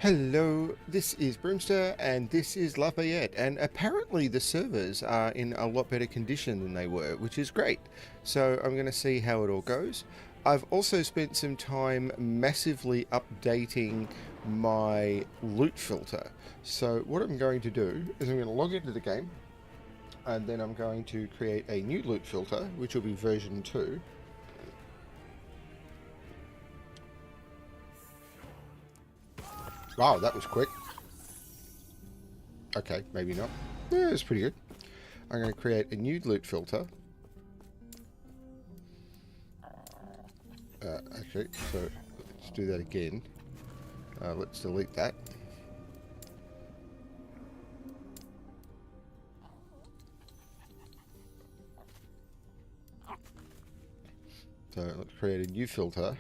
Hello, this is Brimster and this is Lafayette, and apparently the servers are in a lot better condition than they were, which is great. So I'm going to see how it all goes. I've also spent some time massively updating my loot filter. So what I'm going to do is I'm going to log into the game, and then I'm going to create a new loot filter, which will be version 2. Wow, that was quick. Okay, maybe not. Yeah, it's pretty good. I'm going to create a new loot filter. Okay, so let's do that again. Let's delete that. So let's create a new filter.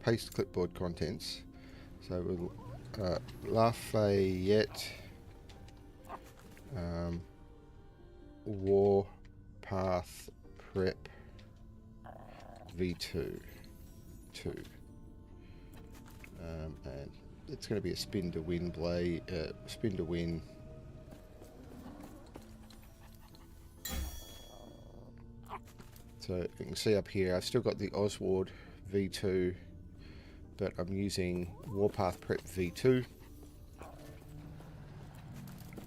Paste clipboard contents. So we'll Lafayette Warpath Prep V2 and it's going to be a spin to win blade, spin to win. So you can see up here I've still got the Oswald V2, but I'm using Warpath Prep V2.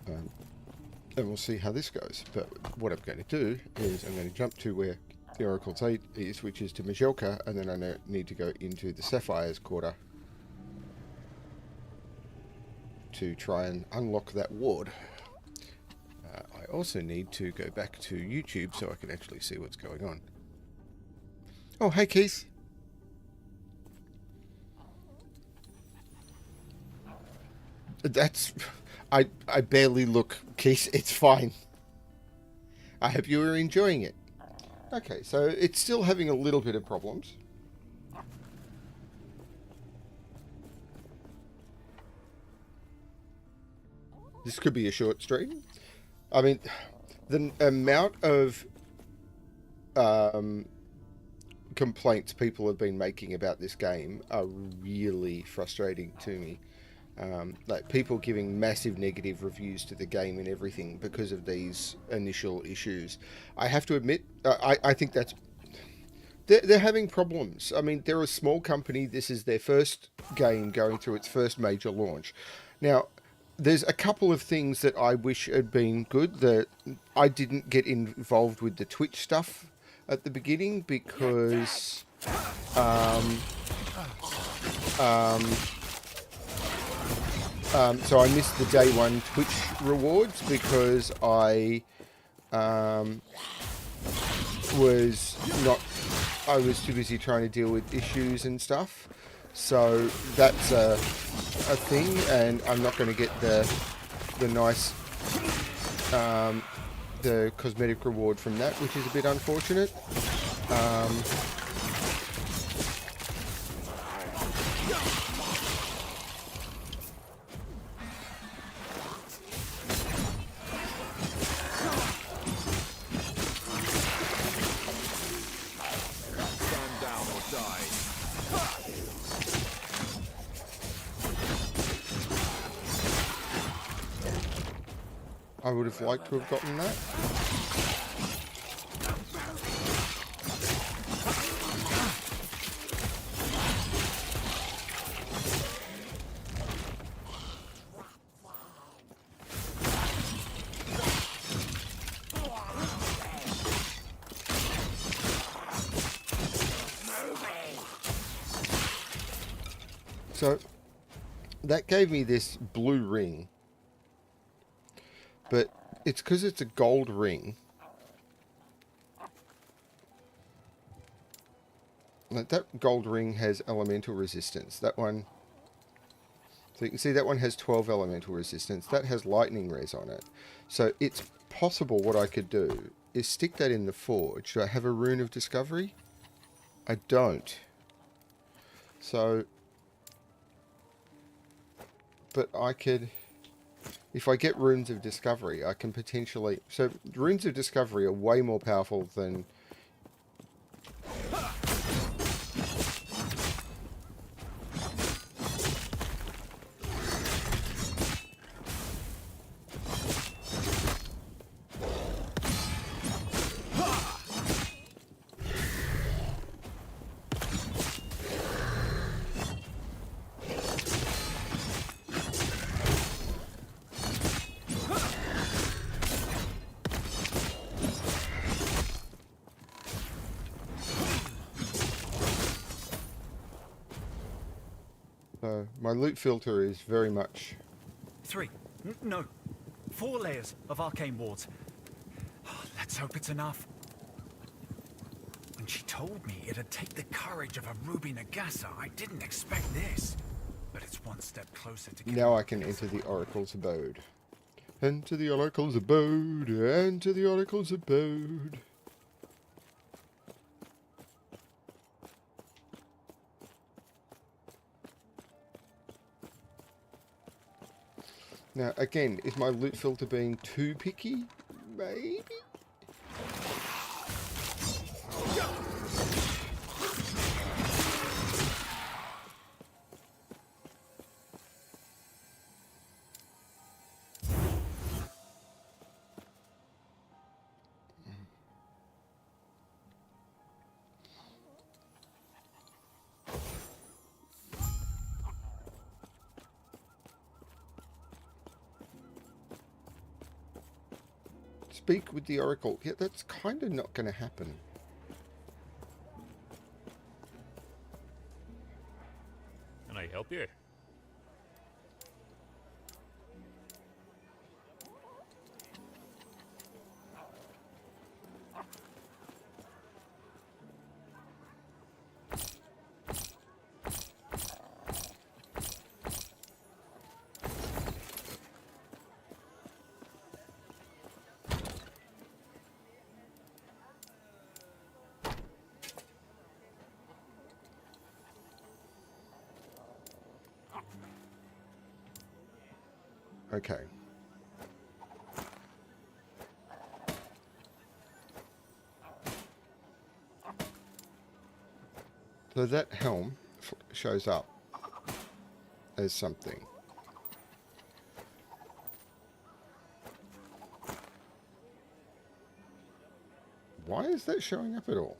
And we'll see how this goes. But what I'm going to do is I'm going to jump to where the Oracle's 8 is, which is to Majelka, and then I need to go into the Sapphire's Quarter to try and unlock that ward. I also need to go back to YouTube so I can actually see what's going on. Oh, hey Keith. That's... I barely look, Keith. It's fine. I hope you are enjoying it. Okay, so it's still having a little bit of problems. This could be a short stream. I mean, the amount of complaints people have been making about this game are really frustrating to me. Like people giving massive negative reviews to the game and everything because of these initial issues. I have to admit, I think that's... They're having problems. I mean, they're a small company. This is their first game going through its first major launch. Now, there's a couple of things that I wish had been good. That I didn't get involved with the Twitch stuff at the beginning because... so I missed the day one Twitch rewards because I was too busy trying to deal with issues and stuff. So that's a thing, and I'm not going to get the nice the cosmetic reward from that, which is a bit unfortunate. I would have liked to have gotten that. So that gave me this blue ring. But it's because it's a gold ring. Like that gold ring has elemental resistance. That one... So you can see that one has 12 elemental resistance. That has lightning res on it. So it's possible what I could do is stick that in the forge. Do I have a rune of discovery? I don't. So... But I could... If I get runes of discovery, I can potentially... So, runes of discovery are way more powerful than... So my loot filter is very much... 3. No. 4 layers of arcane wards. Let's hope it's enough. When she told me it'd take the courage of a Ruby Nagasa, I didn't expect this. But it's one step closer to... Now I can enter the Oracle's abode. Enter the Oracle's abode. Enter the Oracle's abode. Now, again, is my loot filter being too picky? Maybe? Speak with the Oracle. Yeah, that's kind of not going to happen. Can I help you? Okay. So that helm shows up as something. Why is that showing up at all?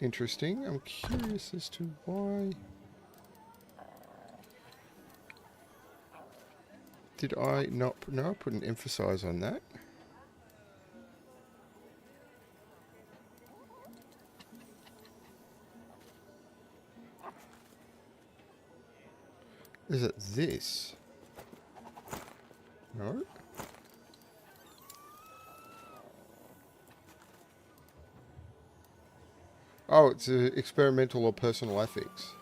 Interesting. I'm curious as to why. Did I not... No, I put an emphasize on that. Is it this? No? Oh, it's experimental or personal ethics.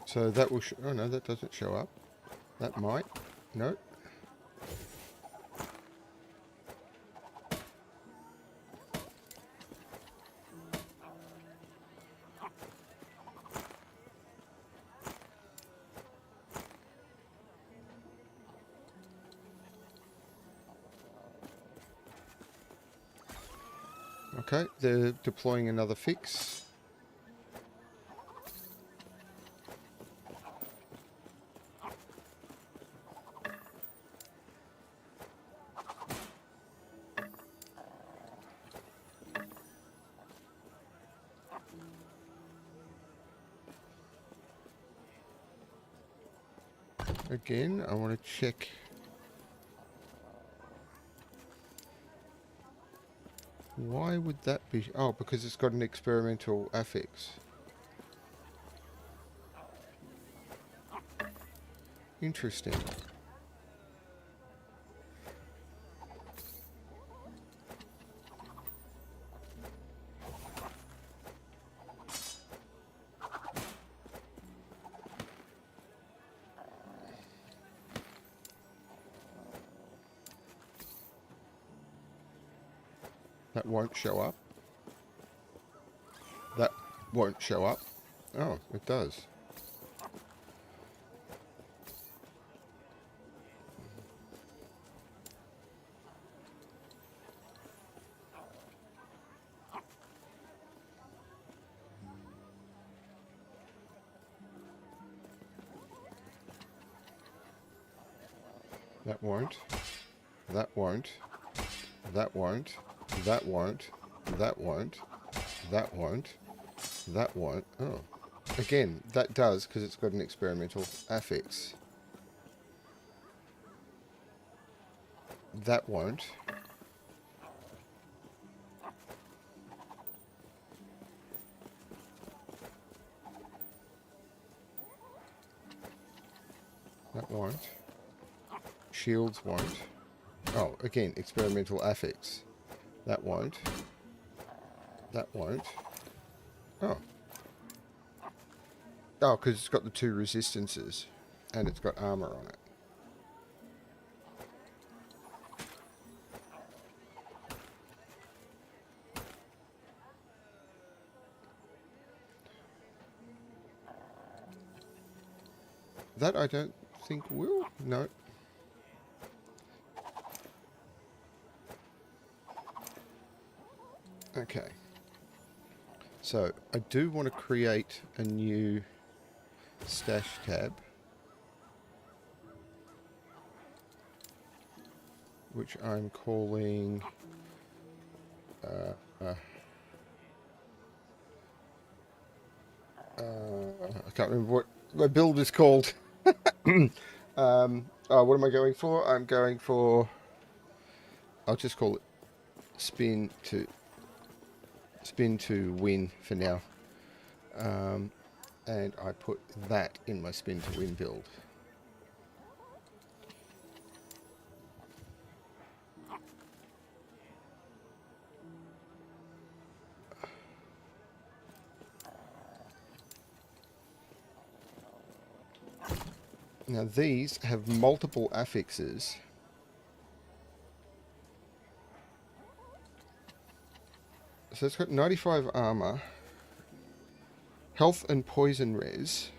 So that will oh no, that doesn't show up. That might. No. Okay, they're deploying another fix. Again, I want to check. Why would that be? Oh, because it's got an experimental affix. Interesting. That won't show up. That won't show up. Oh, it does. That won't. That won't. That won't. That won't. That won't. That won't. That won't. Oh. Again, that does, because it's got an experimental affix. That won't. That won't. Shields won't. Oh, again, experimental affix. That won't. That won't. Oh. Oh, because it's got the 2 resistances. And it's got armor on it. That I don't think will. No. Okay. So, I do want to create a new stash tab, which I'm calling I can't remember what my build is called. What am I going for? I'm going for, I'll just call it spin to win for now. And I put that in my spin to win build. Now these have multiple affixes. So it's got 95 armor, health and poison res.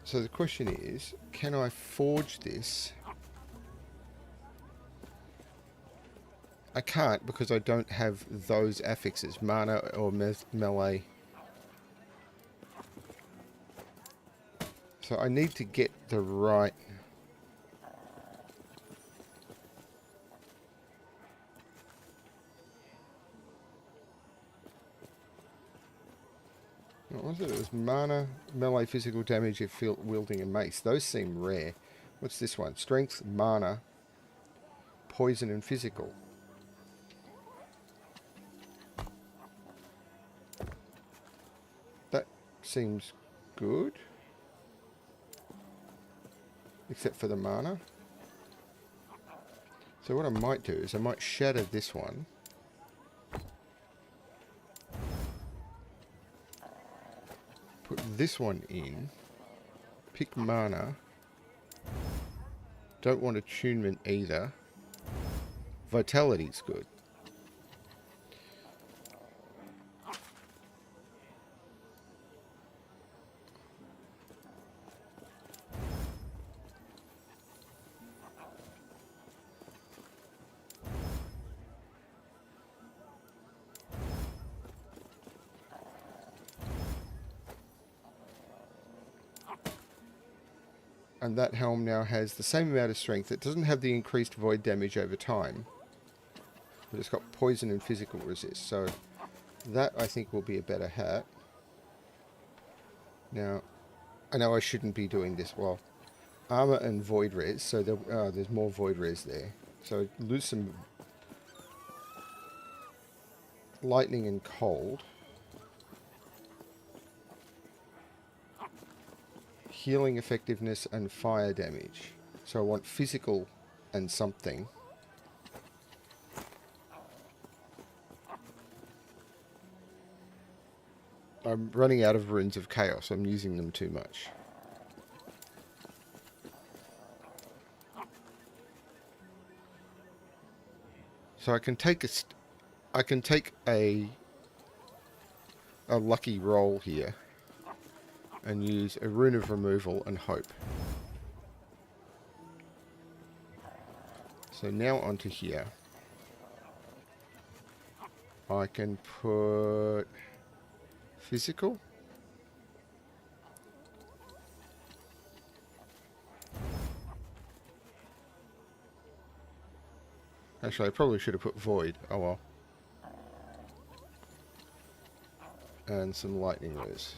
So the question is, can I forge this? I can't because I don't have those affixes, mana or melee. So I need to get the right... What was it? It was mana, melee, physical damage if wielding a mace. Those seem rare. What's this one? Strength, mana, poison and physical. That seems good. Except for the mana. So what I might do is I might shatter this one. Put this one in. Pick mana. Don't want attunement either. Vitality's good. And that helm now has the same amount of strength. It doesn't have the increased void damage over time. But it's got poison and physical resist. So that, I think, will be a better hat. Now, I know I shouldn't be doing this. Well, armor and void res. So there's more void res there. So lose some lightning and cold. Healing effectiveness and fire damage. So I want physical and something. I'm running out of runes of chaos. I'm using them too much. So I can take a lucky roll here and use a rune of removal and hope. So now onto here. I can put physical. Actually, I probably should have put void. Oh well. and some lightning rays.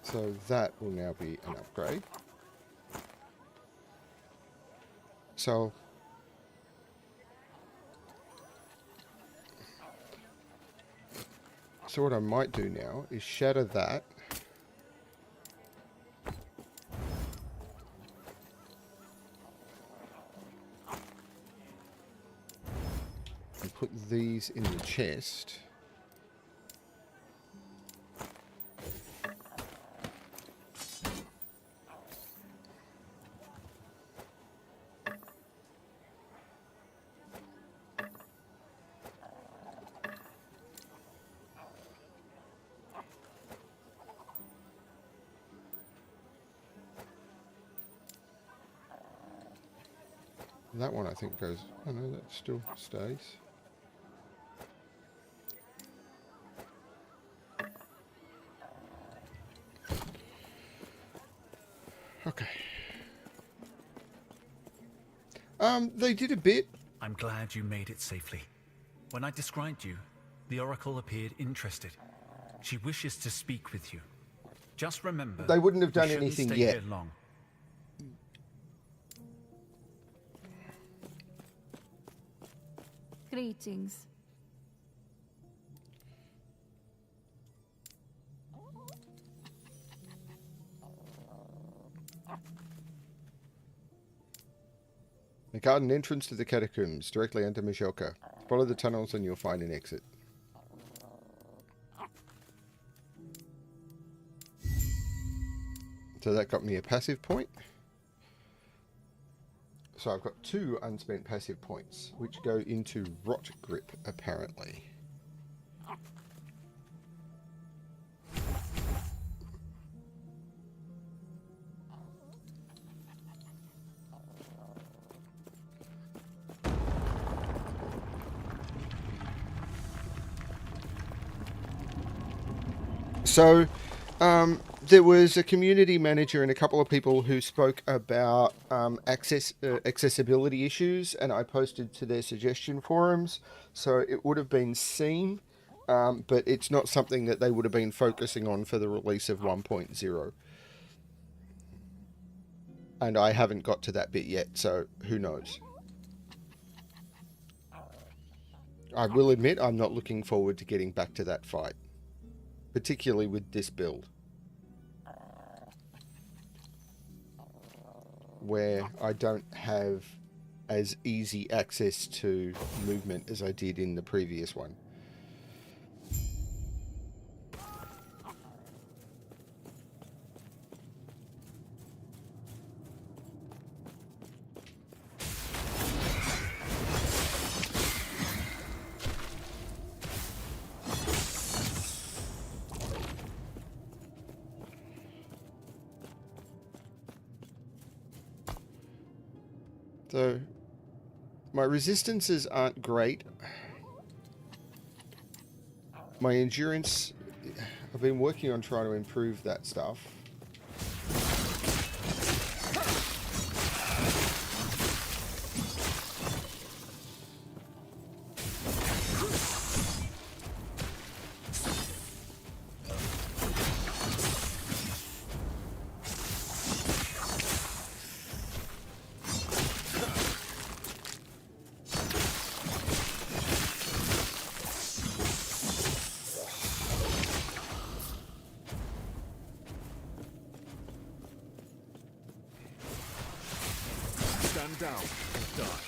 So that will now be an upgrade. So what I might do now is shatter that. And put these in the chest. That one I think goes, oh no, that still stays. Okay. They did a bit. I'm glad you made it safely. When I described you, the Oracle appeared interested. She wishes to speak with you. Just remember, They wouldn't have you done shouldn't anything stay yet. here long. Greetings. The garden entrance to the catacombs. Directly enter Mishoka. Follow the tunnels and you'll find an exit. So that got me a passive point. So I've got 2 unspent passive points, which go into Rot Grip, apparently. So, there was a community manager and a couple of people who spoke about accessibility issues, and I posted to their suggestion forums, so it would have been seen, but it's not something that they would have been focusing on for the release of 1.0. And I haven't got to that bit yet, so who knows. I will admit I'm not looking forward to getting back to that fight, particularly with this build, where I don't have as easy access to movement as I did in the previous one. So, my resistances aren't great. My endurance, I've been working on trying to improve that stuff. Stand down and die.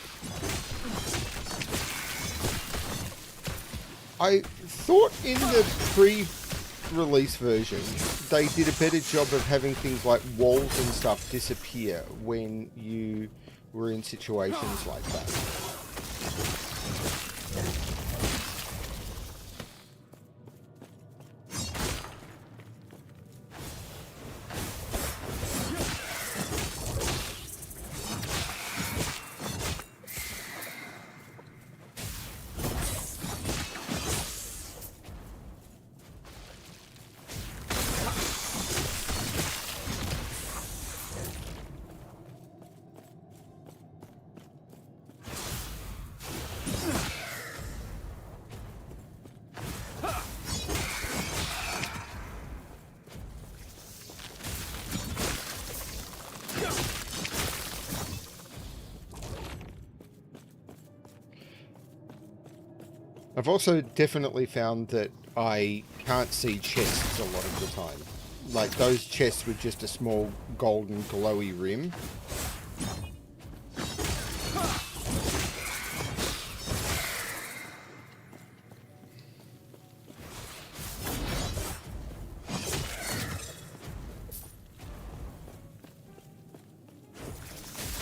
I thought in the pre-release version they did a better job of having things like walls and stuff disappear when you were in situations like that. I've also definitely found that I can't see chests a lot of the time. Like those chests with just a small golden glowy rim.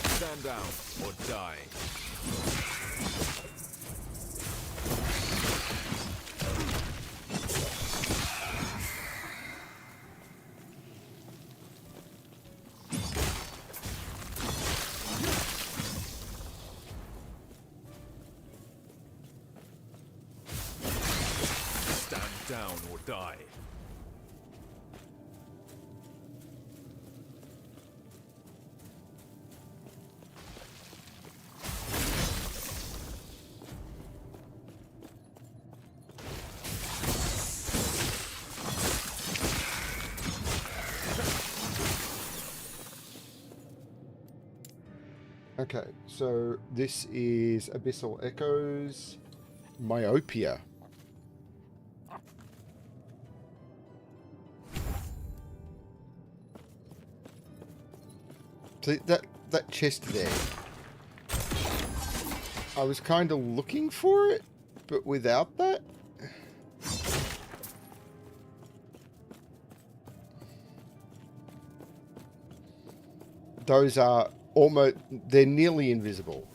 Stand down or die. Stand down or die. Okay, so this is Abyssal Echoes, Myopia. See, that chest there, I was kind of looking for it, but without that. Those are almost, they're nearly invisible.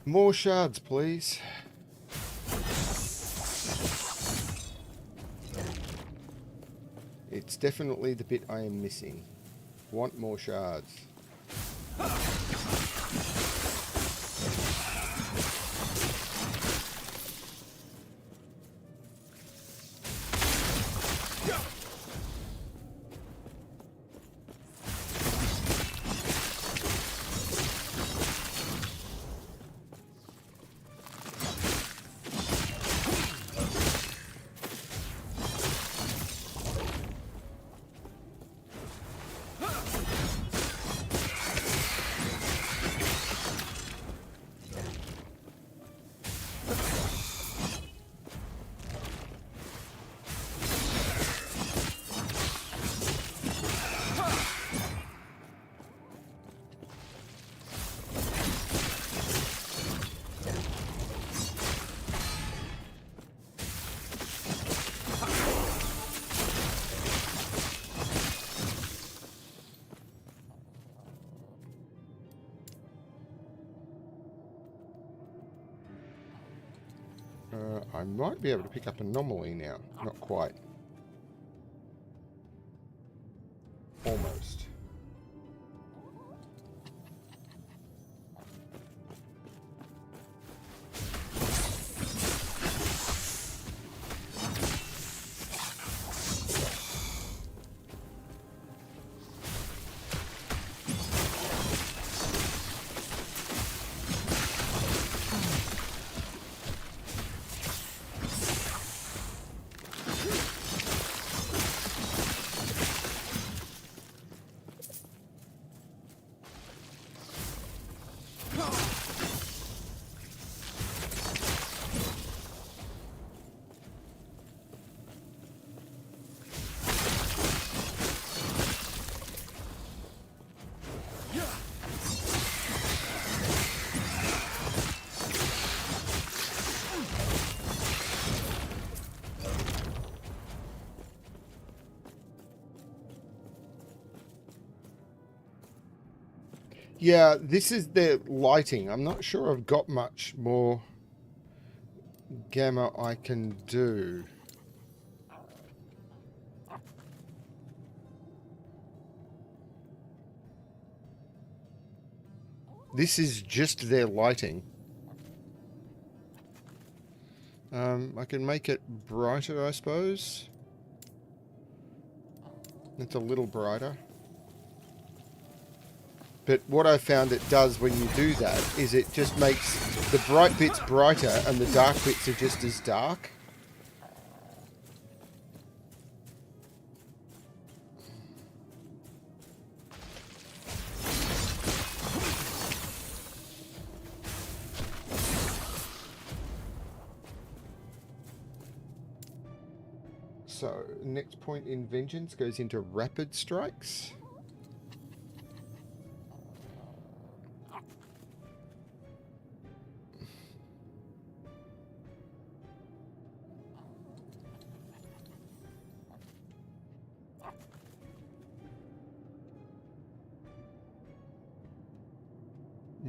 More shards, please. It's definitely the bit I am missing. Want more shards. I might be able to pick up Anomaly now. Not quite. Almost. Yeah, this is their lighting. I'm not sure I've got much more gamma I can do. This is just their lighting. I can make it brighter, I suppose. It's a little brighter. But what I found it does when you do that is it just makes the bright bits brighter and the dark bits are just as dark. So, next point in vengeance goes into rapid strikes.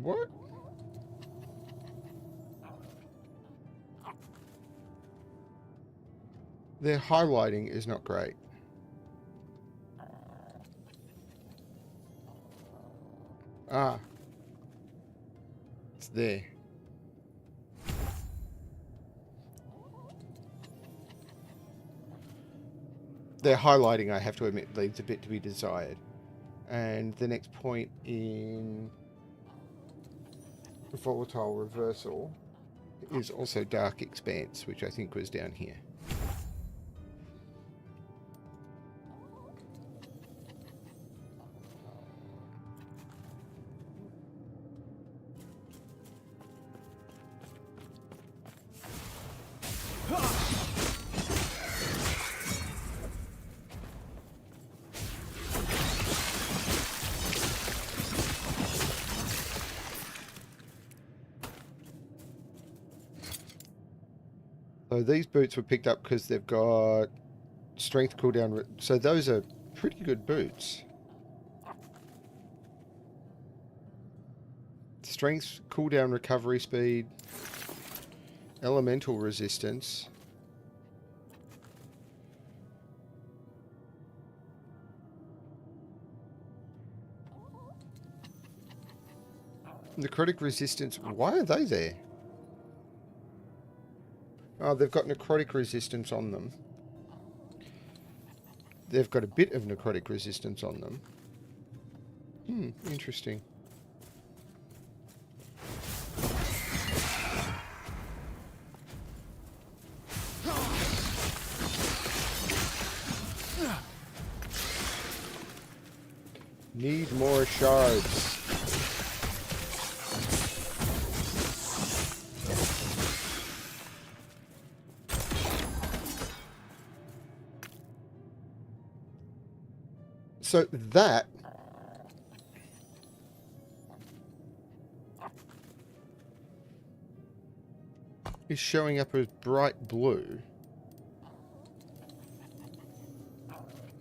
What? Their highlighting is not great. Ah. It's there. Their highlighting, I have to admit, leaves a bit to be desired. And the next point in volatile reversal is also dark expanse, which I think was down here. So these boots were picked up because they've got strength cooldown. So those are pretty good boots. Strength cooldown recovery speed. Elemental resistance. Necrotic resistance. Why are they there? Oh, they've got necrotic resistance on them. They've got a bit of necrotic resistance on them. Interesting. Need more shards. So that is showing up as bright blue.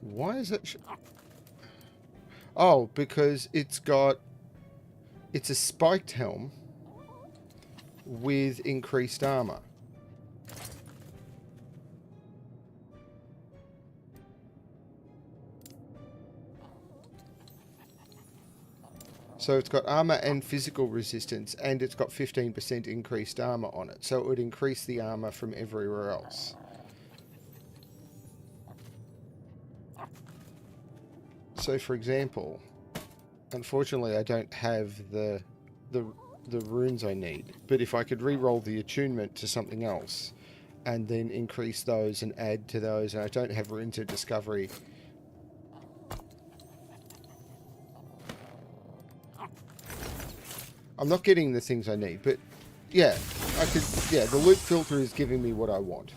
Why is it? Oh, because it's a spiked helm with increased armor. So it's got armor and physical resistance, and it's got 15% increased armor on it. So it would increase the armor from everywhere else. So, for example, unfortunately, I don't have the runes I need. But if I could re-roll the attunement to something else, and then increase those and add to those, and I don't have runes of discovery. I'm not getting the things I need, but yeah, the loot filter is giving me what I want.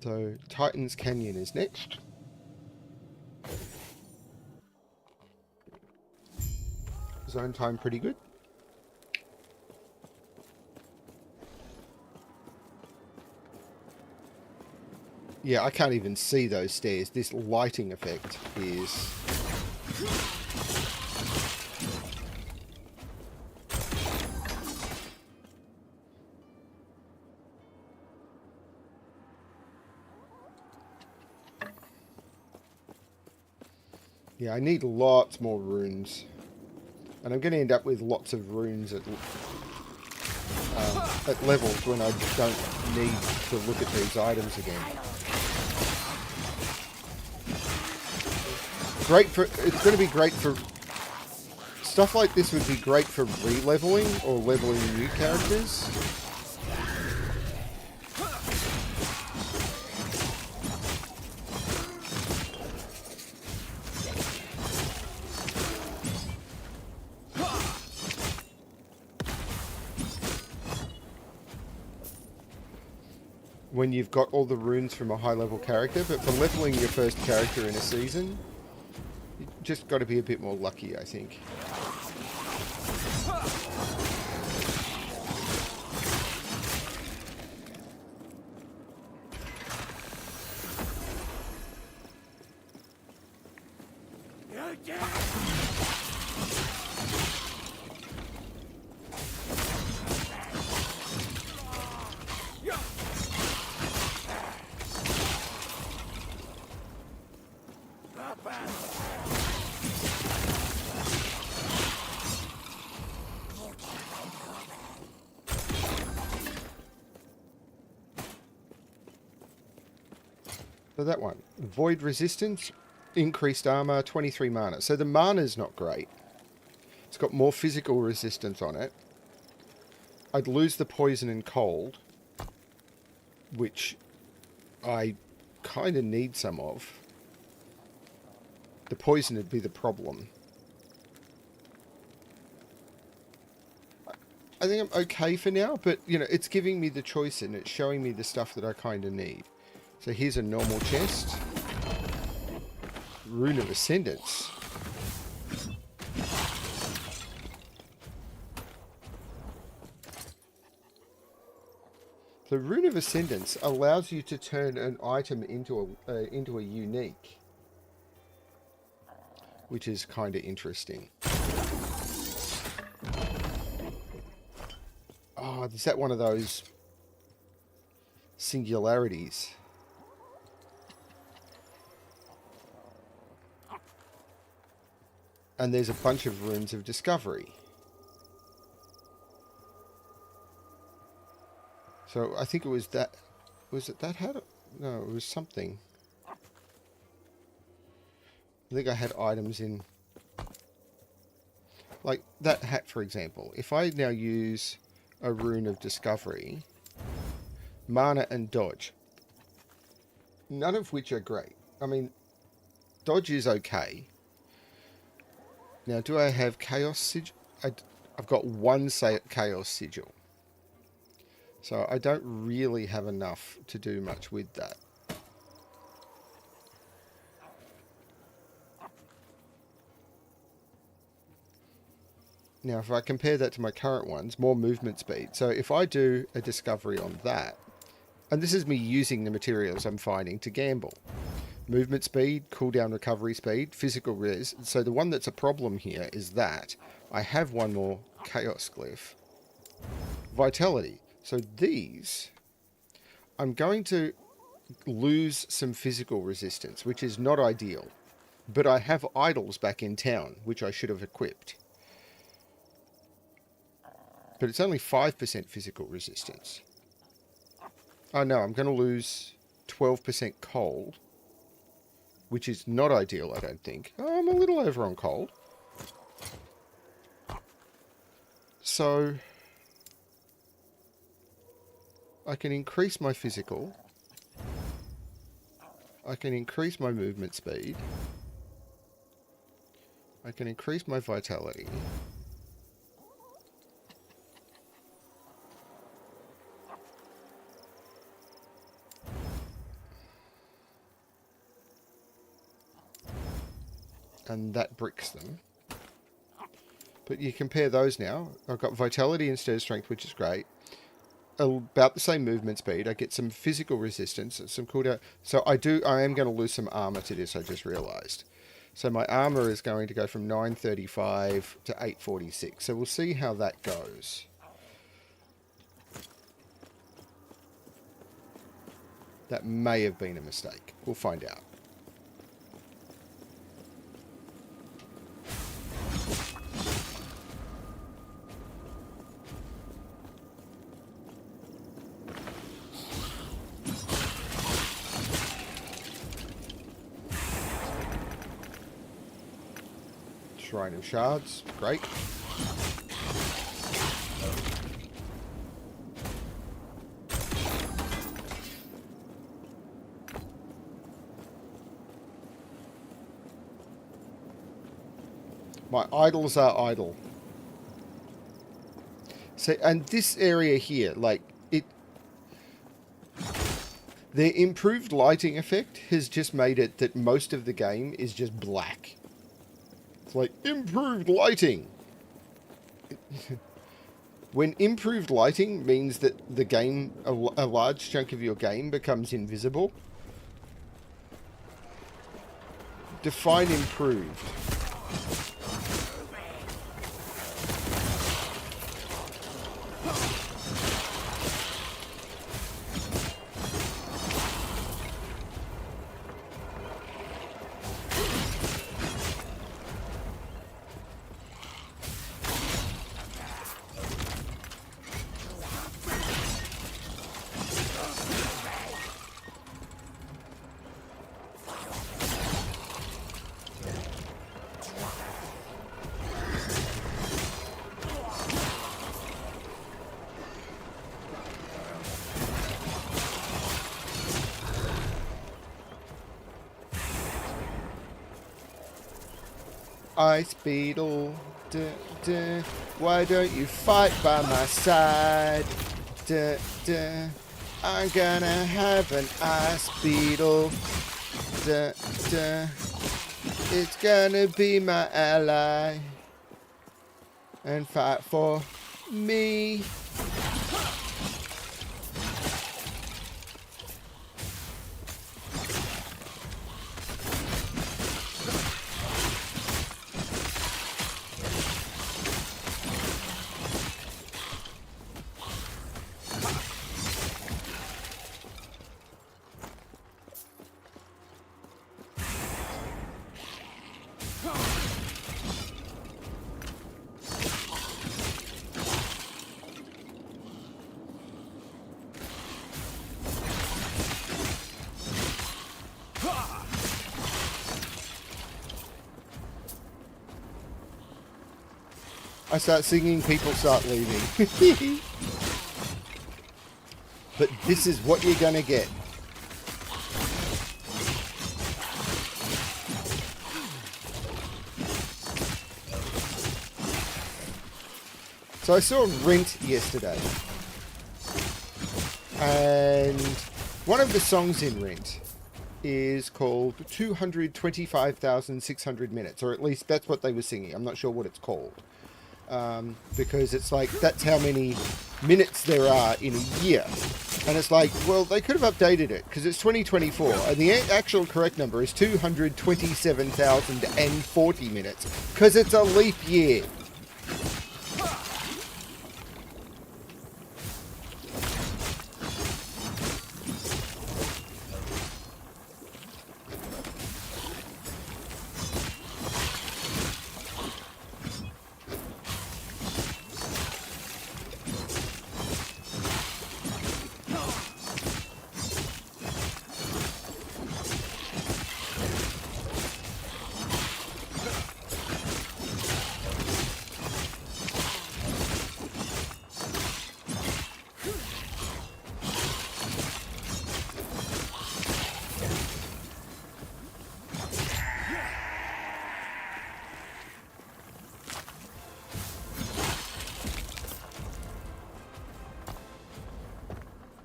So Titan's Canyon is next. Zone time pretty good. Yeah, I can't even see those stairs. This lighting effect is... Yeah, I need lots more runes. And I'm going to end up with lots of runes at levels when I don't need to look at these items again. Great for... It's going to be great for... Stuff like this would be great for re-leveling or leveling new characters. When you've got all the runes from a high-level character, but for leveling your first character in a season, you just got to be a bit more lucky, I think. So that one, Void Resistance, increased armor, 23 mana. So the mana's not great. It's got more physical resistance on it. I'd lose the poison and cold, which I kind of need some of. The poison would be the problem. I think I'm okay for now, but, you know, it's giving me the choice and it's showing me the stuff that I kind of need. So here's a normal chest. Rune of Ascendance. The Rune of Ascendance allows you to turn an item into a unique, which is kind of interesting. Oh, is that one of those singularities? And there's a bunch of runes of discovery. So I think it was that... Was it that hat? No, it was something. I think I had items in... Like that hat, for example. If I now use a rune of discovery, mana and dodge, none of which are great. I mean, dodge is okay. Now, do I have Chaos Sigil? I've got one Chaos Sigil. So I don't really have enough to do much with that. Now, if I compare that to my current ones, more movement speed. So if I do a discovery on that, and this is me using the materials I'm finding to gamble. Movement speed, cooldown recovery speed, physical res. So the one that's a problem here is that I have one more Chaos Glyph. Vitality. So these, I'm going to lose some physical resistance, which is not ideal. But I have idols back in town, which I should have equipped. But it's only 5% physical resistance. Oh no, I'm going to lose 12% cold, which is not ideal, I don't think. Oh, I'm a little over on cold. So I can increase my physical. I can increase my movement speed. I can increase my vitality. and that bricks them. But you compare those now. I've got vitality instead of strength, which is great. About the same movement speed. I get some physical resistance, some cooldown. So I am going to lose some armor to this, I just realized. So my armor is going to go from 935 to 846. So we'll see how that goes. That may have been a mistake. We'll find out. Shrine of Shards, great. My idols are idle. So, and this area here, like, the improved lighting effect has just made it that most of the game is just black. It's like, improved lighting! When improved lighting means that the game, a large chunk of your game becomes invisible. Define improved. Ice Beetle, duh, duh, why don't you fight by my side? Duh, duh, I'm gonna have an Ice Beetle. Duh, duh, it's gonna be my ally and fight for me. I start singing, people start leaving. But this is what you're gonna get. So I saw Rent yesterday. And one of the songs in Rent is called 225,600 minutes, or at least that's what they were singing. I'm not sure what it's called. Because it's like, that's how many minutes there are in a year. And it's like, well, they could have updated it, because it's 2024, and the actual correct number is 227,040 minutes, because it's a leap year.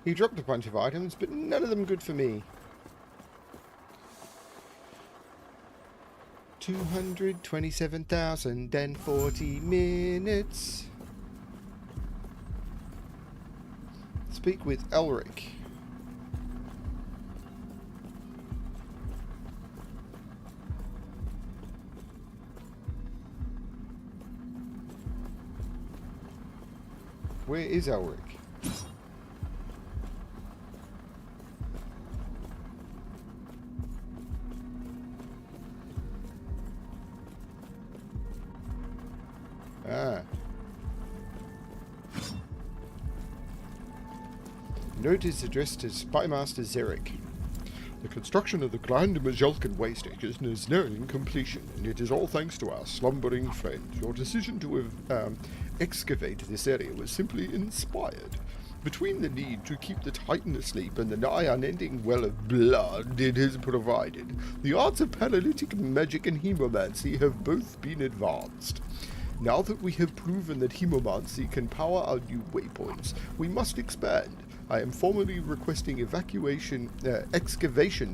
He dropped a bunch of items, but none of them good for me. 227,040 minutes. Speak with Elric. Where is Elric? Ah. Note is addressed to Spymaster Zarek. The construction of the Grand Majelkan way station is nearing completion, and it is all thanks to our slumbering friend. Your decision to excavate this area was simply inspired. Between the need to keep the Titan asleep and the nigh unending well of blood it has provided, the arts of paralytic magic and hemomancy have both been advanced. Now that we have proven that hemomancy can power our new waypoints, we must expand. I am formally requesting excavation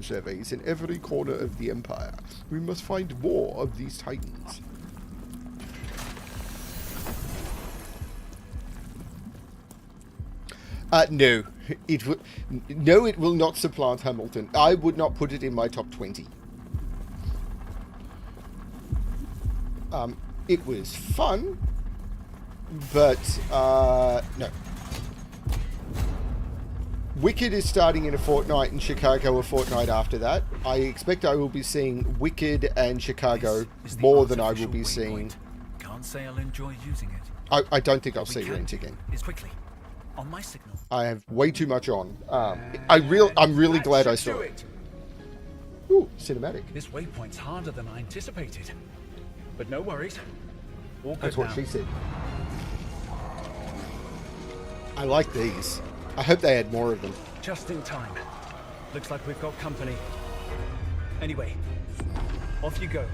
surveys in every corner of the Empire. We must find more of these Titans. No. It will not supplant Hamilton. I would not put it in my top 20. It was fun, but no. Wicked is starting in a fortnight and Chicago a fortnight after that. I expect I will be seeing Wicked and Chicago more than I will be seeing... Can't say I'll enjoy using it. I don't think I'll see Rent again. Is quickly on my signal. I have way too much on. I'm really glad I saw it. Ooh, cinematic. This waypoint's harder than I anticipated. But no worries. All good. That's what now. she said. I like these. I hope they had more of them. Just in time. Looks like we've got company. Anyway, off you go.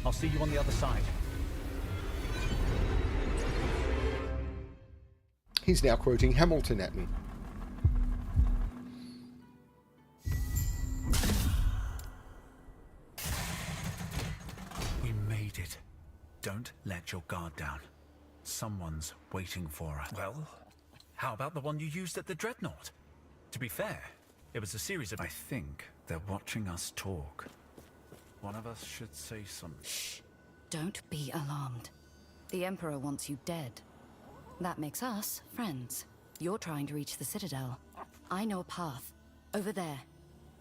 I'll see you on the other side. He's now quoting Hamilton at me. We made it. Don't let your guard down. Someone's waiting for us. Well, how about the one you used at the Dreadnought? To be fair, it was a series of... I think they're watching us talk. One of us should say something. Shh. Don't be alarmed. The Emperor wants you dead. That makes us friends. You're trying to reach the Citadel. I know a path. Over there.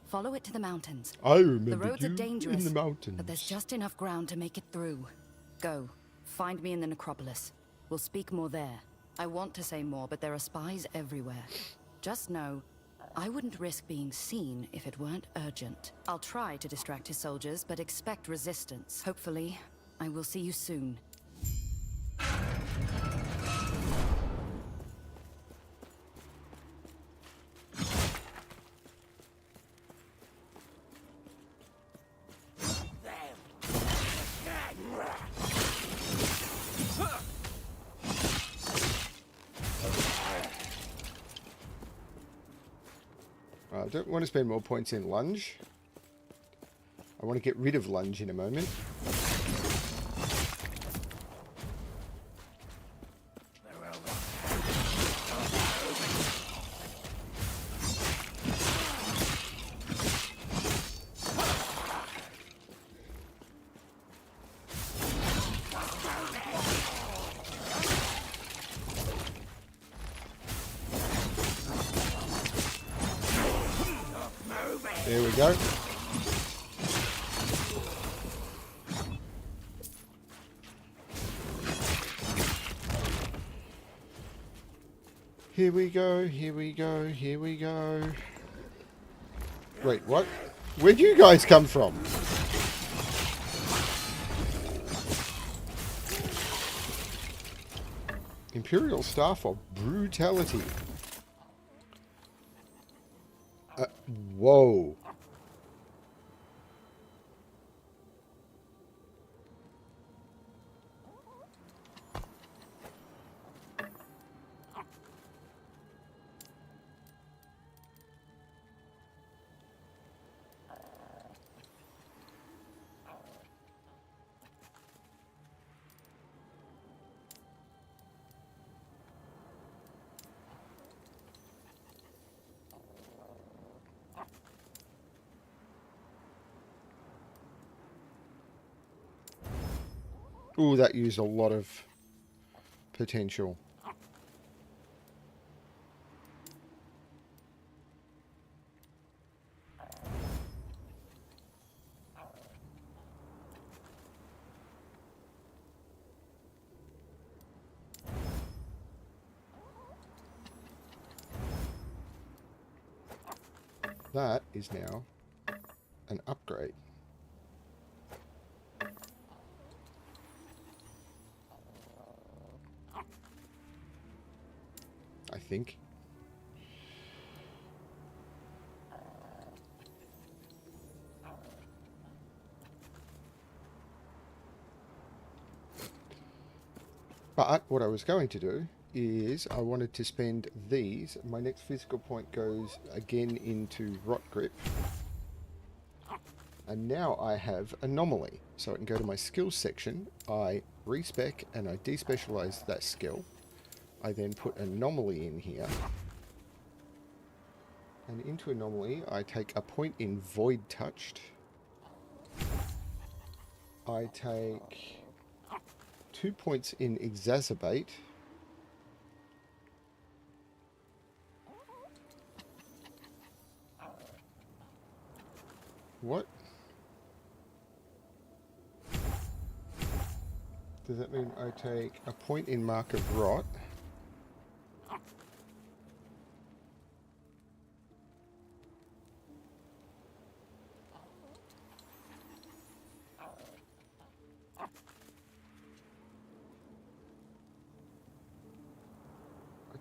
Follow it to the mountains. I remember the roads are dangerous, in the mountains. but there's just enough ground to make it through. Go. Find me in the necropolis. We'll speak more there. I want to say more, but there are spies everywhere. Just know, I wouldn't risk being seen if it weren't urgent. I'll try to distract his soldiers, but expect resistance. Hopefully, I will see you soon. I don't want to spend more points in lunge. I want to get rid of lunge in a moment. There we go. Here we go, here we go, here we go. Wait, what? Where'd you guys come from? Imperial Staff of Brutality. Whoa. Ooh, that used a lot of potential. That is now an upgrade. I think. But what I was going to do is I wanted to spend these. My next physical point goes again into Rot Grip. And now I have Anomaly. So I can go to my skills section, I respec and I despecialize that skill. I then put Anomaly in here. And into Anomaly I take a point in Void Touched. I take 2 points in Exacerbate. What? Does that mean I take a point in Mark of Rot? I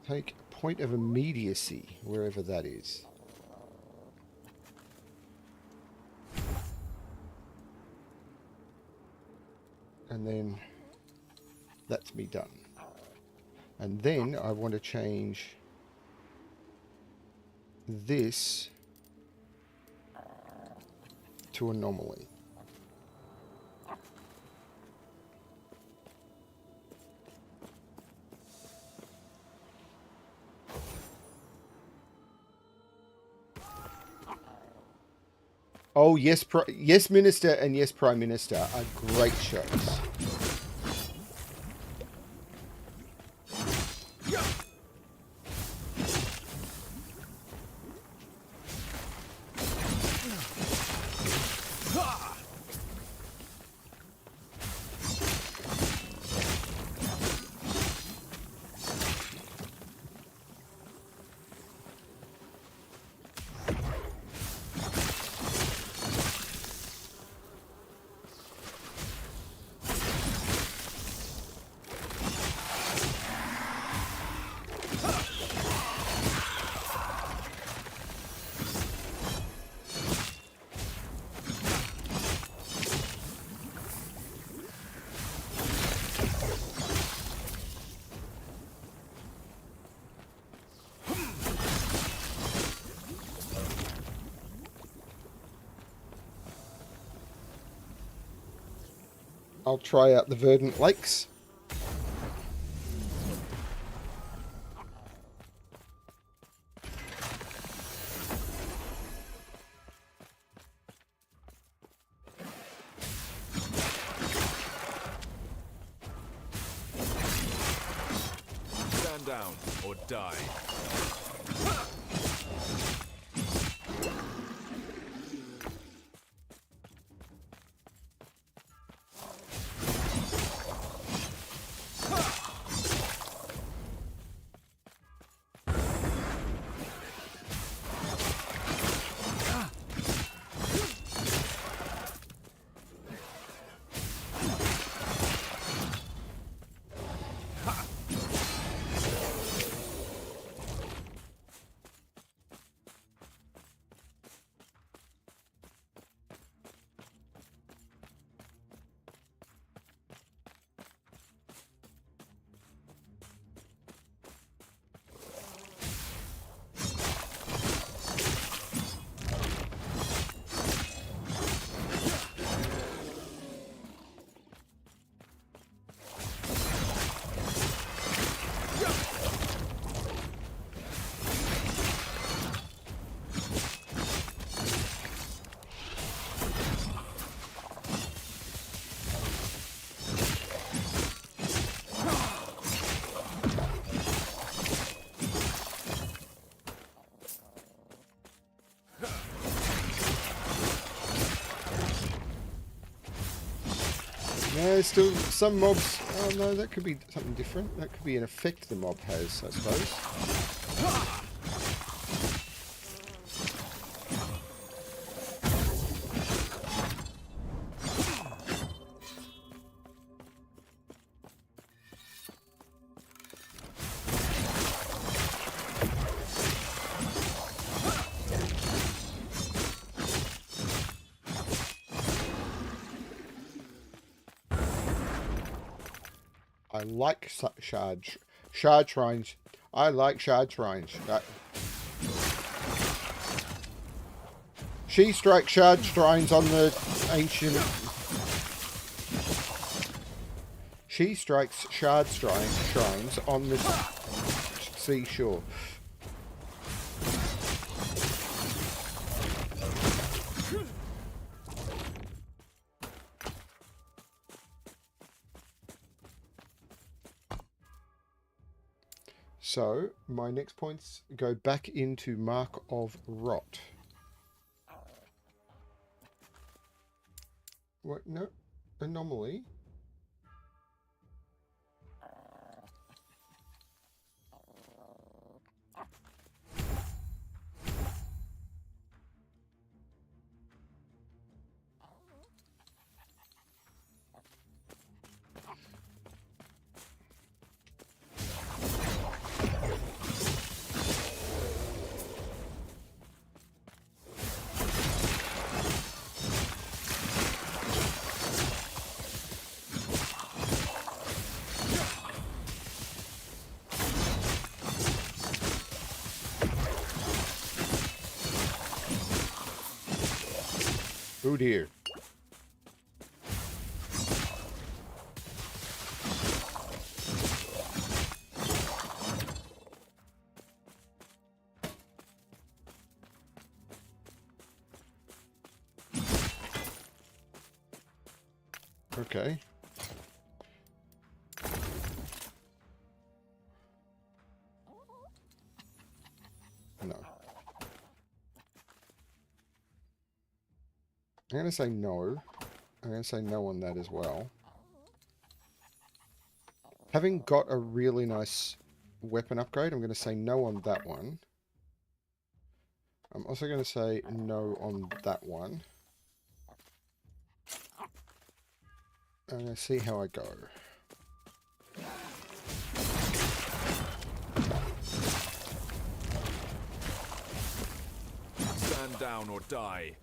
take a point of immediacy, wherever that is. And then that's me done. And then I want to change this to Anomaly. Oh, yes, yes, Minister and yes, Prime Minister are great shows. I'll try out the Verdant Lakes. Stand down or die. Still, some mobs... Oh no, that could be something different. That could be an effect the mob has, I suppose. I like shard shrines. I like shard shrines. She strikes shard shrines on the ancient... She strikes shard shrines on the seashore. So, my next points go back into Mark of Rot. What? No. Anomaly. Oh dear. Okay. No. I'm going to say no. I'm going to say no on that as well. Having got a really nice weapon upgrade, I'm going to say no on that one. I'm also going to say no on that one. I'm going to see how I go. Stand down or die.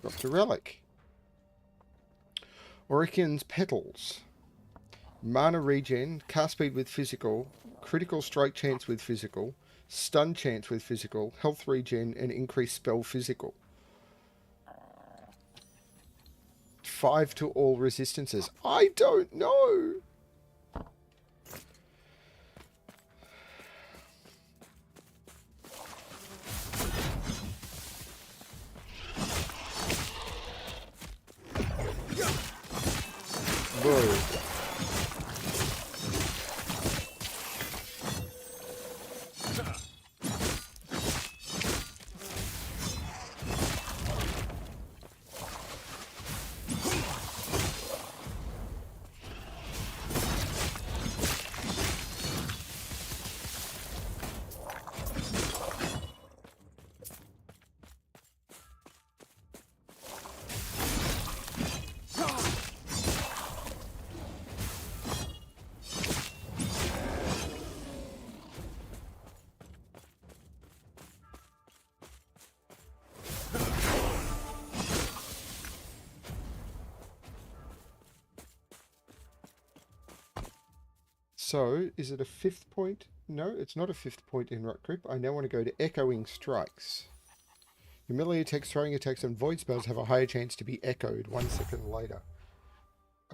Dropped a relic. Orikin's Petals. Mana regen, cast speed with physical, critical strike chance with physical, stun chance with physical, health regen, and increased spell physical. 5 to all resistances. I don't know. Whoa. So, is it a 5th point? No, it's not a 5th point in Rot Grip. I now want to go to Echoing Strikes. Your melee attacks, throwing attacks, and void spells have a higher chance to be echoed 1 second later.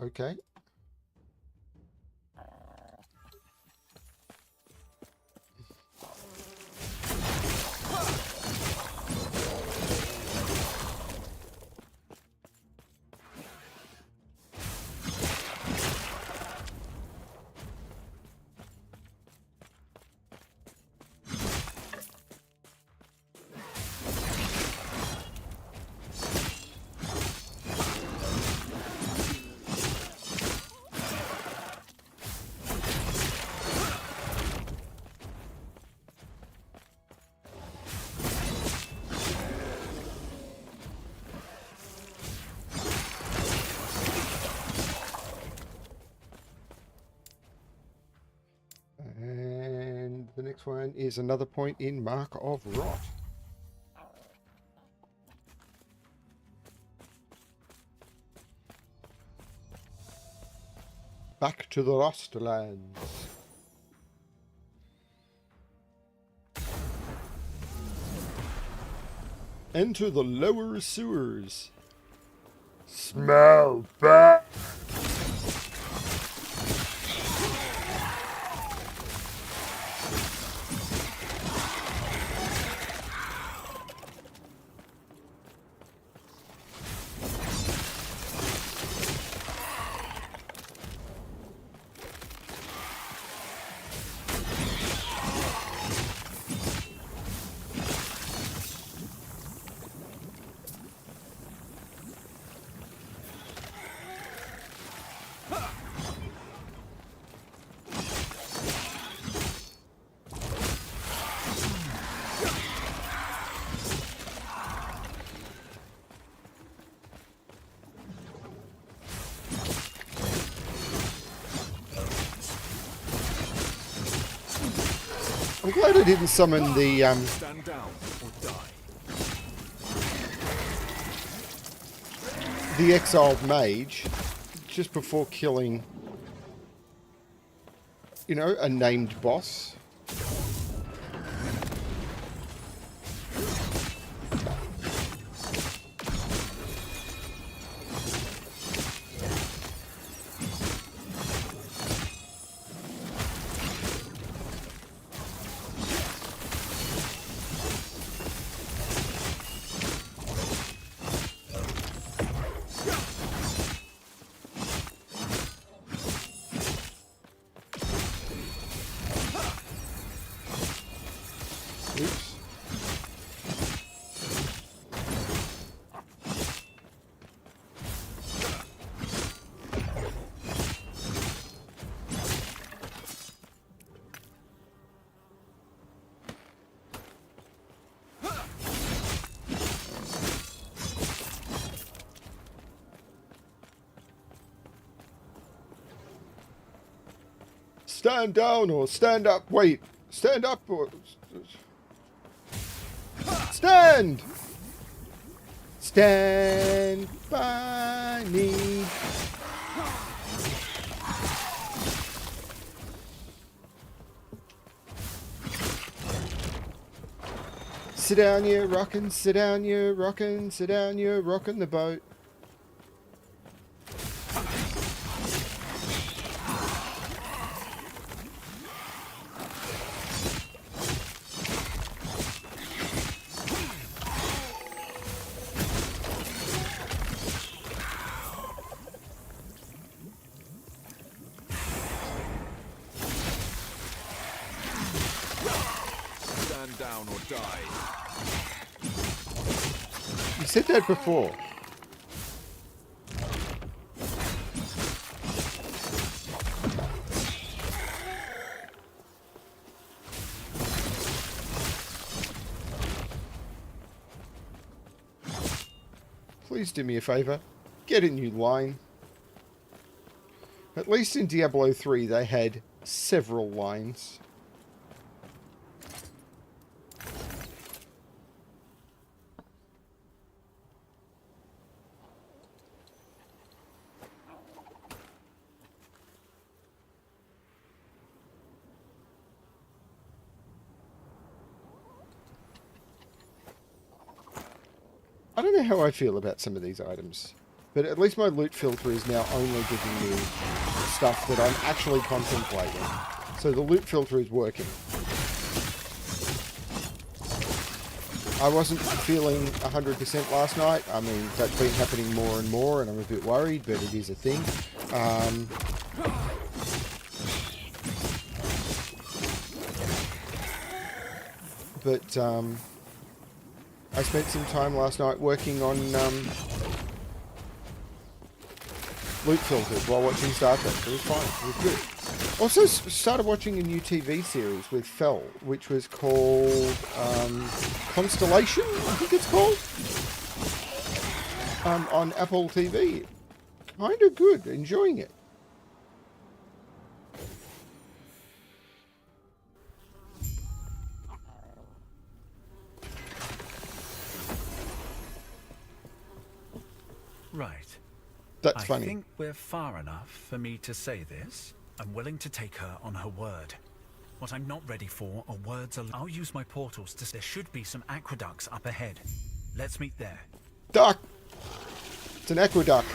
Okay. And the next one is another point in Mark of Rot. Back to the Lost Lands. Enter the lower sewers. Smell bad. I'm glad I didn't summon the Stand down or die. the exiled mage just before killing, you know, a named boss. Oops. Stand down or stand up. Wait. Stand up or... Stand! Stand by me. Sit down, you're rockin', sit down, you're rockin', sit down, you're rockin' the boat. Stand down or die. You said that before. Please do me a favor. Get a new line. At least in Diablo 3 they had several lines. I don't know how I feel about some of these items, but at least my loot filter is now only giving me stuff that I'm actually contemplating. So the loot filter is working. I wasn't feeling 100% last night. I mean, that's been happening more and more, and I'm a bit worried, but it is a thing. I spent some time last night working on loot filters while watching Star Trek. It was fine. It was good. Also started watching a new TV series with Fel, which was called Constellation, I think it's called, on Apple TV. Kind of good. Enjoying it. Right. That's funny. I think we're far enough for me to say this. I'm willing to take her on her word. What I'm not ready for are words alone. I'll use my portals to... There should be some aqueducts up ahead. Let's meet there. Duck! It's an aqueduct.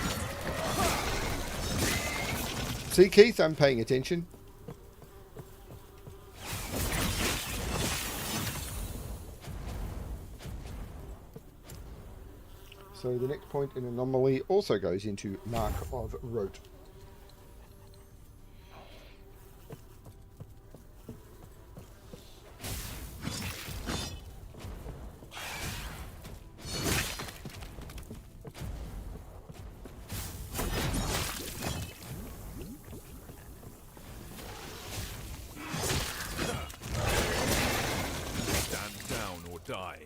See, Keith, I'm paying attention. So the next point in anomaly also goes into Mark of Rote. Stand down or die.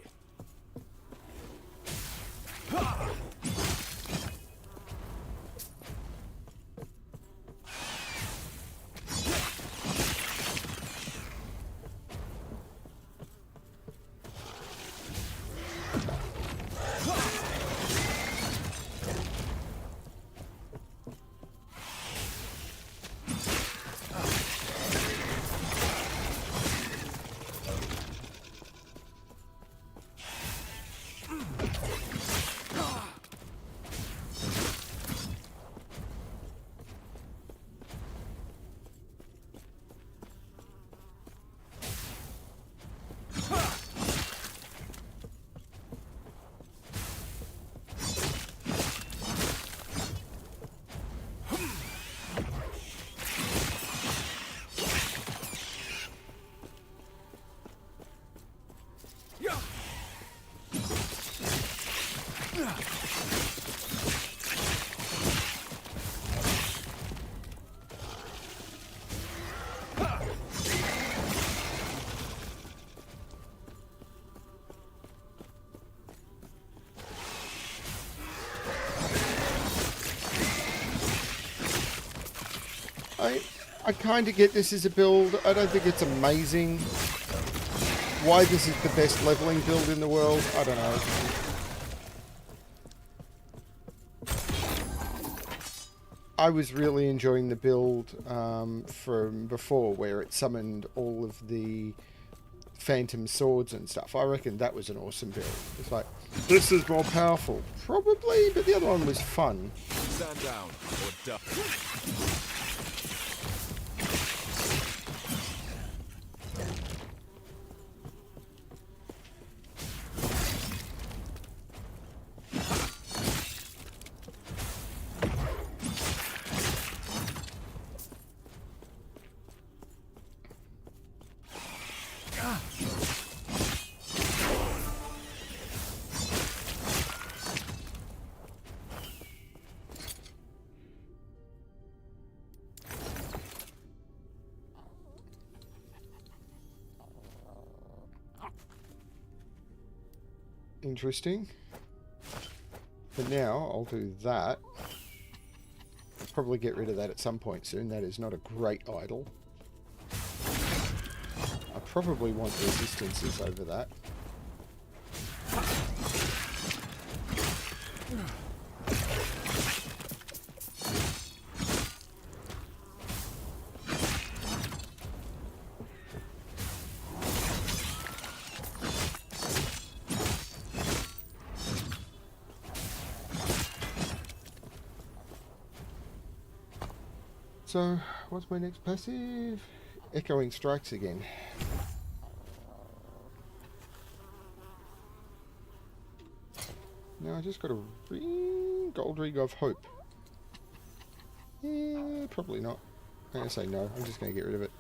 I kind of get this as a build. I don't think it's amazing. Why this is the best leveling build in the world, I don't know. I was really enjoying the build from before, where it summoned all of the phantom swords and stuff. I reckon that was an awesome build. It's like, this is more powerful. Probably, but the other one was fun. Stand down or die. Interesting. But now I'll do that. Probably get rid of that at some point soon. That is not a great idol. I probably want resistances over that. So, what's my next passive? Echoing strikes again. No, I just got a gold ring of hope. Yeah, probably not. I'm going to say no. I'm just going to get rid of it.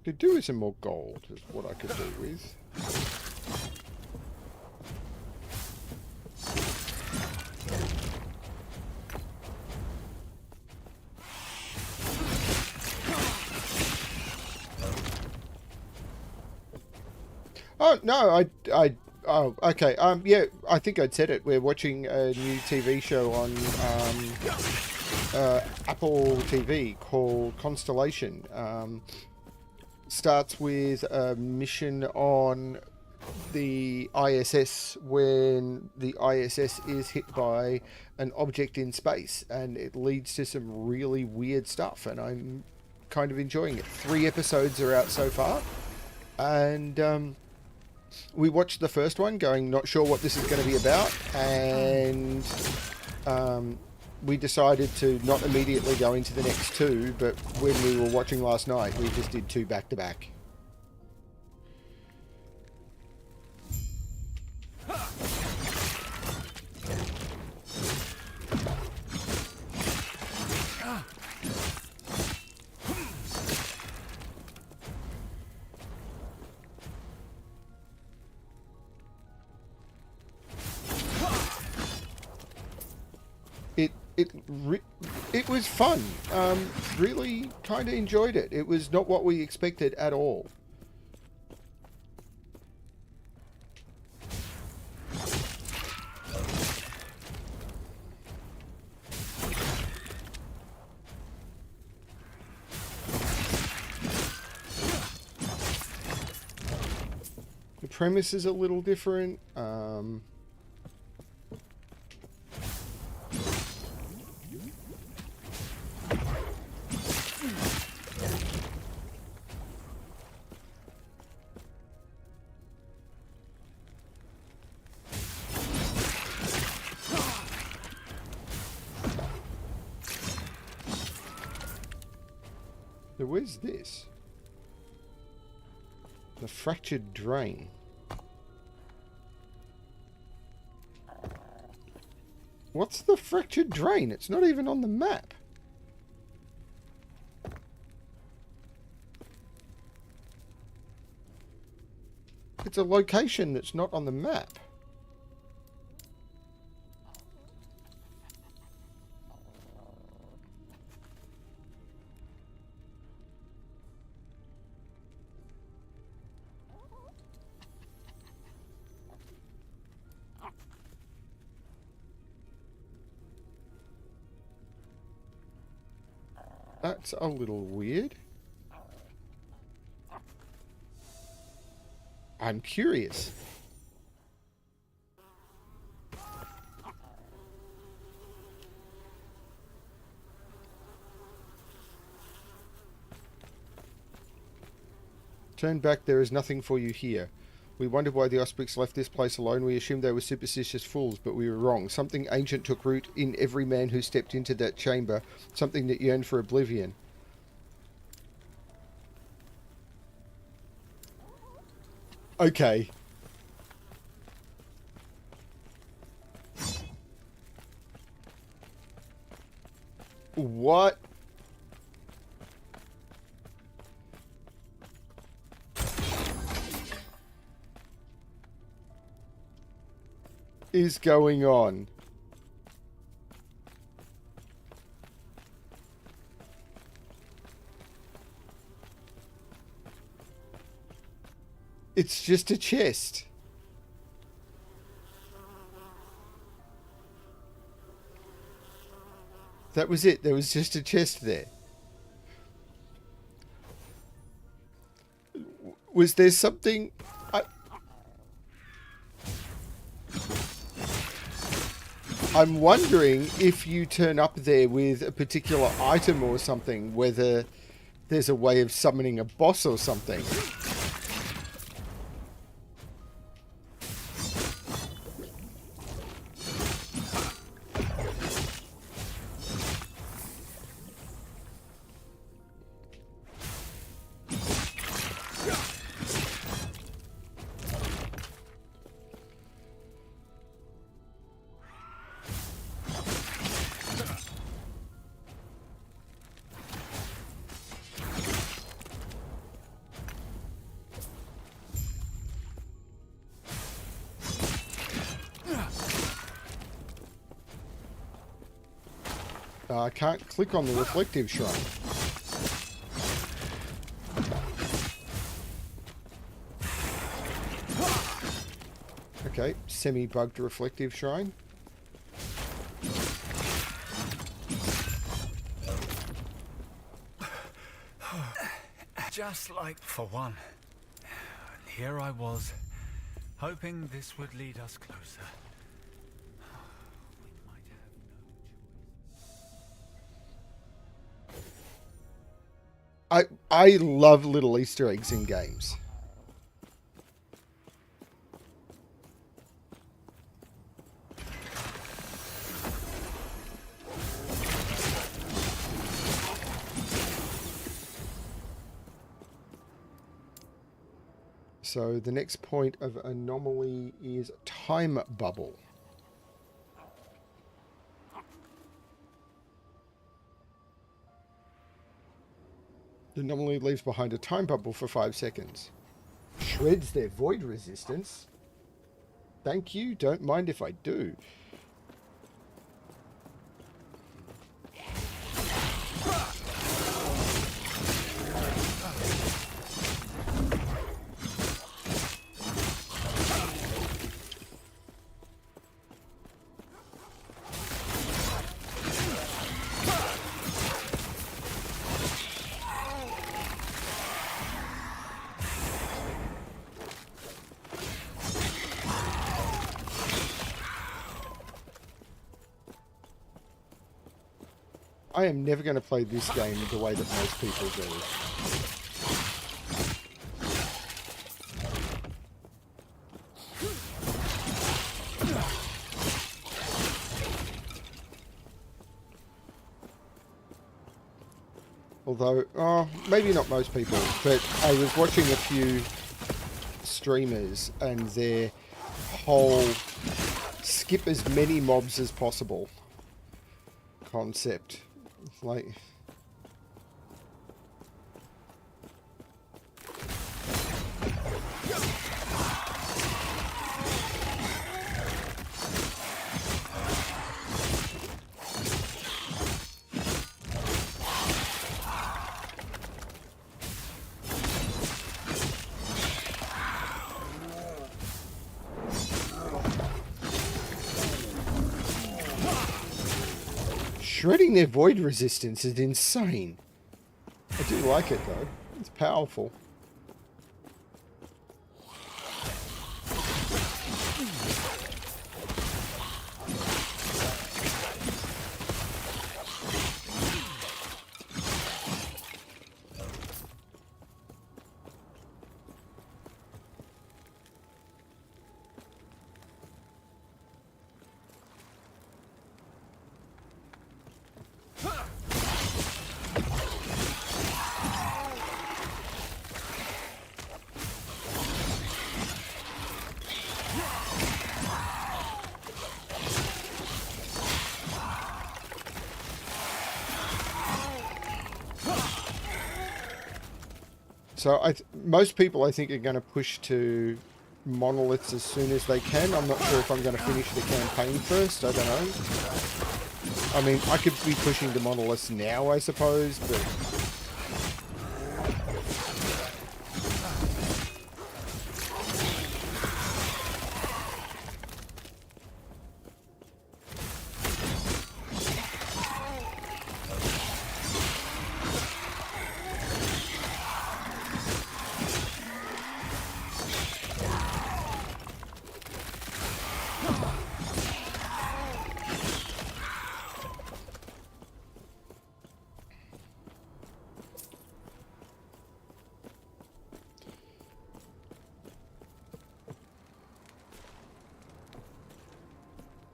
Could do with some more gold, is what I could do with. Oh no, oh okay. Yeah, I think I'd said it. We're watching a new TV show on Apple TV called Constellation. Starts with a mission on the ISS when the ISS is hit by an object in space, and it leads to some really weird stuff, and I'm kind of enjoying it. 3 episodes are out so far, and we watched the first one going not sure what this is going to be about, and we decided to not immediately go into the next 2, but when we were watching last night, we just did 2 back to back. It was fun. Really kind of enjoyed it. It was not what we expected at all. The premise is a little different. Where's this? The fractured drain. What's the fractured drain? It's not even on the map. It's a location that's not on the map. That's a little weird. I'm curious. Turn back, there is nothing for you here. We wondered why the Osprix left this place alone. We assumed they were superstitious fools, but we were wrong. Something ancient took root in every man who stepped into that chamber. Something that yearned for oblivion. Okay. What? Is going on? It's just a chest. That was it. There was just a chest there. Was there something... I'm wondering if you turn up there with a particular item or something, whether there's a way of summoning a boss or something. I can't click on the reflective shrine. Okay, semi-bugged reflective shrine. Just like for one. Here I was, hoping this would lead us closer. We might have no choice. I love little Easter eggs in games. So the next point of anomaly is time bubble. The anomaly leaves behind a time bubble for 5 seconds. Shreds their void resistance. Thank you, don't mind if I do. I am never going to play this game the way that most people do. Although, oh, maybe not most people, but I was watching a few streamers and their whole skip as many mobs as possible concept. It's like... Shredding their void resistance is insane. I do like it though. It's powerful. So most people, I think, are going to push to monoliths as soon as they can. I'm not sure if I'm going to finish the campaign first. I don't know. I mean, I could be pushing to monoliths now, I suppose, but...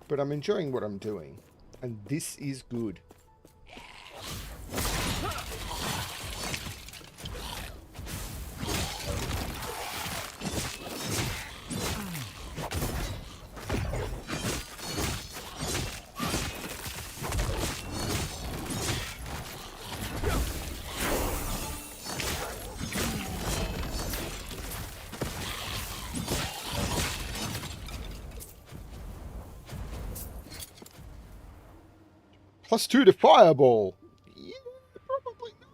But I'm enjoying what I'm doing, and this is good. +2 to fireball. Yeah, probably not.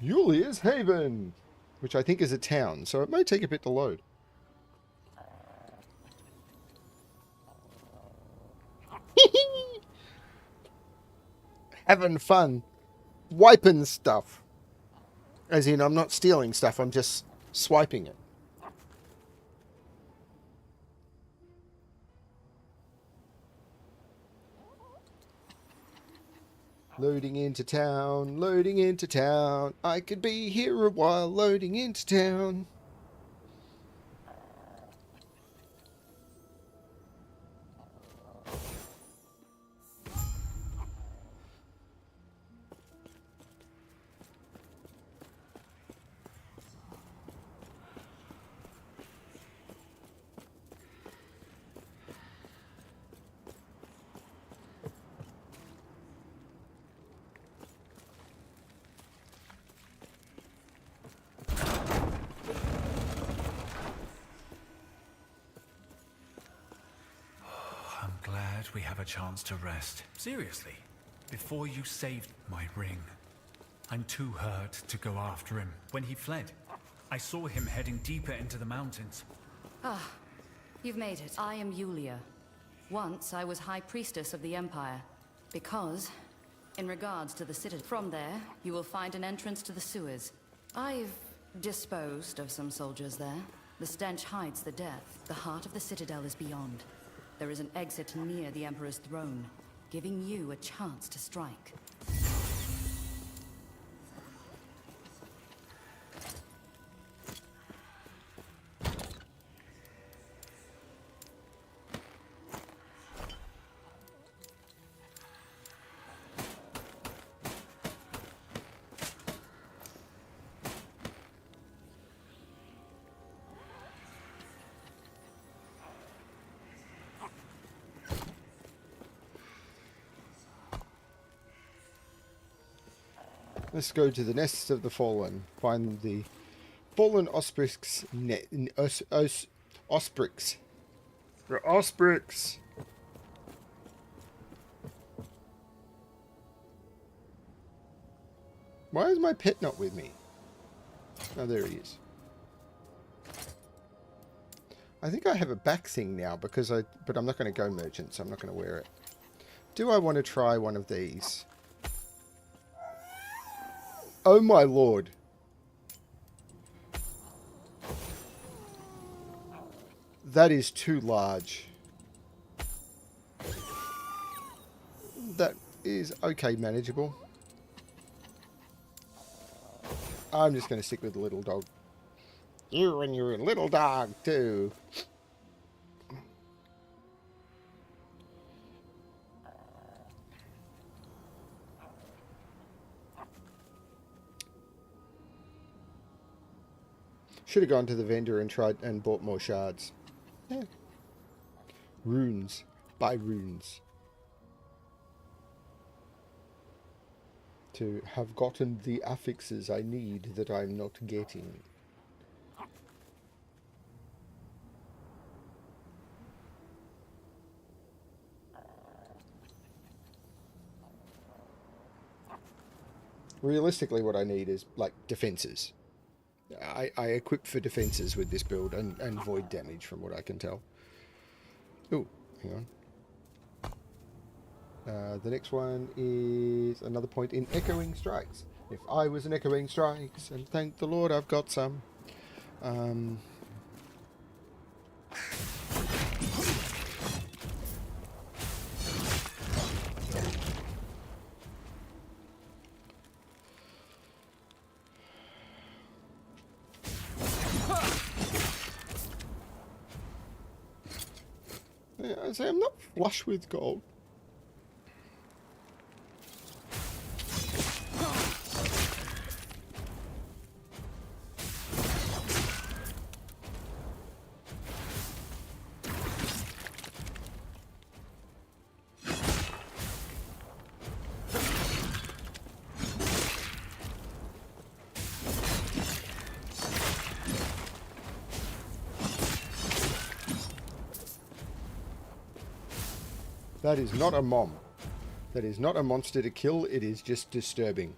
Julia's Haven, which I think is a town, so it may take a bit to load. Having fun. Wiping stuff. As in, I'm not stealing stuff, I'm just swiping it. Loading into town, loading into town. I could be here a while, loading into town. I'm glad we have a chance to rest. Seriously, before you saved my ring, I'm too hurt to go after him. When he fled, I saw him heading deeper into the mountains. Ah, you've made it. I am Yulia. Once I was High Priestess of the Empire. Because, in regards to the Citadel, from there, you will find an entrance to the sewers. I've disposed of some soldiers there. The stench hides the death. The heart of the Citadel is beyond. There is an exit near the Emperor's throne, giving you a chance to strike. Let's go to the nests of the fallen. Find the fallen osprix. Osprix. The osprix. Why is my pet not with me? Oh, there he is. I think I have a back thing now but I'm not going to go merchant, so I'm not going to wear it. Do I want to try one of these? Oh my lord. That is too large. That is okay, manageable. I'm just going to stick with the little dog. You and your little dog too. Should have gone to the vendor and tried and bought more shards. Yeah. Runes. Buy runes. To have gotten the affixes I need that I'm not getting. Realistically, what I need is, like, defenses. I equip for defenses with this build and void damage from what I can tell. Ooh, hang on. The next one is another point in echoing strikes. If I was an echoing strikes, and thank the Lord I've got some. I say I'm not flush with gold. That is not a mom. That is not a monster to kill. It is just disturbing.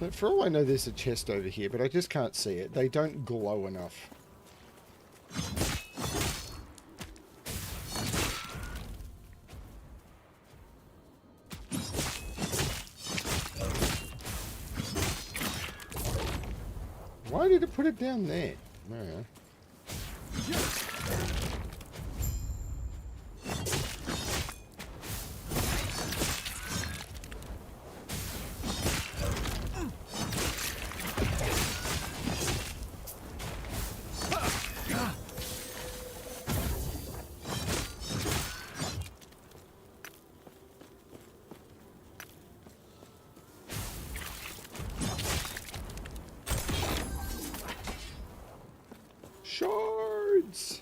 But for all I know, there's a chest over here, but I just can't see it. They don't glow enough. Why did it put it down there? No. Shards!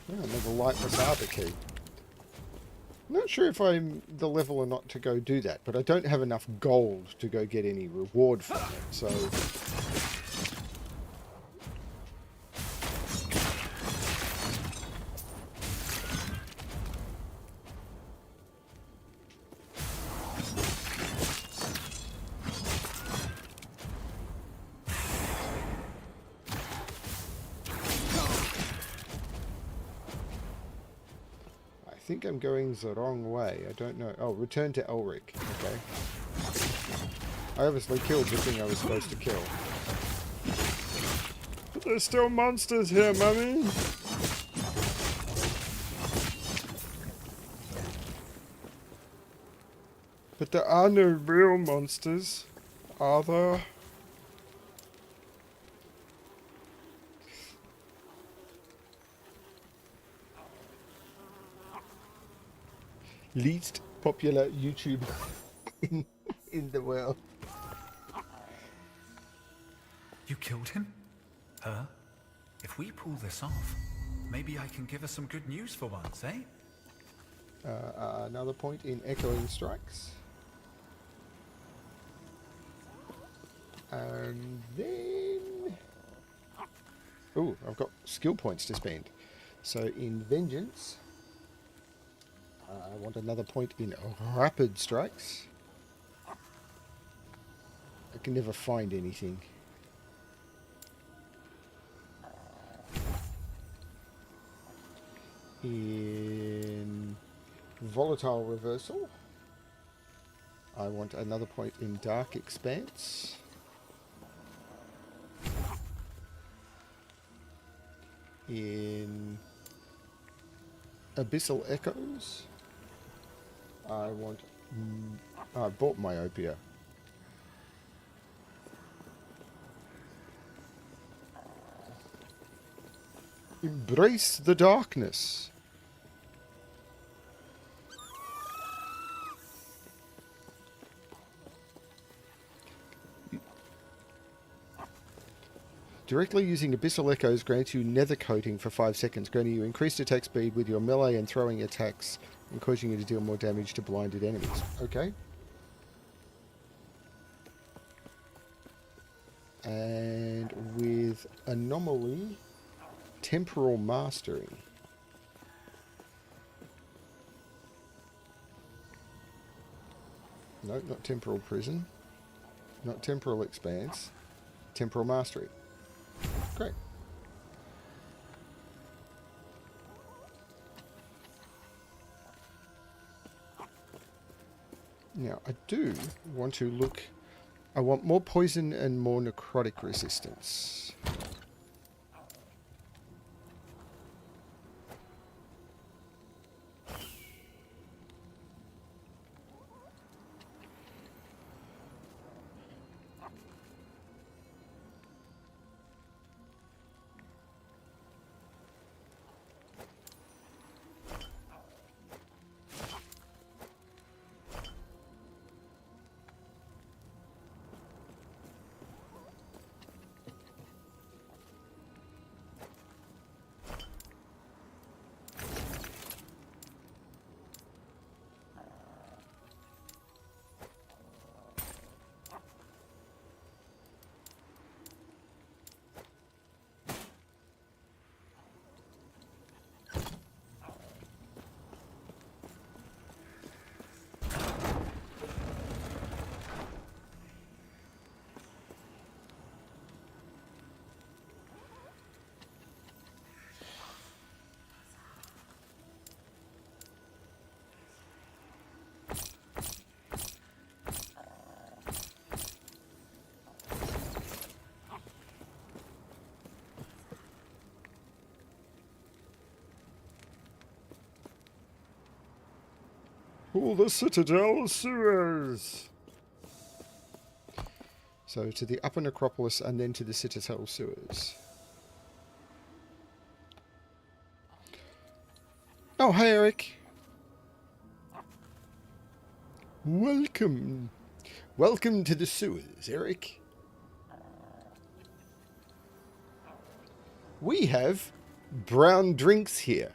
Another lightless arbor key. Not sure if I'm the level or not to go do that, but I don't have enough gold to go get any reward from it, so... I think I'm going the wrong way. I don't know. Oh, return to Elric. Okay. I obviously killed the thing I was supposed to kill. But there's still monsters here, Mummy! But there are no real monsters, are there? Least popular YouTube in the world. You killed him? Her? If we pull this off, maybe I can give her some good news for once, eh? Another point in echoing strikes. And then... Ooh, I've got skill points to spend. So in vengeance... I want another point in rapid strikes. I can never find anything. In volatile reversal, I want another point in dark expanse. In abyssal echoes, I want... I bought myopia. Embrace the darkness. Directly using Abyssal Echoes grants you nether coating for 5 seconds, granting you increased attack speed with your melee and throwing attacks, and causing you to deal more damage to blinded enemies. Okay. And with Anomaly, Temporal Mastery. No, not Temporal Prison. Not Temporal Expanse. Temporal Mastery. Great. Now, I do want to look... I want more poison and more necrotic resistance. All the Citadel sewers! So to the Upper Necropolis and then to the Citadel sewers. Oh, hi Eric! Welcome! Welcome to the sewers, Eric. We have brown drinks here.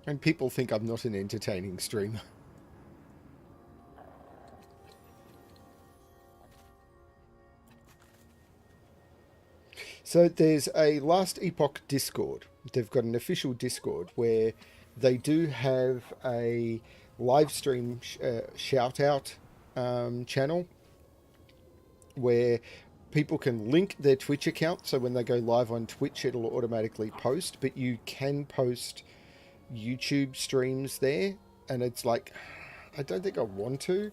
And people think I'm not an entertaining streamer. So there's a Last Epoch Discord. They've got an official Discord where they do have a live stream shout out channel where people can link their Twitch account. So when they go live on Twitch, it'll automatically post, but you can post YouTube streams there. And it's like, I don't think I want to.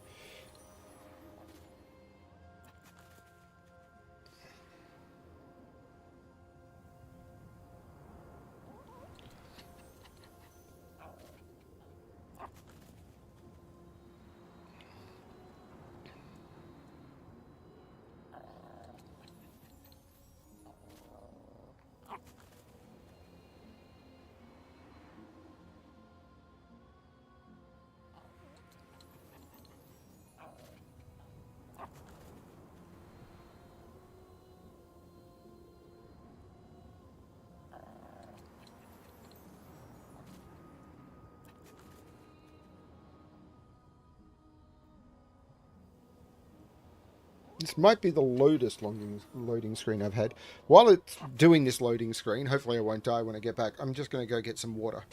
This might be the longest loading screen I've had. While it's doing this loading screen, hopefully I won't die when I get back, I'm just going to go get some water.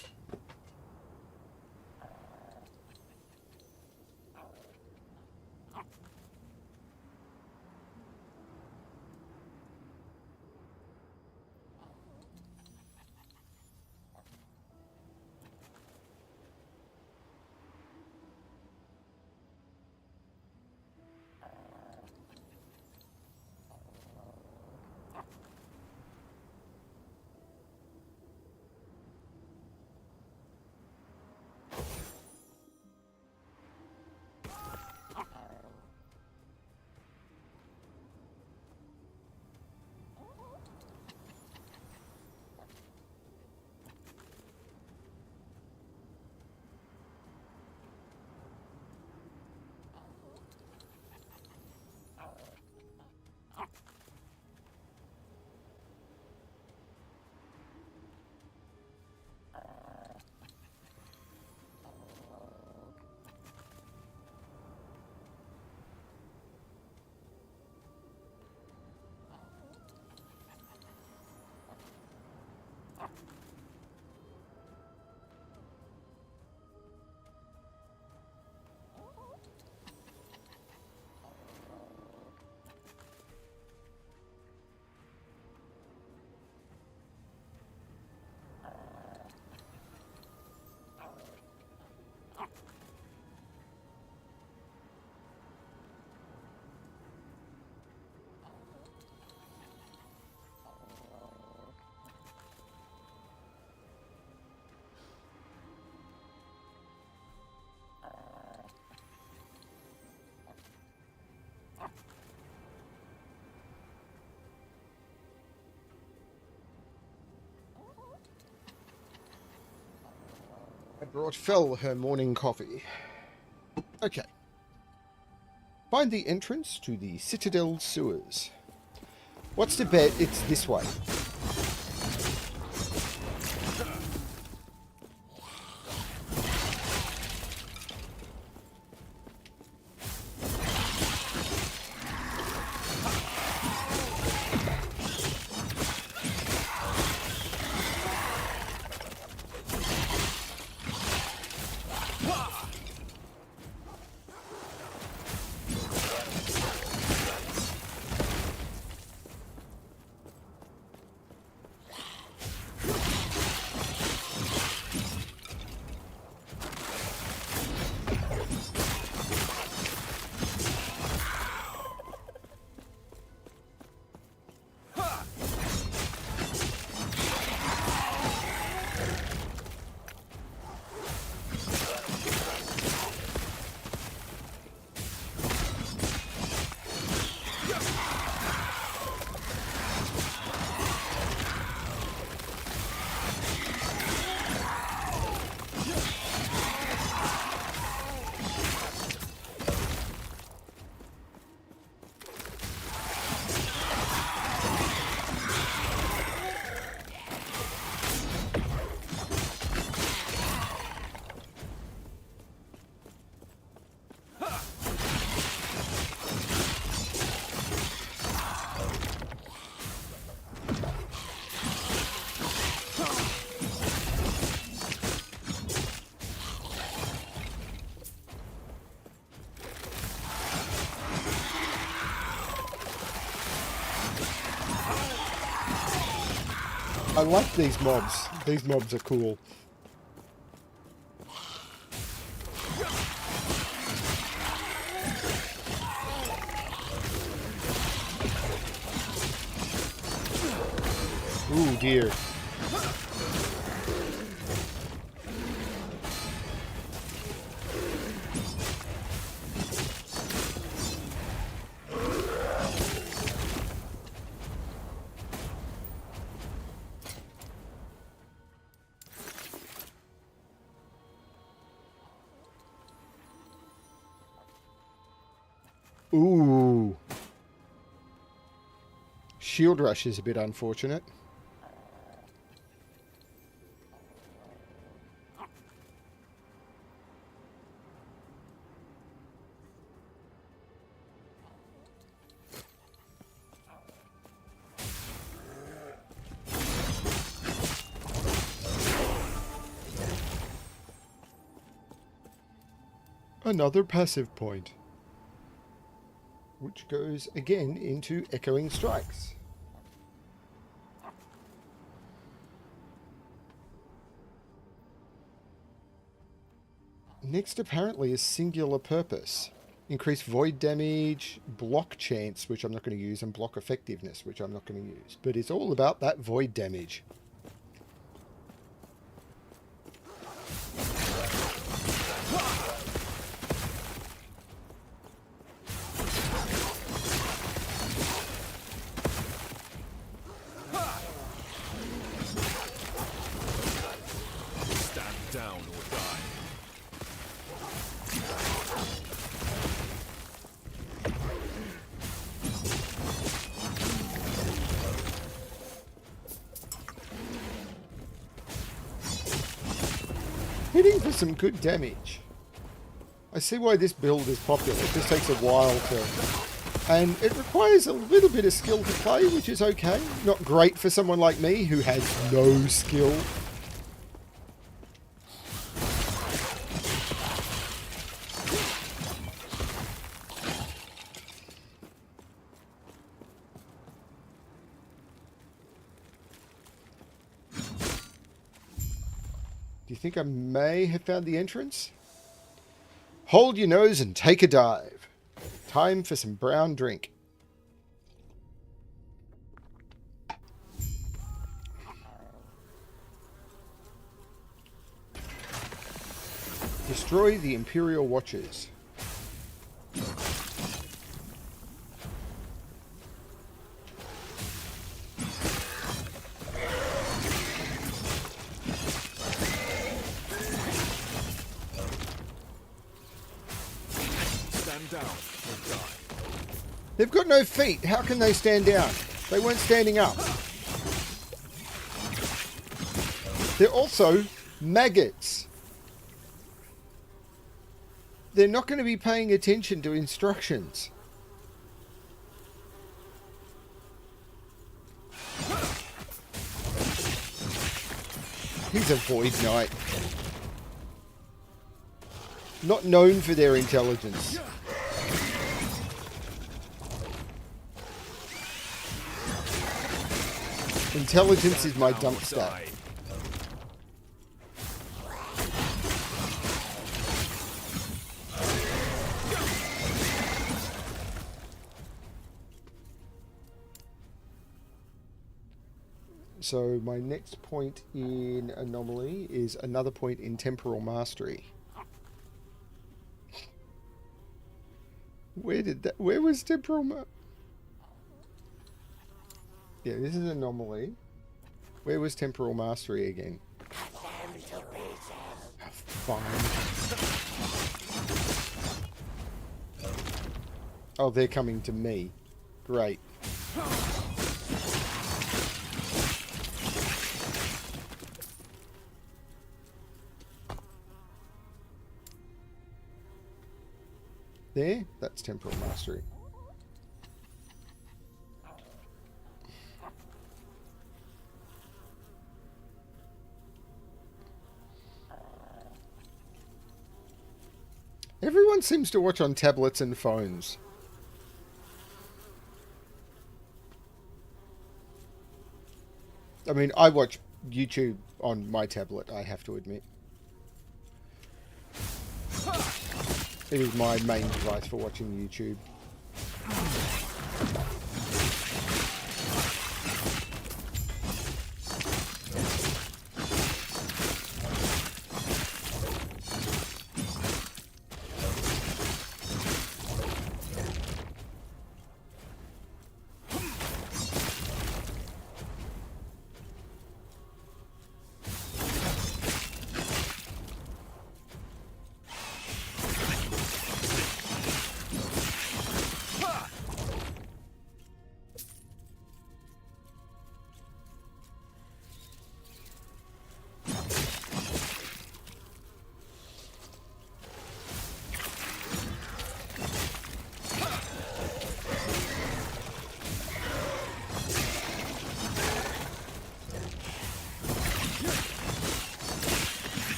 brought Fel her morning coffee. Okay. Find the entrance to the Citadel sewers. What's to bet it's this way? I like these mobs. These mobs are cool. Ooh, dear. Ooh. Shield rush is a bit unfortunate. Another passive point, which goes again into echoing strikes. Next apparently is singular purpose. Increase void damage, block chance, which I'm not going to use, and block effectiveness, which I'm not going to use. But it's all about that void damage. Down or die. Hitting for some good damage. I see why this build is popular. It just takes a while to... And it requires a little bit of skill to play, which is okay. Not great for someone like me who has no skill. Do you think I may have found the entrance? Hold your nose and take a dive. Time for some brown drink. Destroy the Imperial Watchers. Stand down or die. They've got no feet. How can they stand down? They weren't standing up. They're also maggots. They're not going to be paying attention to instructions. He's a void knight. Not known for their intelligence. Intelligence is my dump stat. Die. So my next point in anomaly is another point in temporal mastery. Where was temporal Yeah, this is anomaly. Where was temporal mastery again? Fine. Oh, they're coming to me. Great. There, that's temporal mastery. Everyone seems to watch on tablets and phones. I mean, I watch YouTube on my tablet, I have to admit. It is my main device for watching YouTube.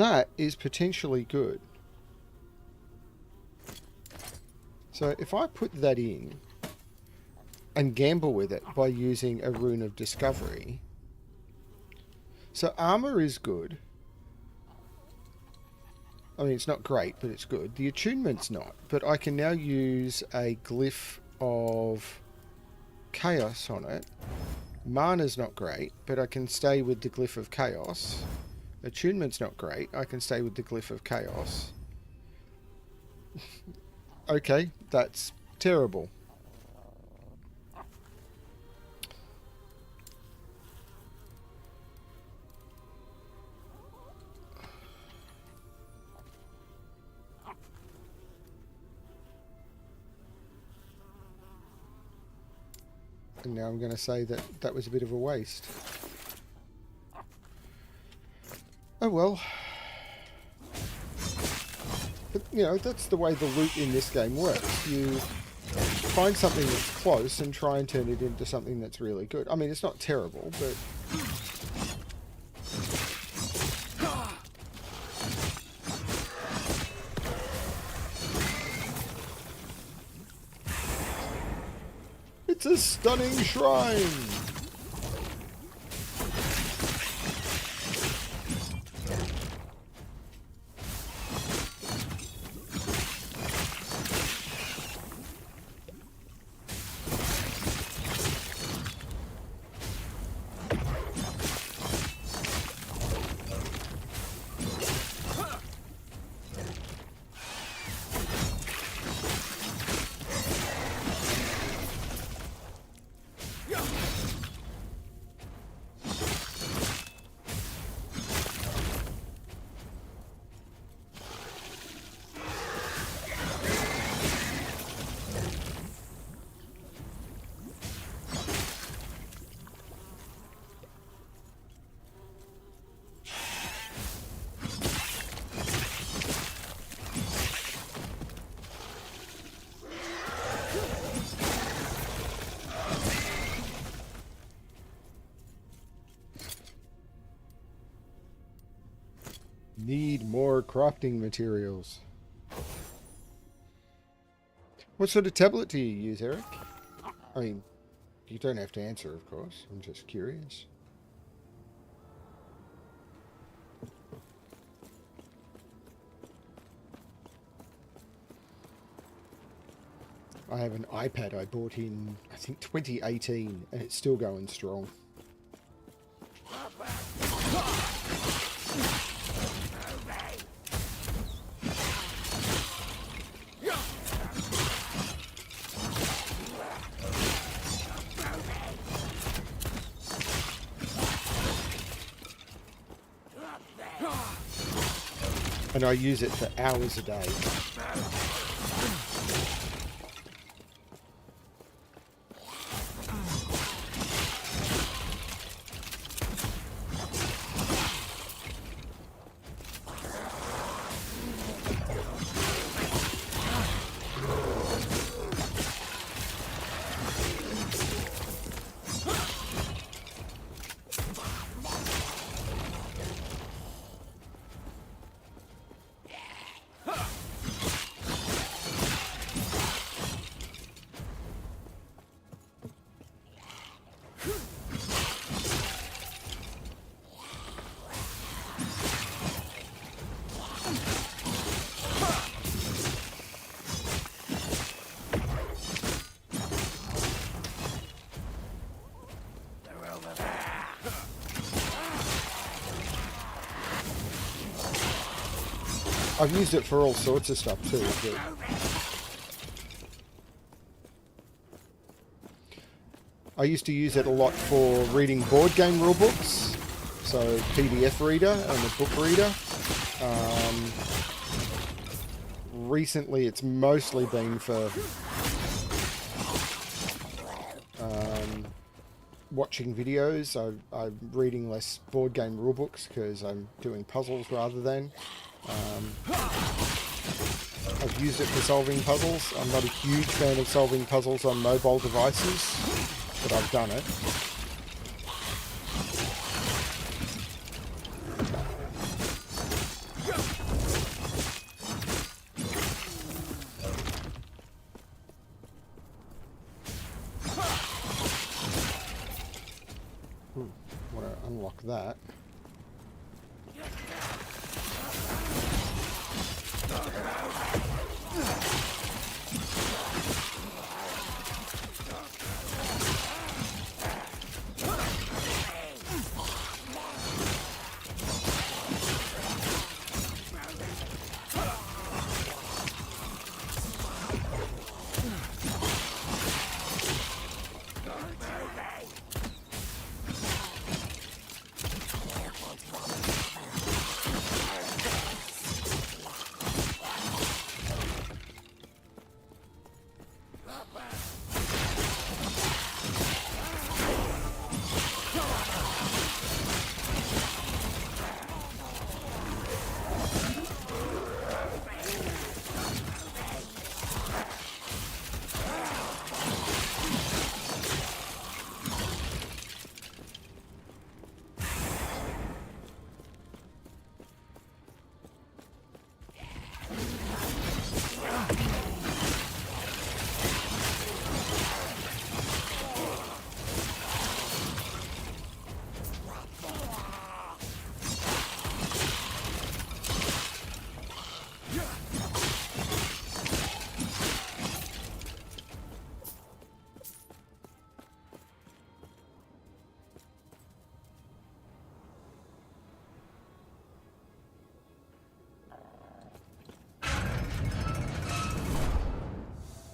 That is potentially good. So if I put that in and gamble with it by using a rune of discovery. So armor is good. I mean, it's not great, but it's good. The attunement's not. But I can now use a glyph of chaos on it. Mana's not great, but I can stay with the glyph of chaos. Attunement's not great. I can stay with the glyph of chaos. Okay, that's terrible. And now I'm going to say that that was a bit of a waste. Oh well. But, you know, that's the way the loot in this game works. You find something that's close and try and turn it into something that's really good. I mean, it's not terrible, but... It's a stunning shrine! More crafting materials. What sort of tablet do you use, Eric? I mean, you don't have to answer, of course. I'm just curious. I have an iPad I bought in, I think, 2018, and it's still going strong. And I use it for hours a day. I've used it for all sorts of stuff too. But I used to use it a lot for reading board game rulebooks, so PDF reader and a book reader. Recently, it's mostly been for watching videos. I'm reading less board game rulebooks because I'm doing puzzles rather than. I've used it for solving puzzles. I'm not a huge fan of solving puzzles on mobile devices, but I've done it. Want to unlock that.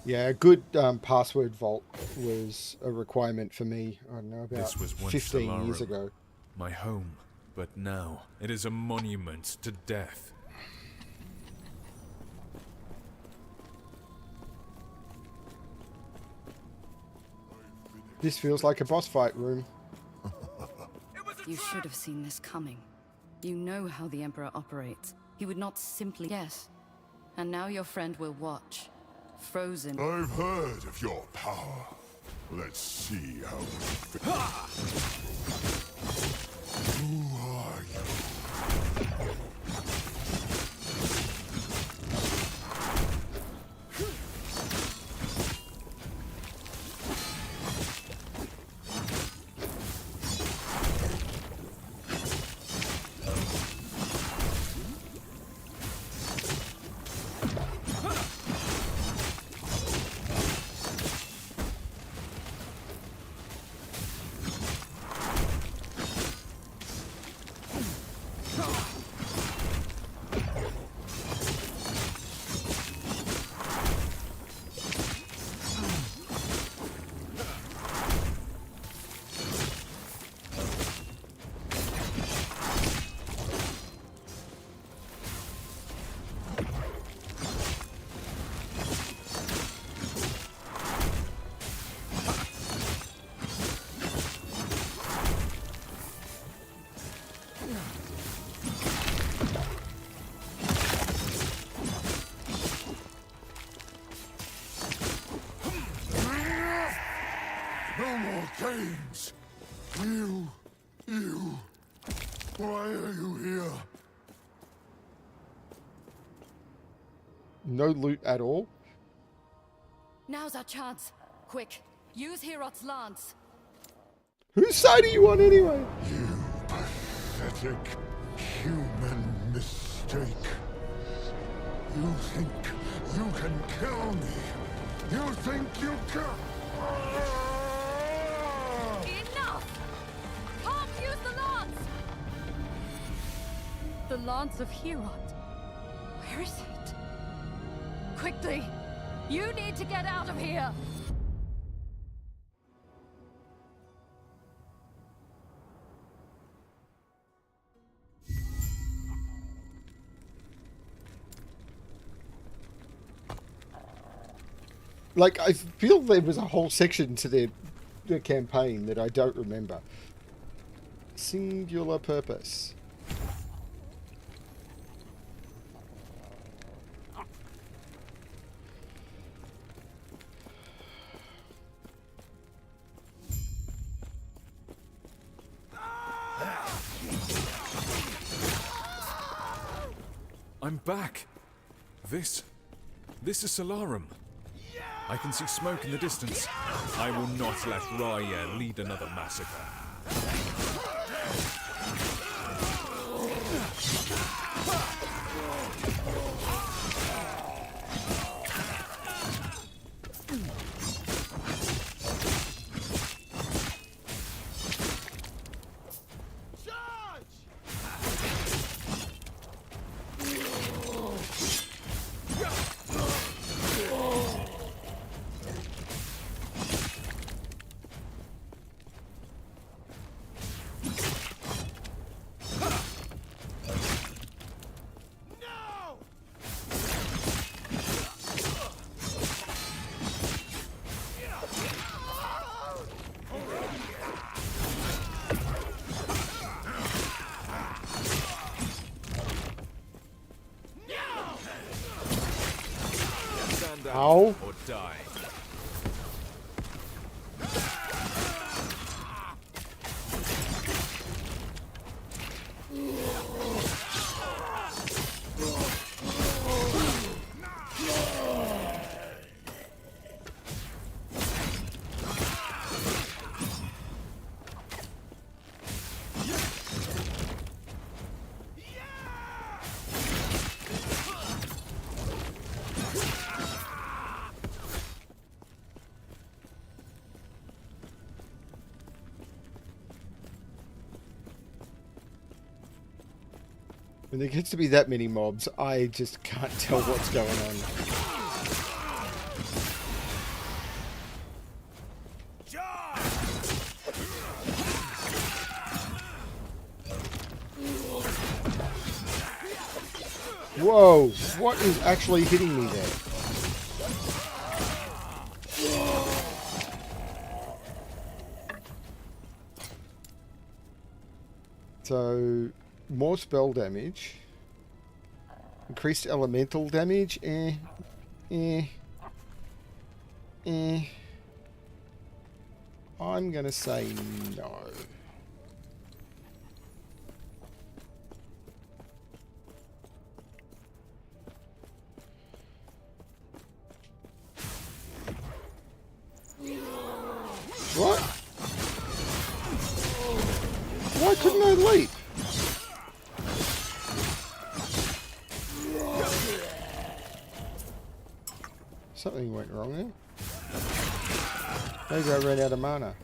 Yeah, a good password vault was a requirement for me, I don't know, about This was once 15 years Solarum, ago. my home, but now it is a monument to death. This feels like a boss fight room. You should have seen this coming. You know how the Emperor operates. He would not simply guess. And now your friend will watch. Frozen. I've heard of your power. Let's see how we fit. Who are you? No more games! You... Why are you here? No loot at all? Now's our chance. Quick, use Herot's lance. Whose side are you on anyway? You pathetic human mistake. You think you can kill me? You think you can... Enough! Can't use the lance! The lance of Herot. Where is it? Quickly! You need to get out of here! Like, I feel there was a whole section to their campaign that I don't remember. Singular purpose. I'm back. This is Solarum. I can see smoke in the distance. I will not let Raya lead another massacre. Ow. Or die. When there gets to be that many mobs, I just can't tell what's going on. Whoa! What is actually hitting me there? So, more spell damage. Increased elemental damage. I'm gonna say no. What? Why couldn't I leap? Something went wrong there. Maybe I ran out of mana.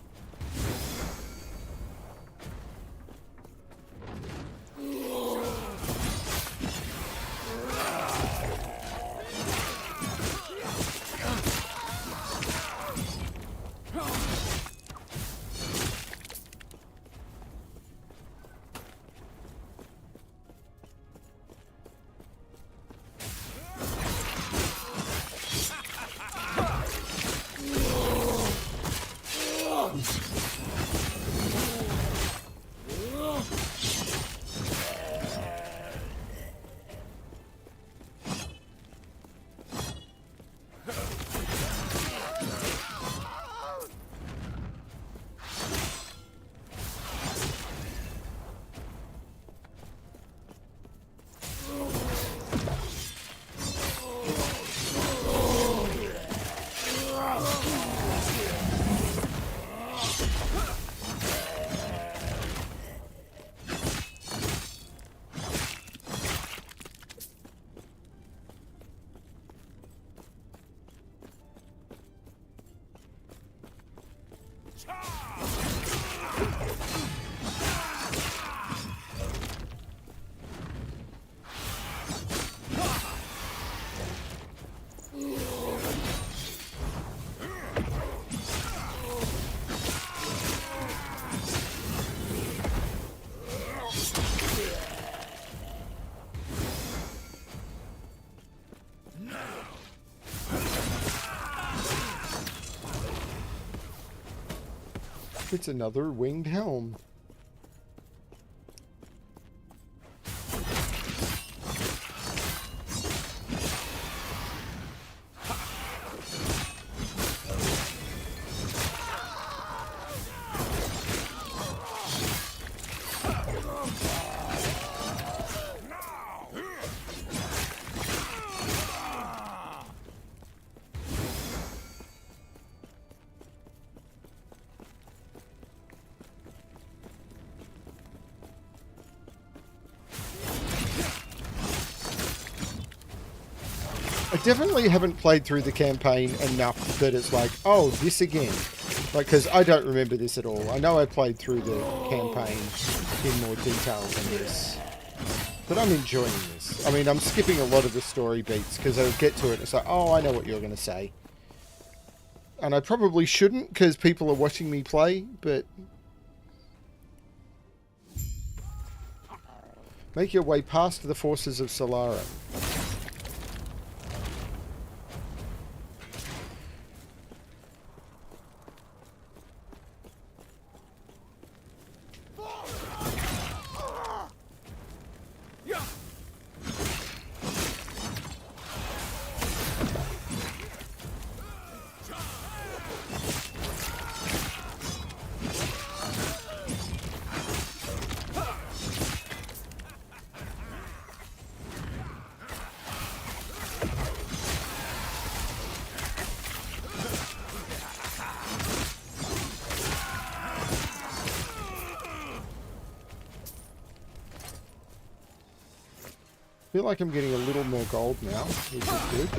It's another winged helm. I definitely haven't played through the campaign enough that it's like, oh, this again. Like, because I don't remember this at all. I know I played through the campaign in more detail than this. But I'm enjoying this. I mean, I'm skipping a lot of the story beats because I'll get to it and it's like, oh, I know what you're going to say. And I probably shouldn't because people are watching me play, but... Make your way past the forces of Solarum. I feel like I'm getting a little more gold now, which is good.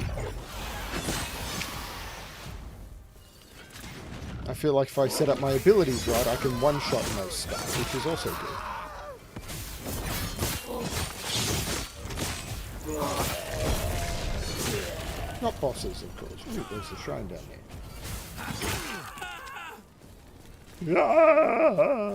I feel like if I set up my abilities right, I can one-shot most stuff, which is also good. Not bosses, of course. Ooh, there's a shrine down there. Ah!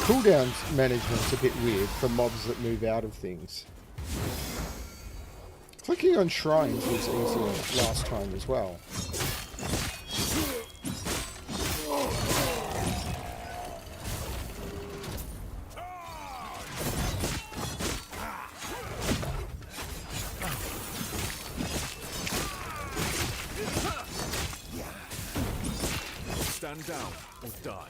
Cooldown management's a bit weird for mobs that move out of things. Clicking on shrines was easier last time as well. Stand down or die.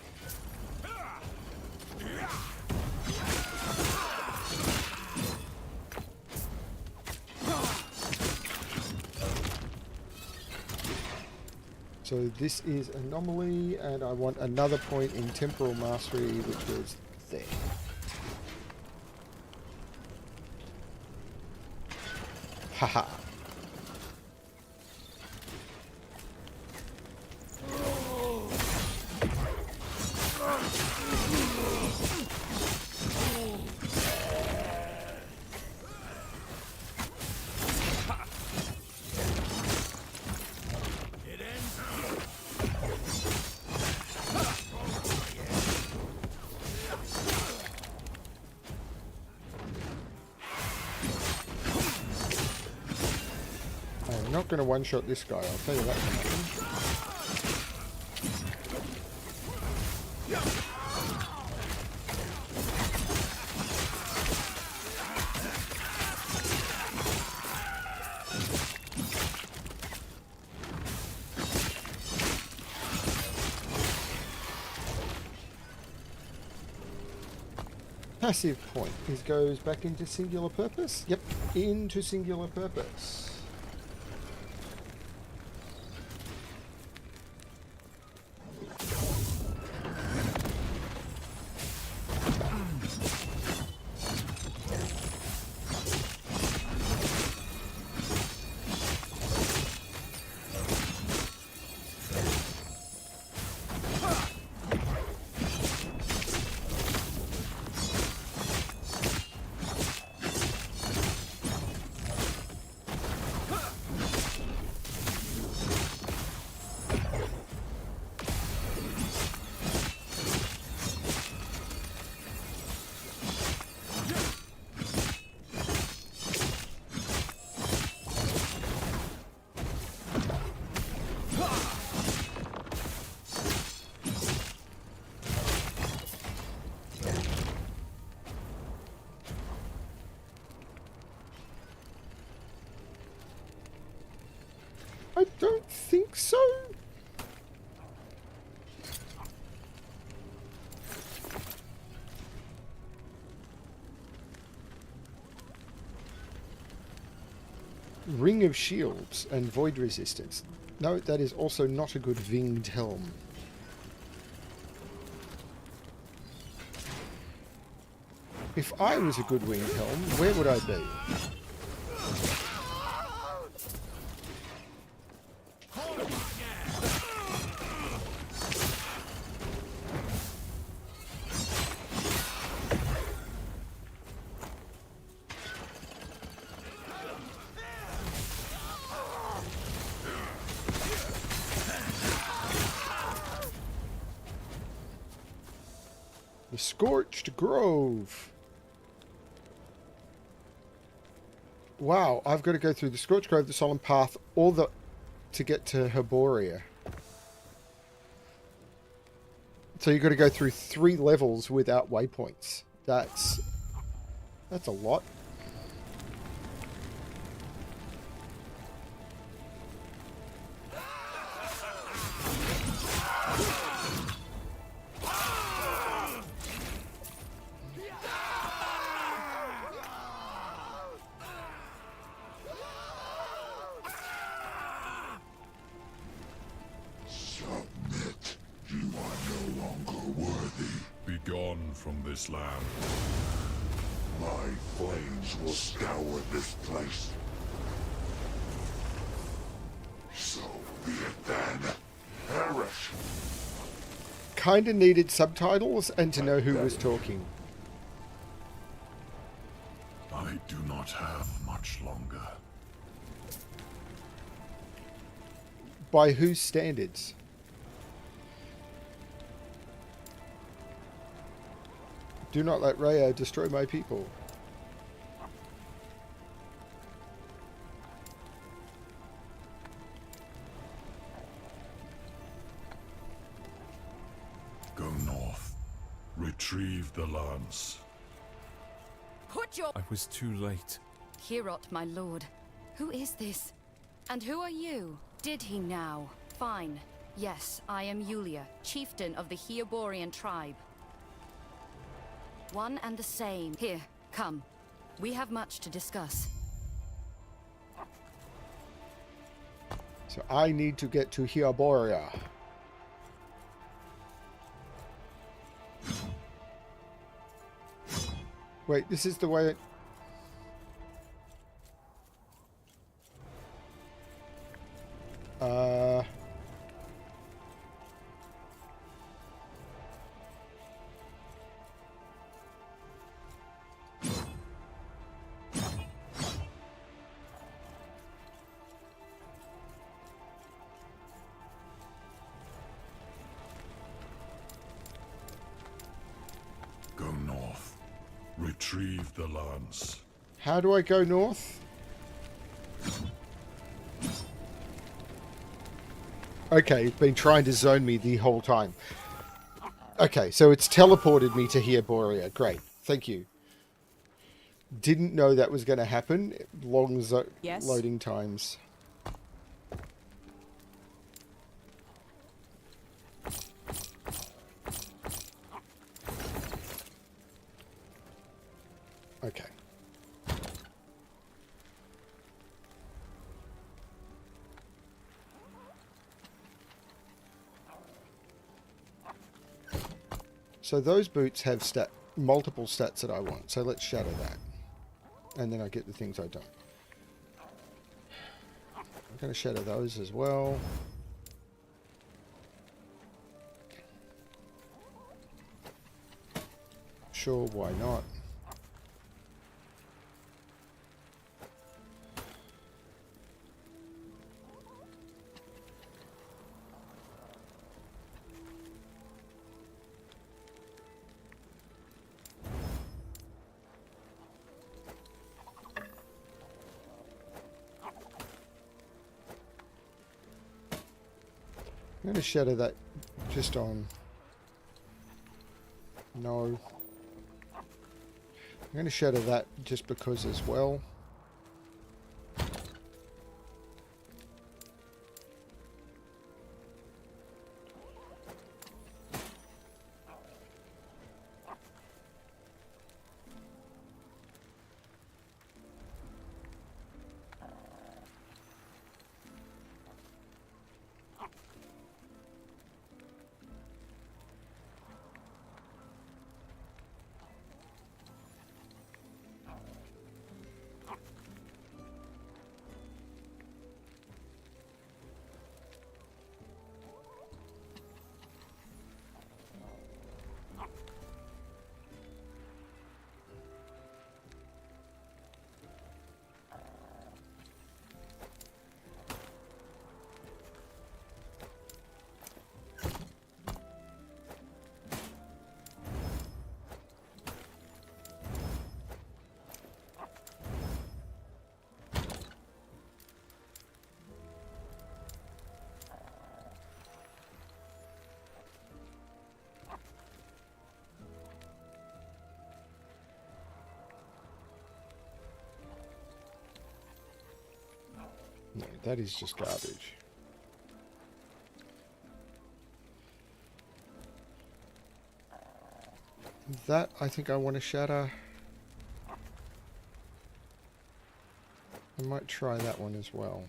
So this is anomaly, and I want another point in temporal mastery, which was there. Haha. I'm not going to one-shot this guy, I'll tell you that much. Passive point is goes back into singular purpose. Yep, into singular purpose. I don't think so. Ring of Shields and Void Resistance. No, that is also not a good winged helm. If I was a good winged helm, where would I be? The Scorched Grove. Wow, I've got to go through the Scorched Grove, the Solemn Path, or the to get to Herboria. So you've got to go through 3 levels without waypoints. That's a lot. Submit. You are no longer worthy. Be gone from this land. My flames will scour this place. So be it then. Perish. Kinda needed subtitles and to know who was talking. I do not have much longer. By whose standards? Do not let Rhea destroy my people. Go north. Retrieve the lance. Put your... I was too late. Herot, my lord. Who is this? And who are you? Did he now? Fine. Yes, I am Yulia, chieftain of the Heoborian tribe. One and the same. Here, come. We have much to discuss. So I need to get to Hiaboria. Wait, this is the way it... Go north. Retrieve the lance. How do I go north? Okay, it's been trying to zone me the whole time. Okay, so it's teleported me to Hiaboria. Great, thank you. Didn't know that was going to happen. Long Yes? loading times. Okay. So those boots have multiple stats that I want. So let's shadow that. And then I get the things I don't. I'm going to shadow those as well. Sure, why not? I'm going to shadow that just on... No. I'm going to shadow that just because as well. No, that is just garbage. That, I think I want to shatter. I might try that one as well.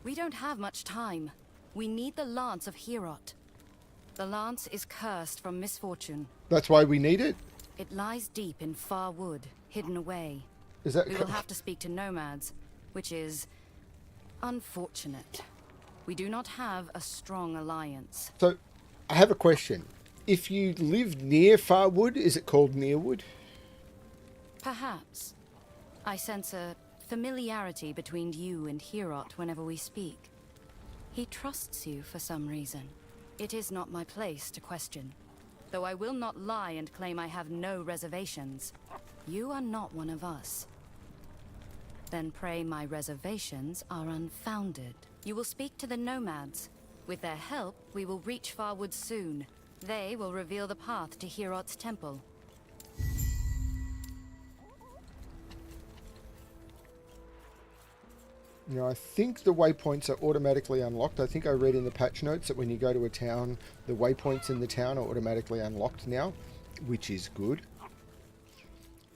We don't have much time. We need the Lance of Herot. The Lance is cursed from misfortune. That's why we need it? It lies deep in far wood, hidden away. Is that... We will have to speak to nomads, which is unfortunate. We do not have a strong alliance. So, I have a question. If you live near Farwood, is it called Nearwood? Perhaps. I sense a familiarity between you and Herot whenever we speak. He trusts you for some reason. It is not my place to question. Though I will not lie and claim I have no reservations. You are not one of us. Then pray my reservations are unfounded. You will speak to the nomads. With their help, we will reach Farwood soon. They will reveal the path to Herot's temple. You know, I think the waypoints are automatically unlocked. I think I read in the patch notes that when you go to a town, the waypoints in the town are automatically unlocked now, which is good.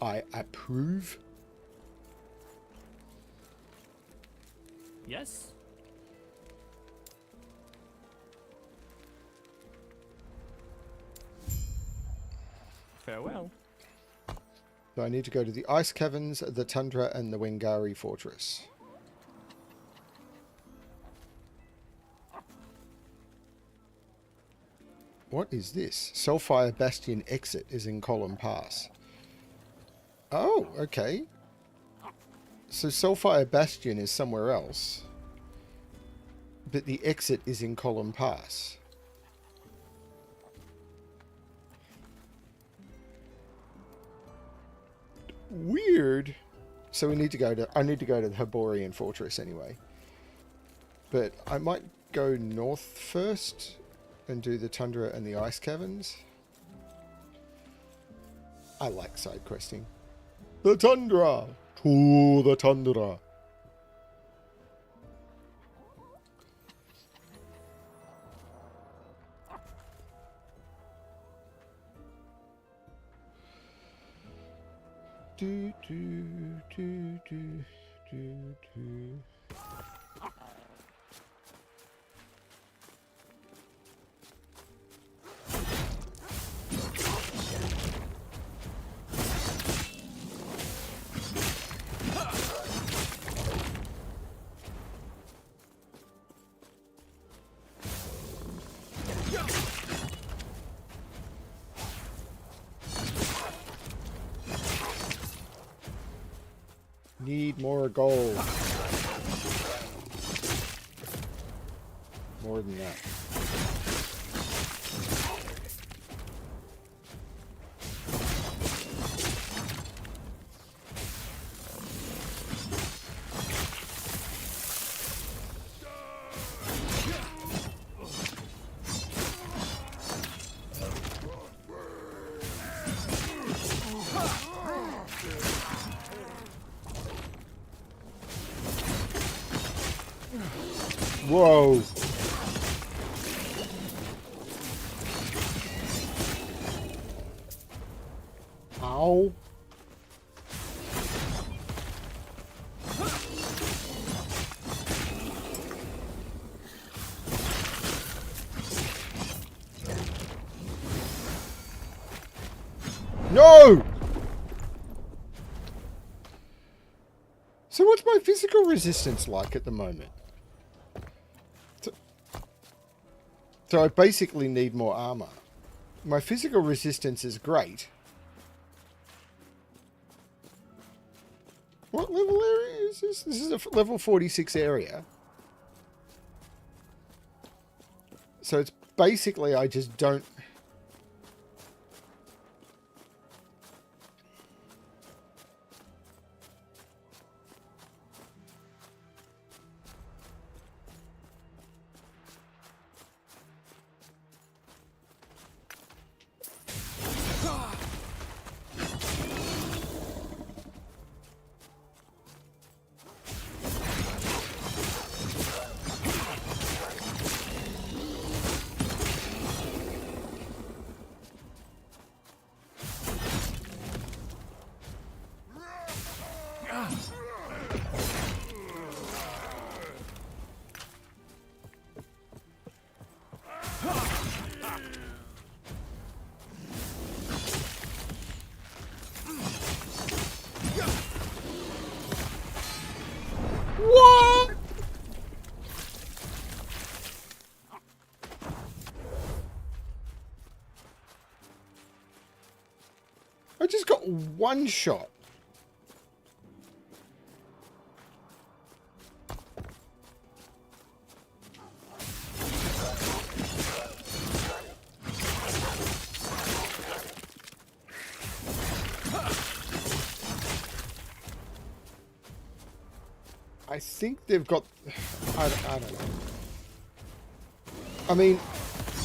I approve. Yes. Farewell. So I need to go to the Ice Caverns, the Tundra, and the Wengari Fortress. What is this? Selfire Bastion exit is in Column Pass. Oh, okay. So Selfire Bastion is somewhere else. But the exit is in Column Pass. Weird. So we need to go to... I need to go to the Hyborian Fortress anyway. But I might go north first and do the Tundra and the Ice Caverns. I like side questing. The Tundra! To the Tundra! Do, do, do, do, do, do. Need more gold. More than that. Whoa. Ow. No! So what's my physical resistance like at the moment? So I basically need more armor. My physical resistance is great. What level area is this? This is a level 46 area. So it's basically I just don't... What? I just got one shot. I think they've got... I don't know. I mean,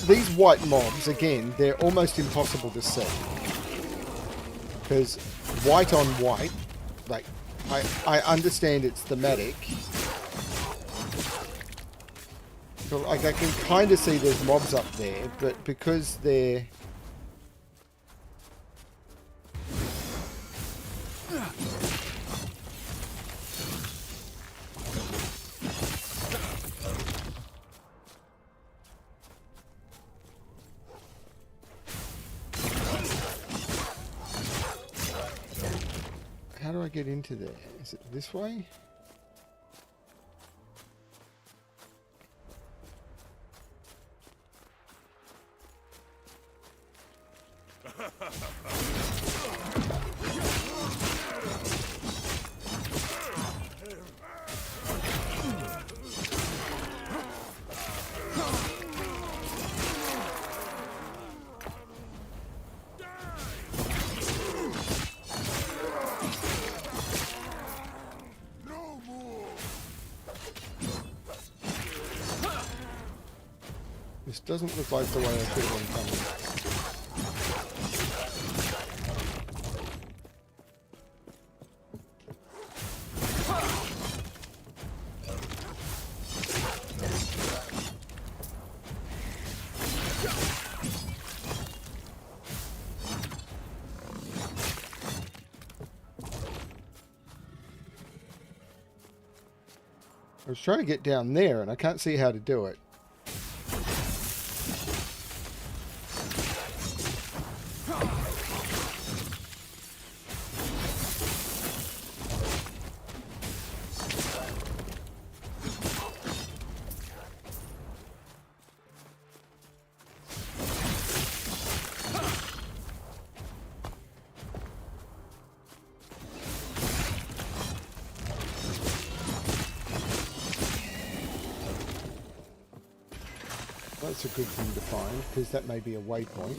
these white mobs, again, they're almost impossible to see. Because white on white, like, I understand it's thematic, But like I can kind of see there's mobs up there, but because they're... How do I get into there? Is it this way? This doesn't look like the way I thought it was coming. I was trying to get down there and I can't see how to do it. That's a good thing to find, because that may be a waypoint.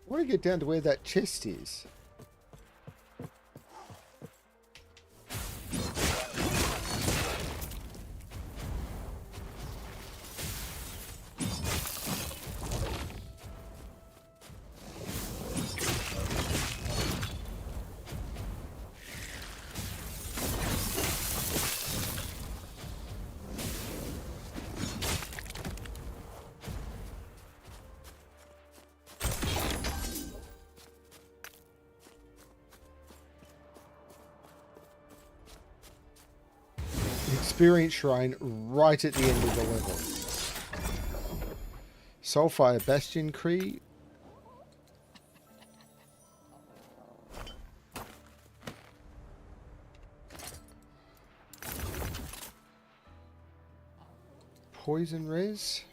I want to get down to where that chest is. Experience shrine right at the end of the level. Soulfire Bastion Cree. Poison res.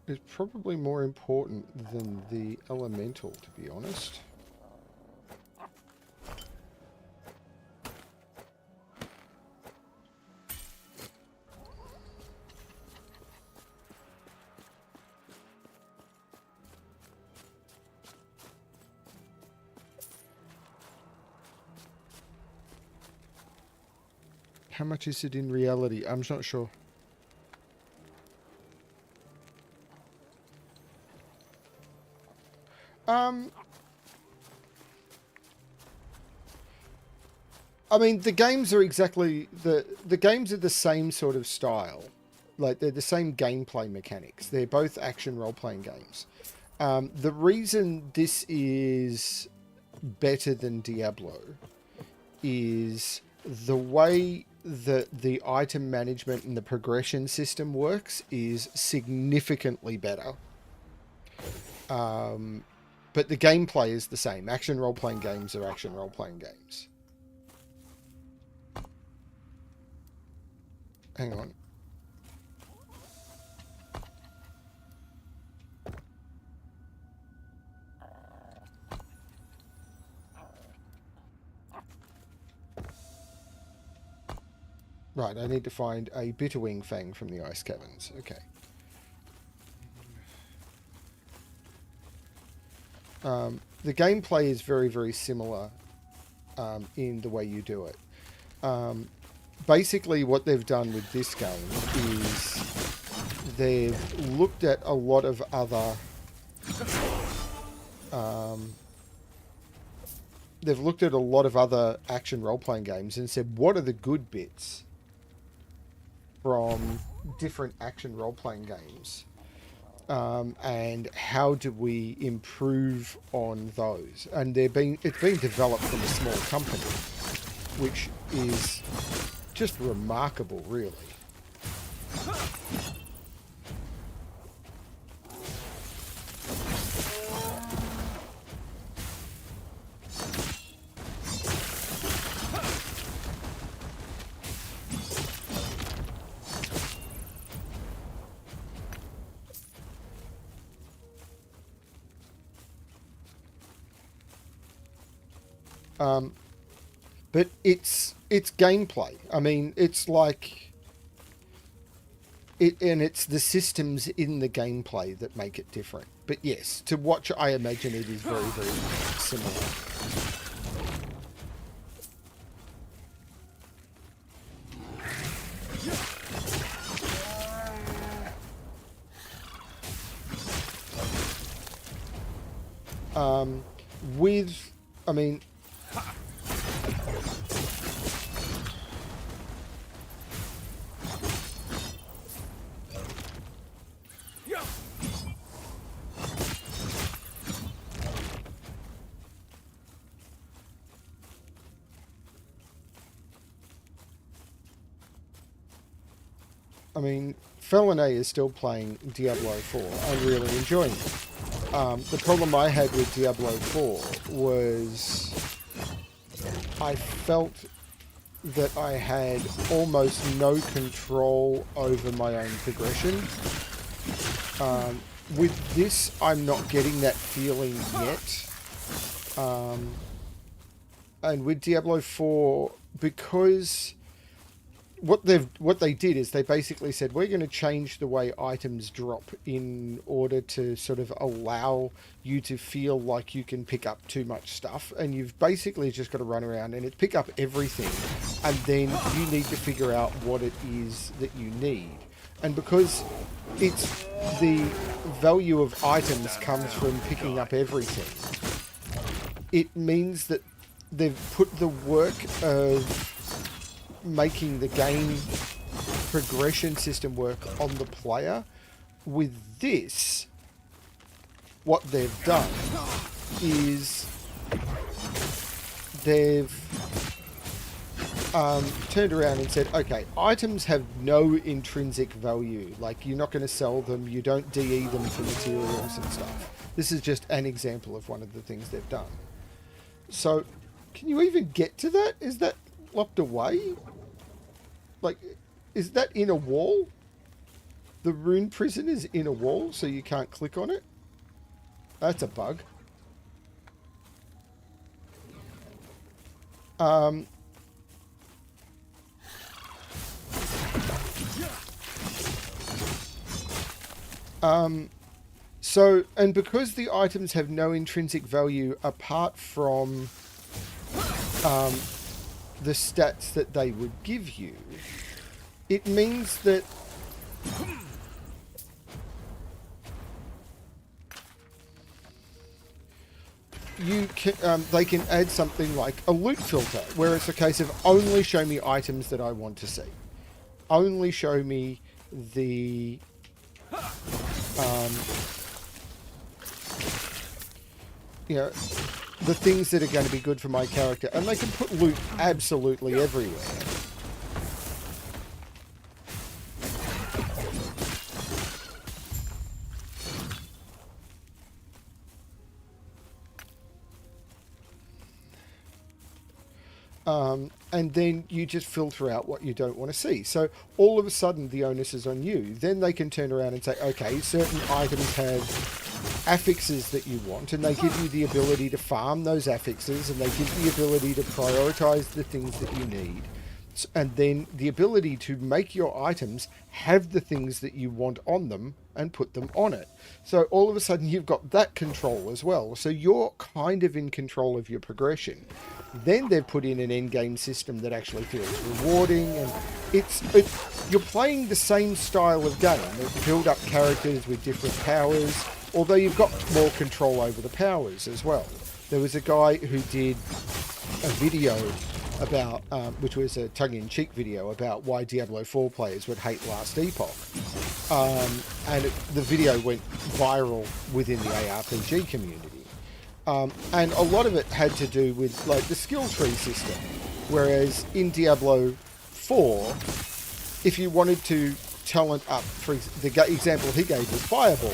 Is probably more important than the elemental, to be honest. How much is it in reality? I'm not sure. I mean, the games are exactly the games are the same sort of style. Like, they're the same gameplay mechanics. They're both action role-playing games. The reason this is better than Diablo is the way that the item management and the progression system works is significantly better. But the gameplay is the same. Action role-playing games are action role-playing games. Hang on. Right, I need to find a Bitterwing Fang from the Ice Caverns. Okay. The gameplay is very, very similar in the way you do it. Basically, what they've done with this game is they've looked at a lot of other... they've looked at a lot of other action role-playing games and said, what are the good bits from different action role-playing games, and how do we improve on those? And it's being developed from a small company, which is just remarkable, really. But it's gameplay. I mean, it's like and it's the systems in the gameplay that make it different. But yes, to watch, I imagine it is very, very similar. I mean, Felinae is still playing Diablo 4 and really enjoying it. The problem I had with Diablo 4 was I felt that I had almost no control over my own progression. With this, I'm not getting that feeling yet. And with Diablo 4, because what they did is they basically said, we're going to change the way items drop in order to sort of allow you to feel like you can pick up too much stuff, and you've basically just got to run around and pick up everything, and then you need to figure out what it is that you need. And because it's the value of items comes from picking up everything, it means that they've put the work of making the game progression system work on the player. With this, what they've done is they've turned around and said, okay, items have no intrinsic value. Like, you're not going to sell them, you don't DE them for materials and stuff. This is just an example of one of the things they've done. So, can you even get to that? Is that locked away? Like, is that in a wall? The rune prison is in a wall, so you can't click on it? That's a bug. So, and because the items have no intrinsic value apart from the stats that they would give you, it means that they can add something like a loot filter, where it's a case of only show me items that I want to see. Only show me the the things that are going to be good for my character, and they can put loot absolutely everywhere. And then you just filter out what you don't want to see. So all of a sudden the onus is on you. Then they can turn around and say, okay, certain items have affixes that you want, and they give you the ability to farm those affixes, and they give you the ability to prioritize the things that you need, and then the ability to make your items have the things that you want on them and put them on it. So all of a sudden you've got that control as well. So you're kind of in control of your progression. Then they've put in an endgame system that actually feels rewarding, and you're playing the same style of game. They build up characters with different powers, although you've got more control over the powers as well. There was a guy who did a video about, which was a tongue-in-cheek video about why Diablo 4 players would hate Last Epoch. And the video went viral within the ARPG community. And a lot of it had to do with like the skill tree system. Whereas in Diablo 4, if you wanted to talent up, for the example he gave was Fireball,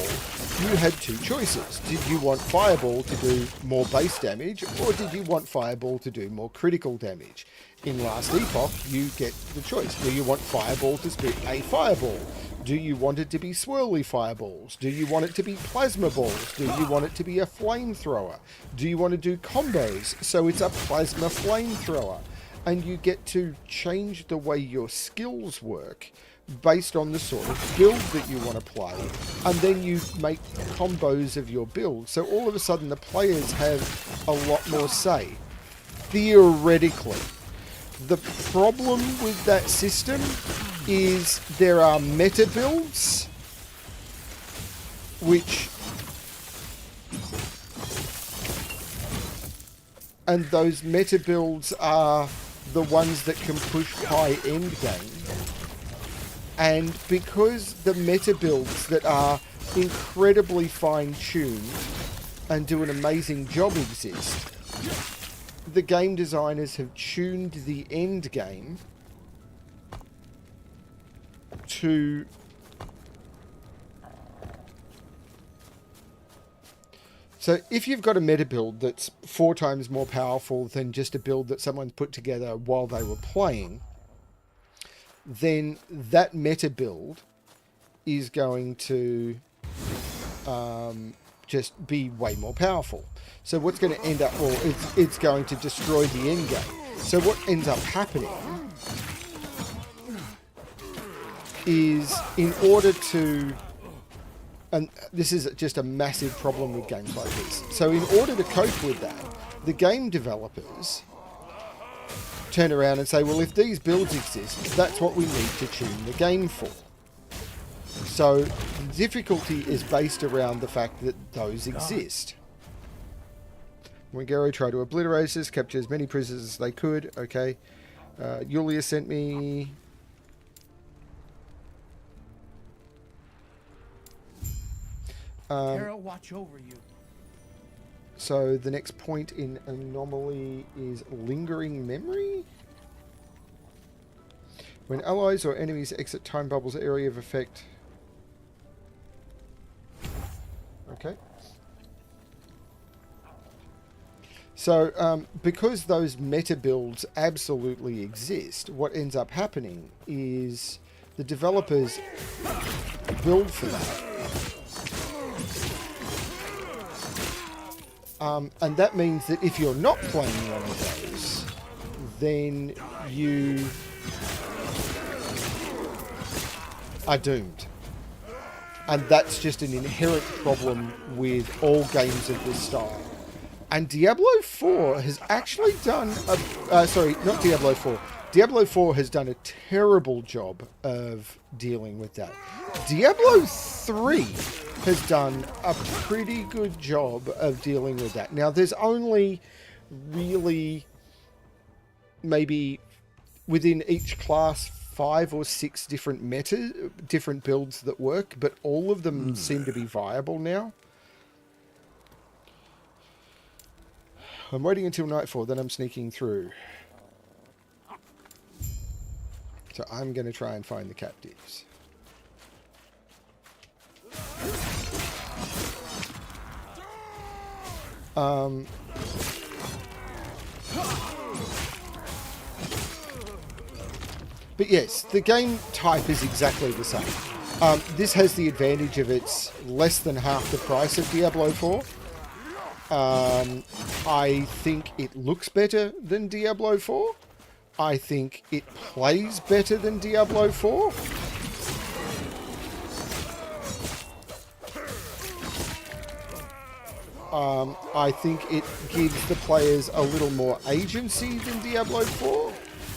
you had two choices. Did you want Fireball to do more base damage, or did you want Fireball to do more critical damage? In Last Epoch, you get the choice. Do you want Fireball to spit a fireball? Do you want it to be swirly fireballs? Do you want it to be plasma balls? Do you want it to be a flamethrower? Do you want to do combos so it's a plasma flamethrower? And you get to change the way your skills work based on the sort of build that you want to play, and then you make combos of your build. So all of a sudden the players have a lot more say, theoretically. The problem with that system is there are meta builds which, and those meta builds are the ones that can push high end game. And because the meta builds that are incredibly fine-tuned and do an amazing job exist, the game designers have tuned the end game to so if you've got a meta build that's 4 times more powerful than just a build that someone put together while they were playing, then that meta build is going to just be way more powerful. So what's going to end up, well, it's going to destroy the end game. So what ends up happening is, in order to, and this is just a massive problem with games like this, so in order to cope with that, the game developers turn around and say, well, if these builds exist, that's what we need to tune the game for. So the difficulty is based around the fact that those exist. Wingaro tried to obliterate us, capture as many prisoners as they could. Okay. Yulia sent me... Carol, watch over you. So the next point in anomaly is lingering memory. When allies or enemies exit time bubble's area of effect. Okay. So because those meta builds absolutely exist, what ends up happening is the developers build for that. And that means that if you're not playing one of those, then you are doomed. And that's just an inherent problem with all games of this style. And Diablo 4 has actually done sorry, not Diablo 4. Diablo 4 has done a terrible job of dealing with that. Diablo 3 has done a pretty good job of dealing with that. Now, there's only really maybe within each class 5 or 6 different builds that work, but all of them seem to be viable now. I'm waiting until nightfall, then I'm sneaking through. So I'm going to try and find the captives. But yes, the game type is exactly the same. This has the advantage of it's less than half the price of Diablo 4. I think it looks better than Diablo 4. I think it plays better than Diablo 4. I think it gives the players a little more agency than Diablo 4.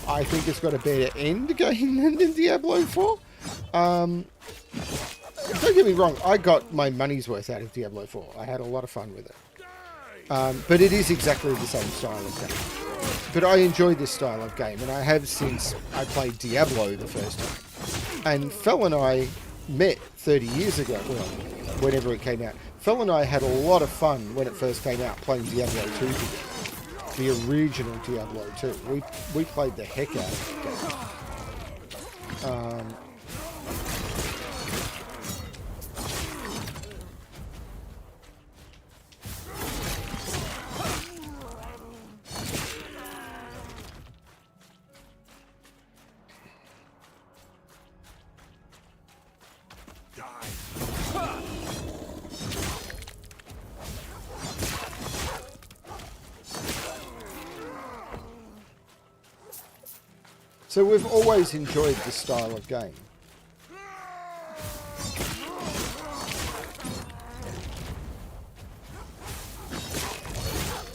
I think it's got a better end game than Diablo 4. Don't get me wrong, I got my money's worth out of Diablo 4. I had a lot of fun with it. But it is exactly the same style of game. But I enjoy this style of game, and I have since I played Diablo the first time. And Fel and I met 30 years ago, well, whenever it came out. Fel and I had a lot of fun when it first came out playing Diablo 2 together. The original Diablo 2. We played the heck out of that game. So we've always enjoyed this style of game.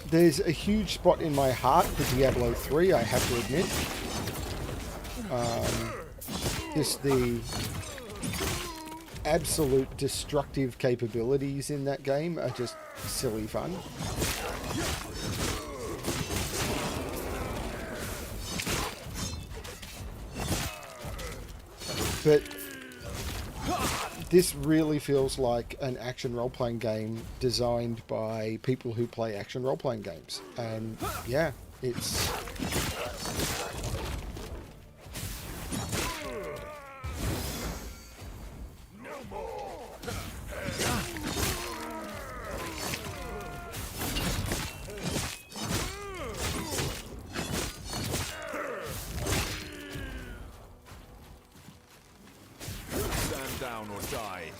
There's a huge spot in my heart for Diablo 3, I have to admit. Just the absolute destructive capabilities in that game are just silly fun. But this really feels like an action role-playing game designed by people who play action role-playing games. And yeah, it's... Down or die.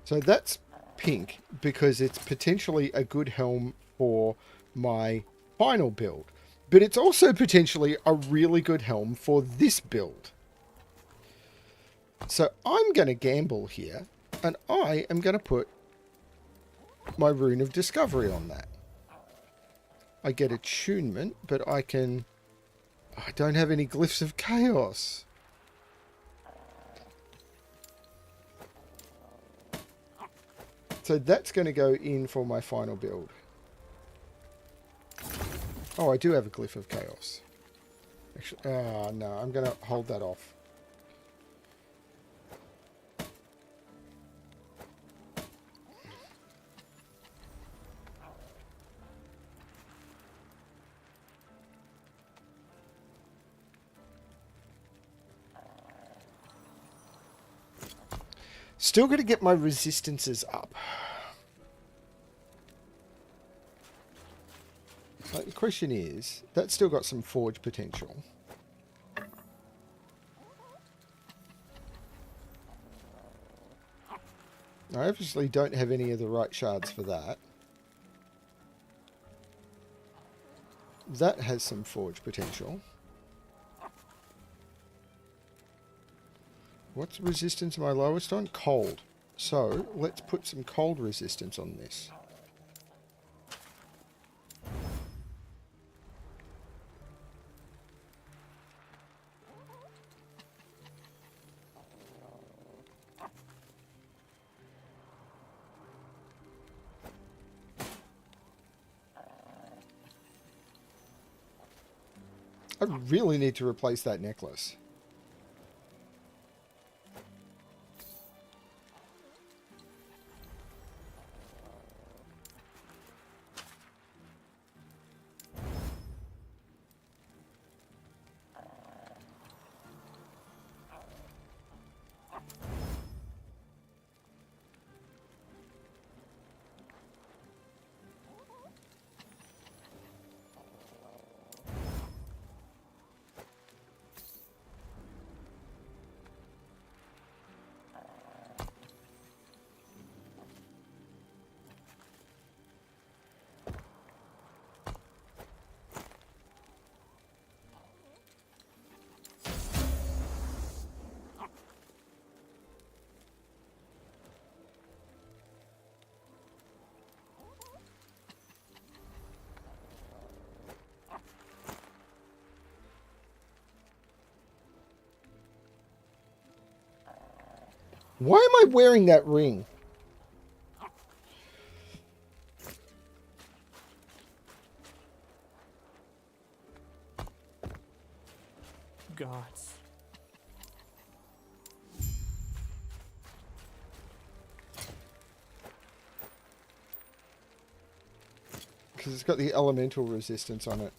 So that's pink because it's potentially a good helm for my final build. But it's also potentially a really good helm for this build. So I'm going to gamble here, and I am going to put my Rune of Discovery on that. I get attunement, but I don't have any Glyphs of Chaos. So that's going to go in for my final build. Oh, I do have a Glyph of Chaos. Actually, no, I'm going to hold that off. Still got to get my resistances up. The question is, that's still got some forge potential. I obviously don't have any of the right shards for that. That has some forge potential. What's resistance am I lowest on? Cold. So, let's put some cold resistance on this. I really need to replace that necklace. Why am I wearing that ring? Gods. Because it's got the elemental resistance on it.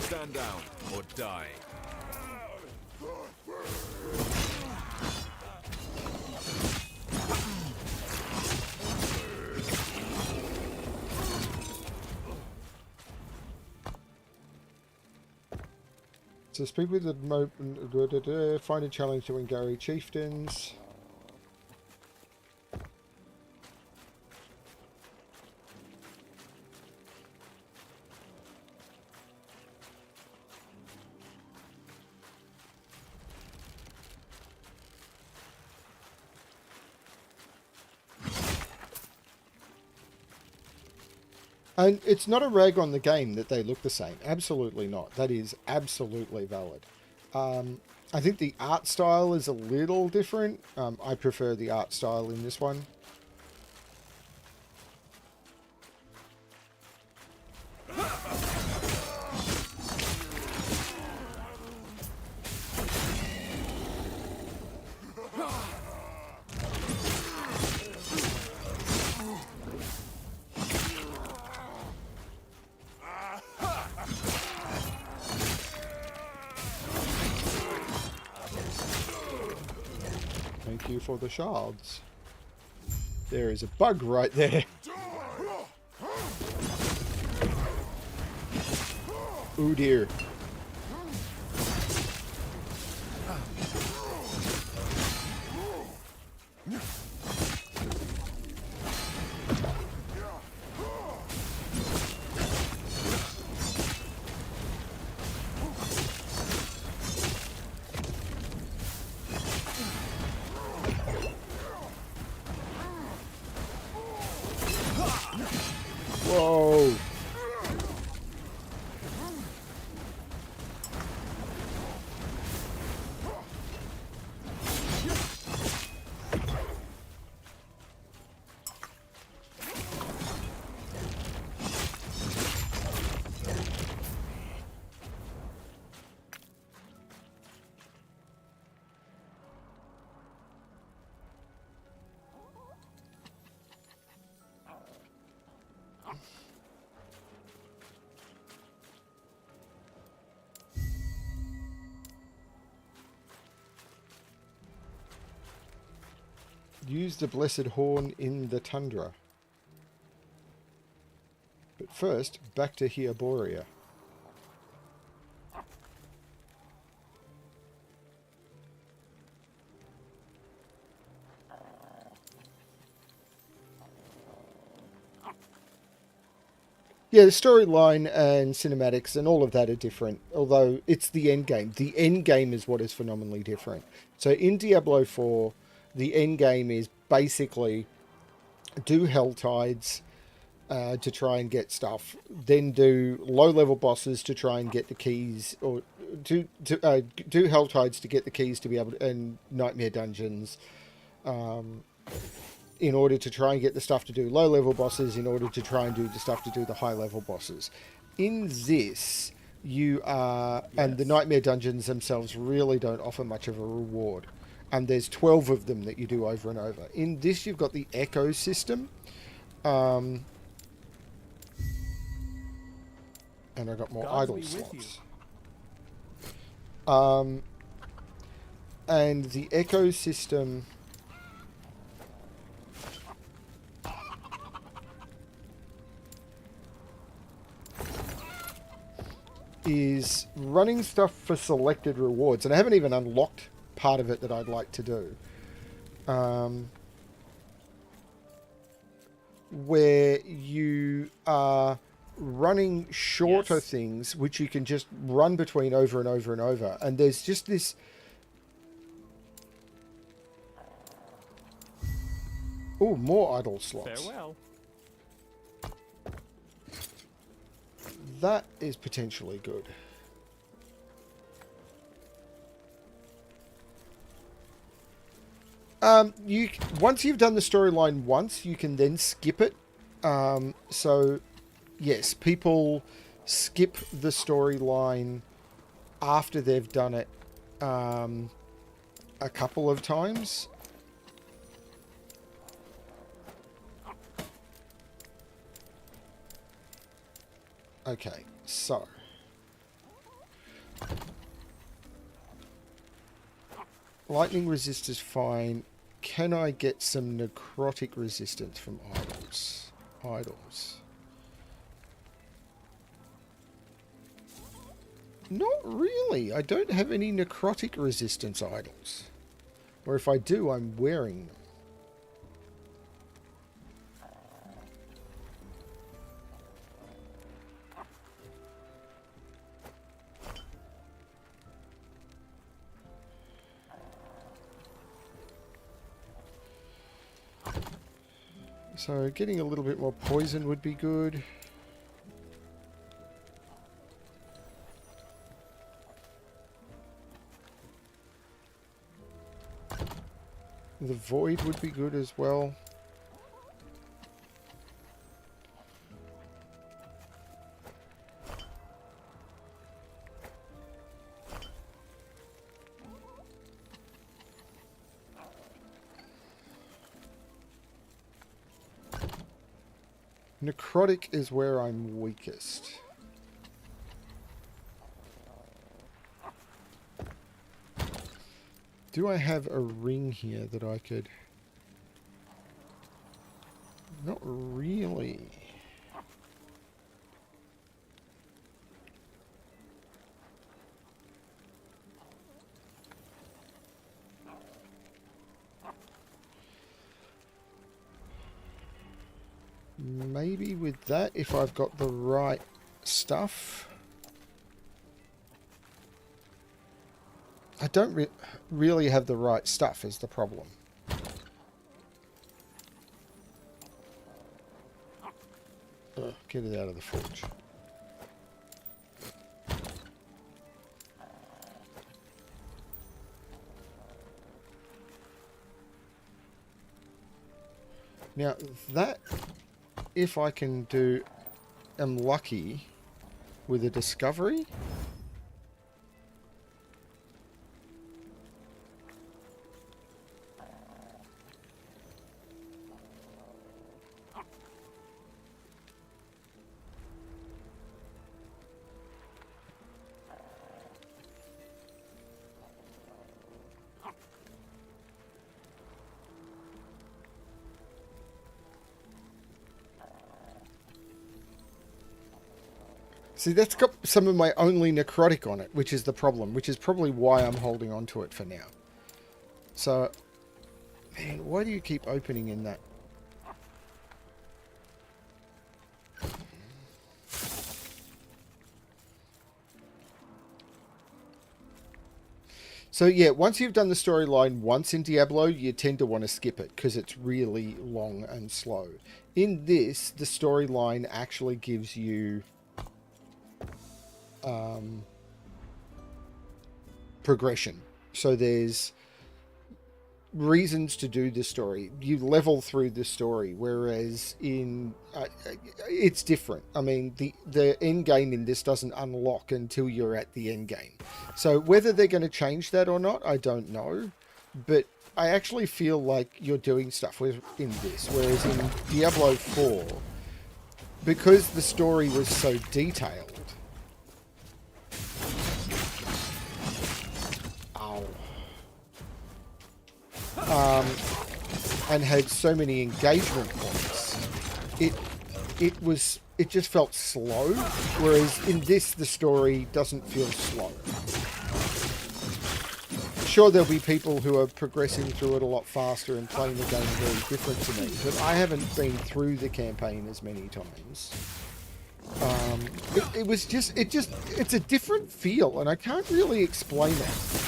Stand down or die. So speak with the find a challenge to Wingari chieftains. And it's not a rag on the game that they look the same. Absolutely not. That is absolutely valid. I think the art style is a little different. I prefer the art style in this one. Thank you for the shards. There is a bug right there. Oh dear. Whoa. Use the blessed horn in the tundra. But first, back to Hiaboria. Yeah, the storyline and cinematics and all of that are different, although it's the end game. The end game is what is phenomenally different. So in Diablo 4, the end game is basically do Hell Tides to try and get stuff, then do low-level bosses to try and get the keys, or do Hell Tides to get the keys to be able to, and Nightmare Dungeons, in order to try and get the stuff to do low-level bosses, in order to try and do the stuff to do the high-level bosses. In this, you are... Yes. And the Nightmare Dungeons themselves really don't offer much of a reward. And there's 12 of them that you do over and over. In this, you've got the Echo system. And I got more idle slots. And the Echo system... is running stuff for selected rewards, and I haven't even unlocked part of it that I'd like to do, where you are running shorter things which you can just run between over and over and over, and there's just this more idle slots. Farewell. That is potentially good. Once you've done the storyline once, you can then skip it. So, yes, people skip the storyline after they've done it a couple of times. Okay, so lightning resist is fine. Can I get some necrotic resistance from idols? Not really. I don't have any necrotic resistance idols. Or if I do, I'm wearing them. So getting a little bit more poison would be good. The void would be good as well. Necrotic is where I'm weakest. Do I have a ring here that I could... Not really. Maybe with that, if I've got the right stuff. I don't really have the right stuff is the problem. Ugh, get it out of the forge. Now that, if I can do, am lucky with a discovery. See, that's got some of my only necrotic on it, which is the problem, which is probably why I'm holding on to it for now. So, man, why do you keep opening in that? So yeah, once you've done the storyline once in Diablo, you tend to want to skip it because it's really long and slow. In this, the storyline actually gives you progression. So there's reasons to do the story. You level through the story, whereas in it's different. I mean, the end game in this doesn't unlock until you're at the end game. So whether they're going to change that or not, I don't know. But I actually feel like you're doing stuff in this, whereas in Diablo 4, because the story was so detailed. And had so many engagement points, it just felt slow, whereas in this the story doesn't feel slow. Sure, there'll be people who are progressing through it a lot faster and playing the game very different to me, but I haven't been through the campaign as many times. It's a different feel, and I can't really explain it.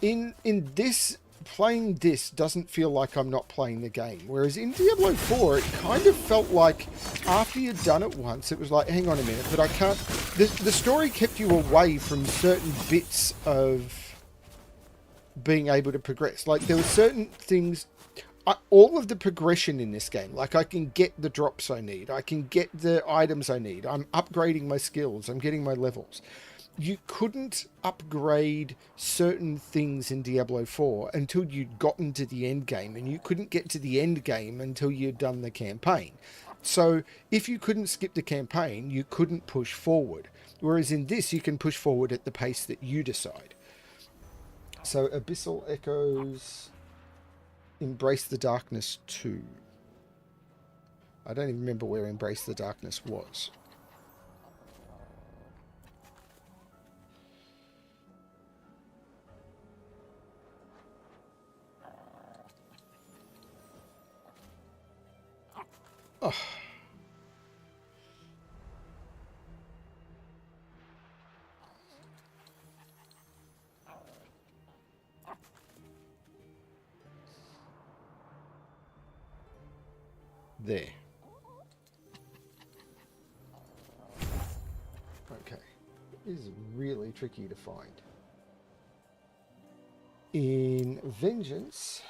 In this, playing this doesn't feel like I'm not playing the game. Whereas in Diablo 4, it kind of felt like after you'd done it once, it was like, hang on a minute, but I can't... The story kept you away from certain bits of being able to progress. Like, there were certain things... all of the progression in this game, like I can get the drops I need, I can get the items I need, I'm upgrading my skills, I'm getting my levels. You couldn't upgrade certain things in Diablo 4 until you'd gotten to the end game, and you couldn't get to the end game until you'd done the campaign. So if you couldn't skip the campaign, you couldn't push forward. Whereas in this, you can push forward at the pace that you decide. So Abyssal Echoes, Embrace the Darkness 2. I don't even remember where Embrace the Darkness was. Oh. There. Okay. This is really tricky to find. In Vengeance,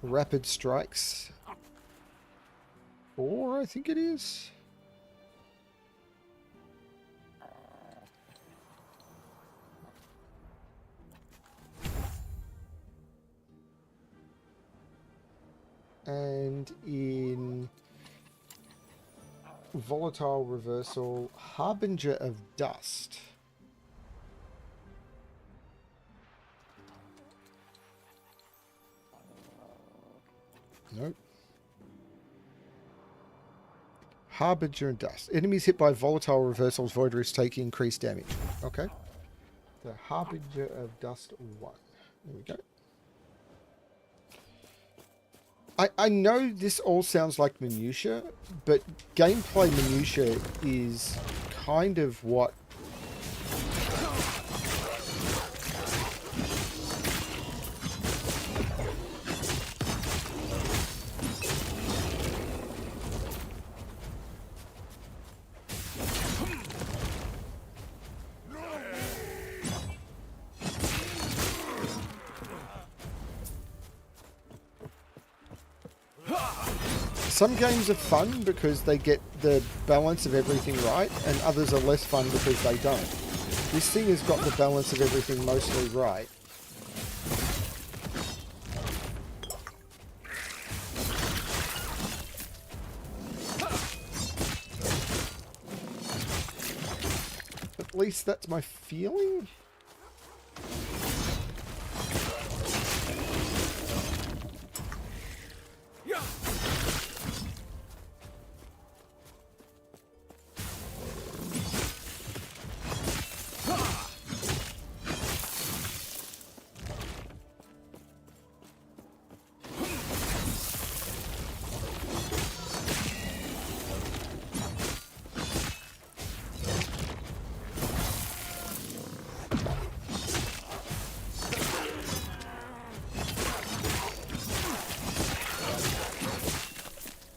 Rapid Strikes 4, I think it is. And in Volatile reversal. Harbinger of dust. Nope. Harbinger and dust. Enemies hit by volatile reversals, void risk take increased damage. Okay. The Harbinger of Dust 1. There we go. I know this all sounds like minutia, but gameplay minutia is kind of what some games are fun because they get the balance of everything right, and others are less fun because they don't. This thing has got the balance of everything mostly right. At least that's my feeling.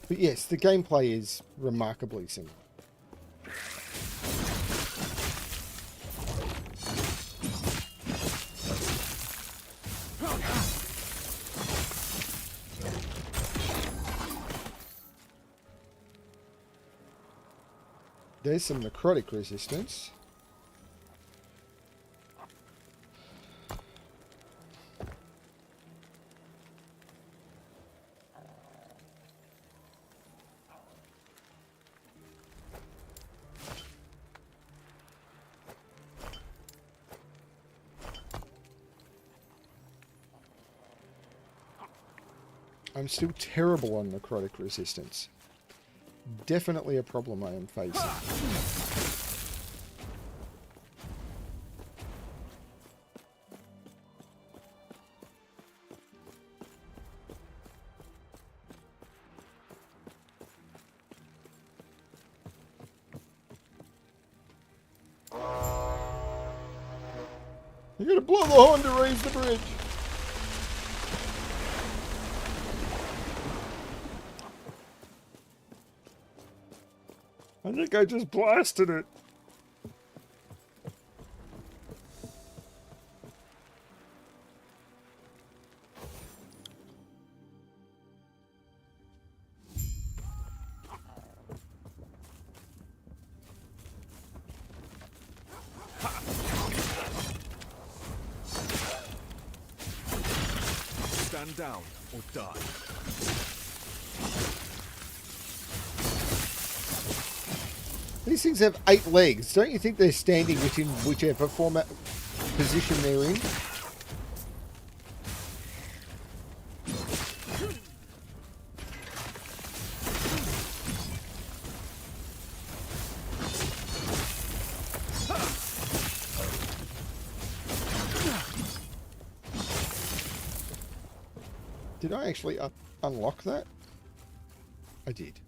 But yes, the gameplay is remarkably similar. There's some necrotic resistance. I'm still terrible on necrotic resistance. Definitely a problem I am facing. You're gonna blow the horn to raise the bridge. I think I just blasted it. Stand down or die. These things have 8 legs. Don't you think they're standing within whichever format position they're in? Did I actually unlock that? I did.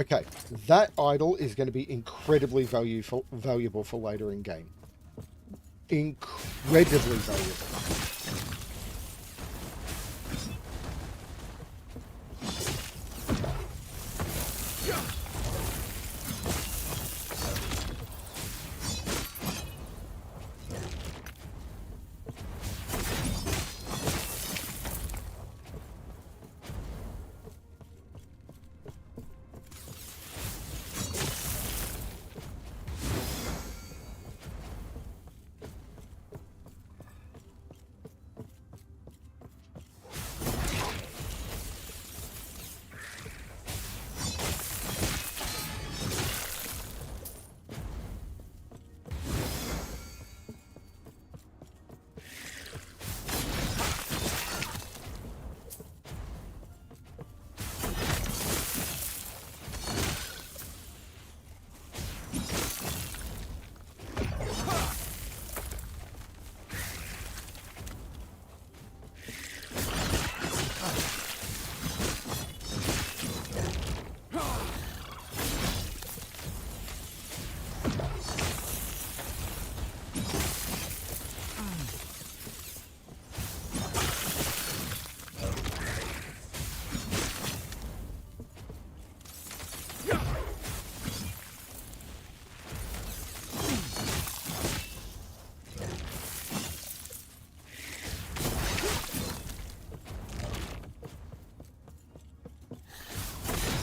Okay, that idol is going to be incredibly valuable for later in game. Incredibly valuable.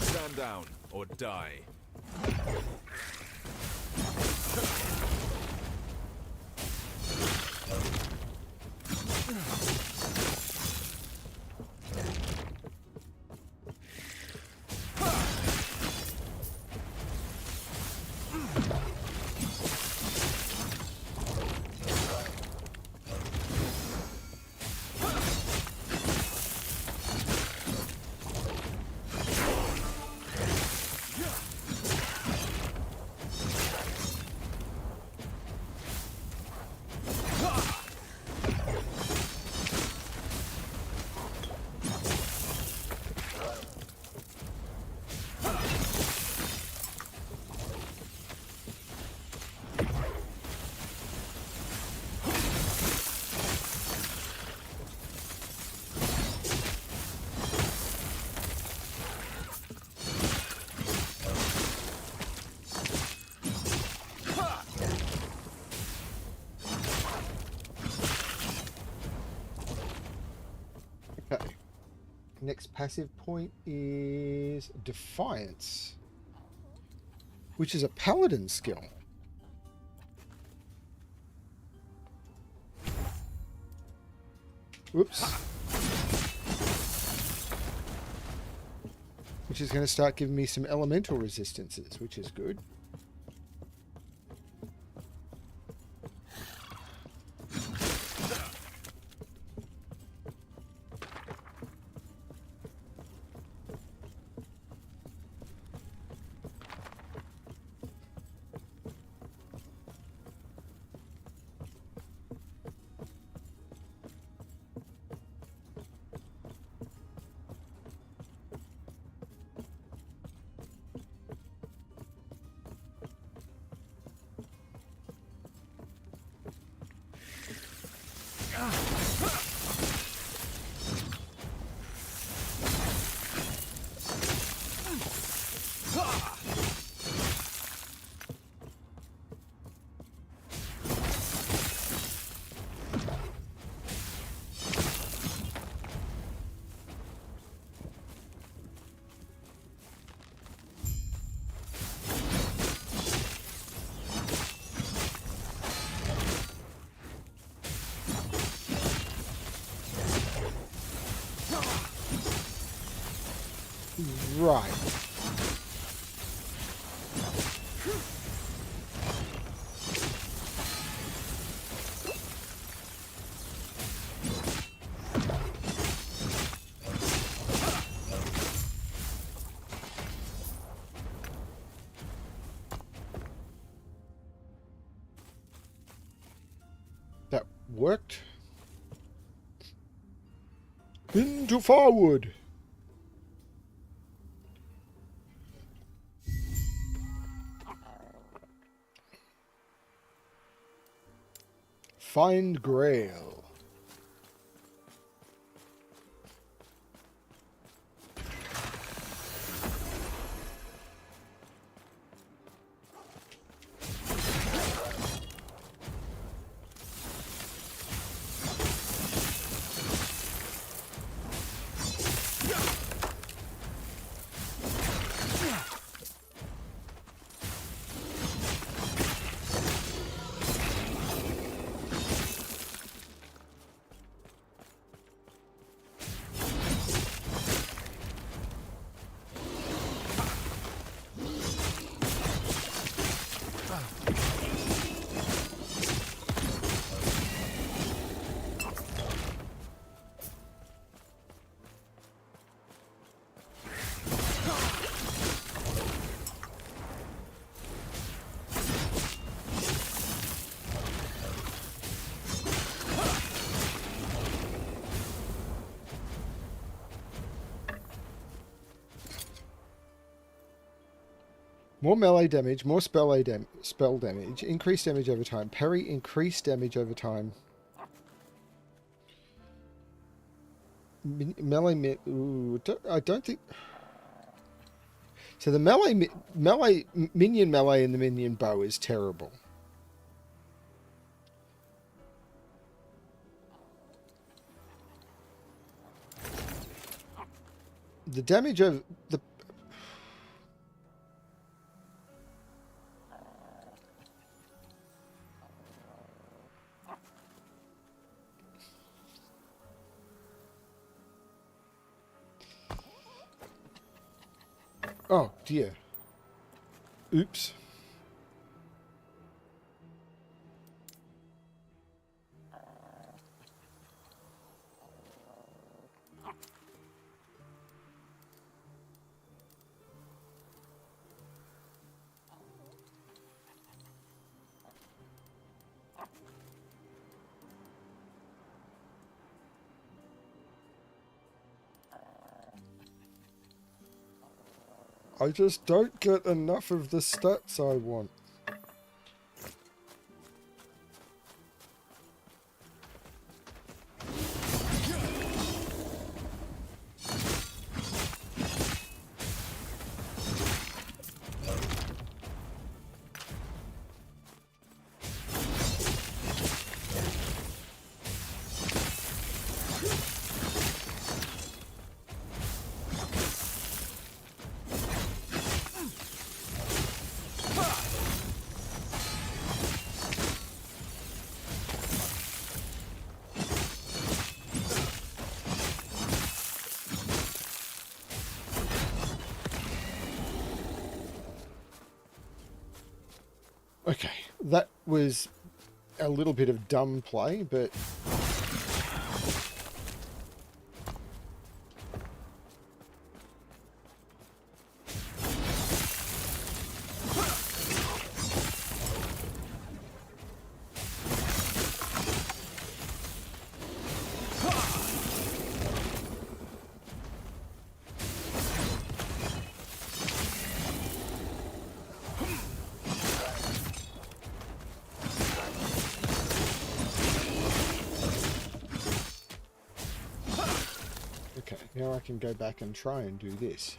Stand down or die. Okay. Next passive point is Defiance, which is a paladin skill. Whoops. Which is going to start giving me some elemental resistances, which is good. Right. That worked. Into forward. Find Grail. More melee damage, more spell damage, increased damage over time, parry, increased damage over time. I don't think... So the minion melee and the minion bow is terrible. The damage of the... Oh, dear. Oops. I just don't get enough of the stats I want. Okay, that was a little bit of dumb play, but... Okay, now I can go back and try and do this.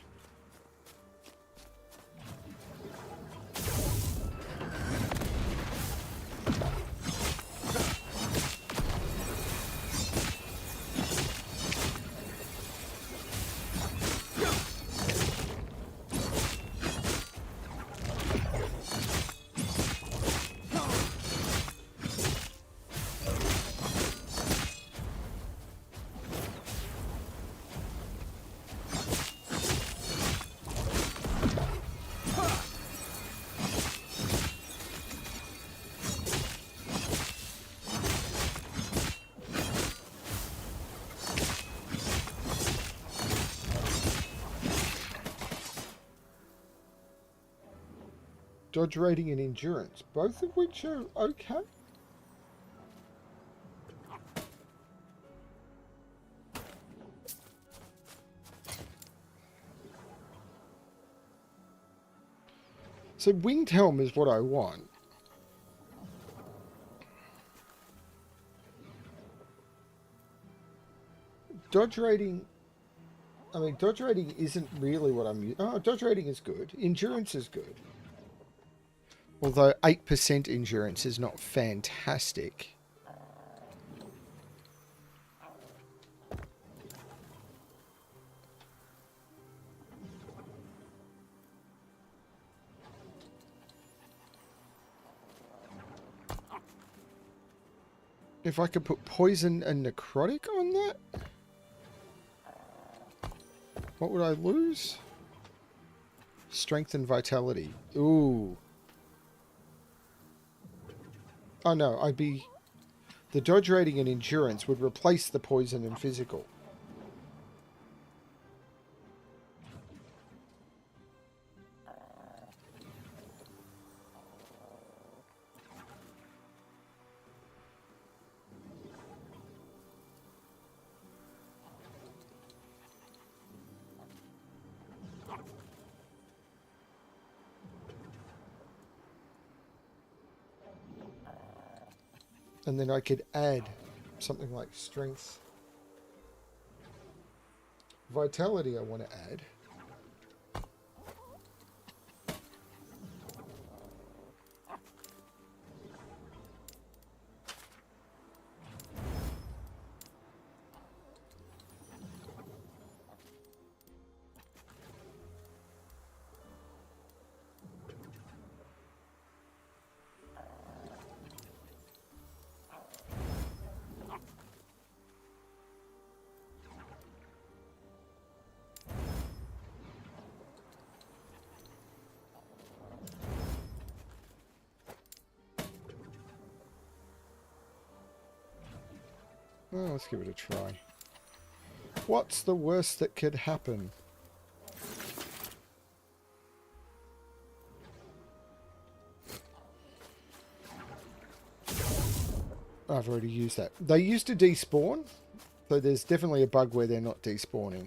Dodge rating and endurance, both of which are okay. So winged helm is what I want. Dodge rating... I mean, dodge rating isn't really what I'm... Oh, dodge rating is good. Endurance is good. Although 8% endurance is not fantastic. If I could put poison and necrotic on that, what would I lose? Strength and vitality. Ooh. Oh no, I'd be... The dodge rating and endurance would replace the poison and physical. And then I could add something like strength. Vitality I want to add. Well, let's give it a try. What's the worst that could happen? I've already used that. They used to despawn, so there's definitely a bug where they're not despawning.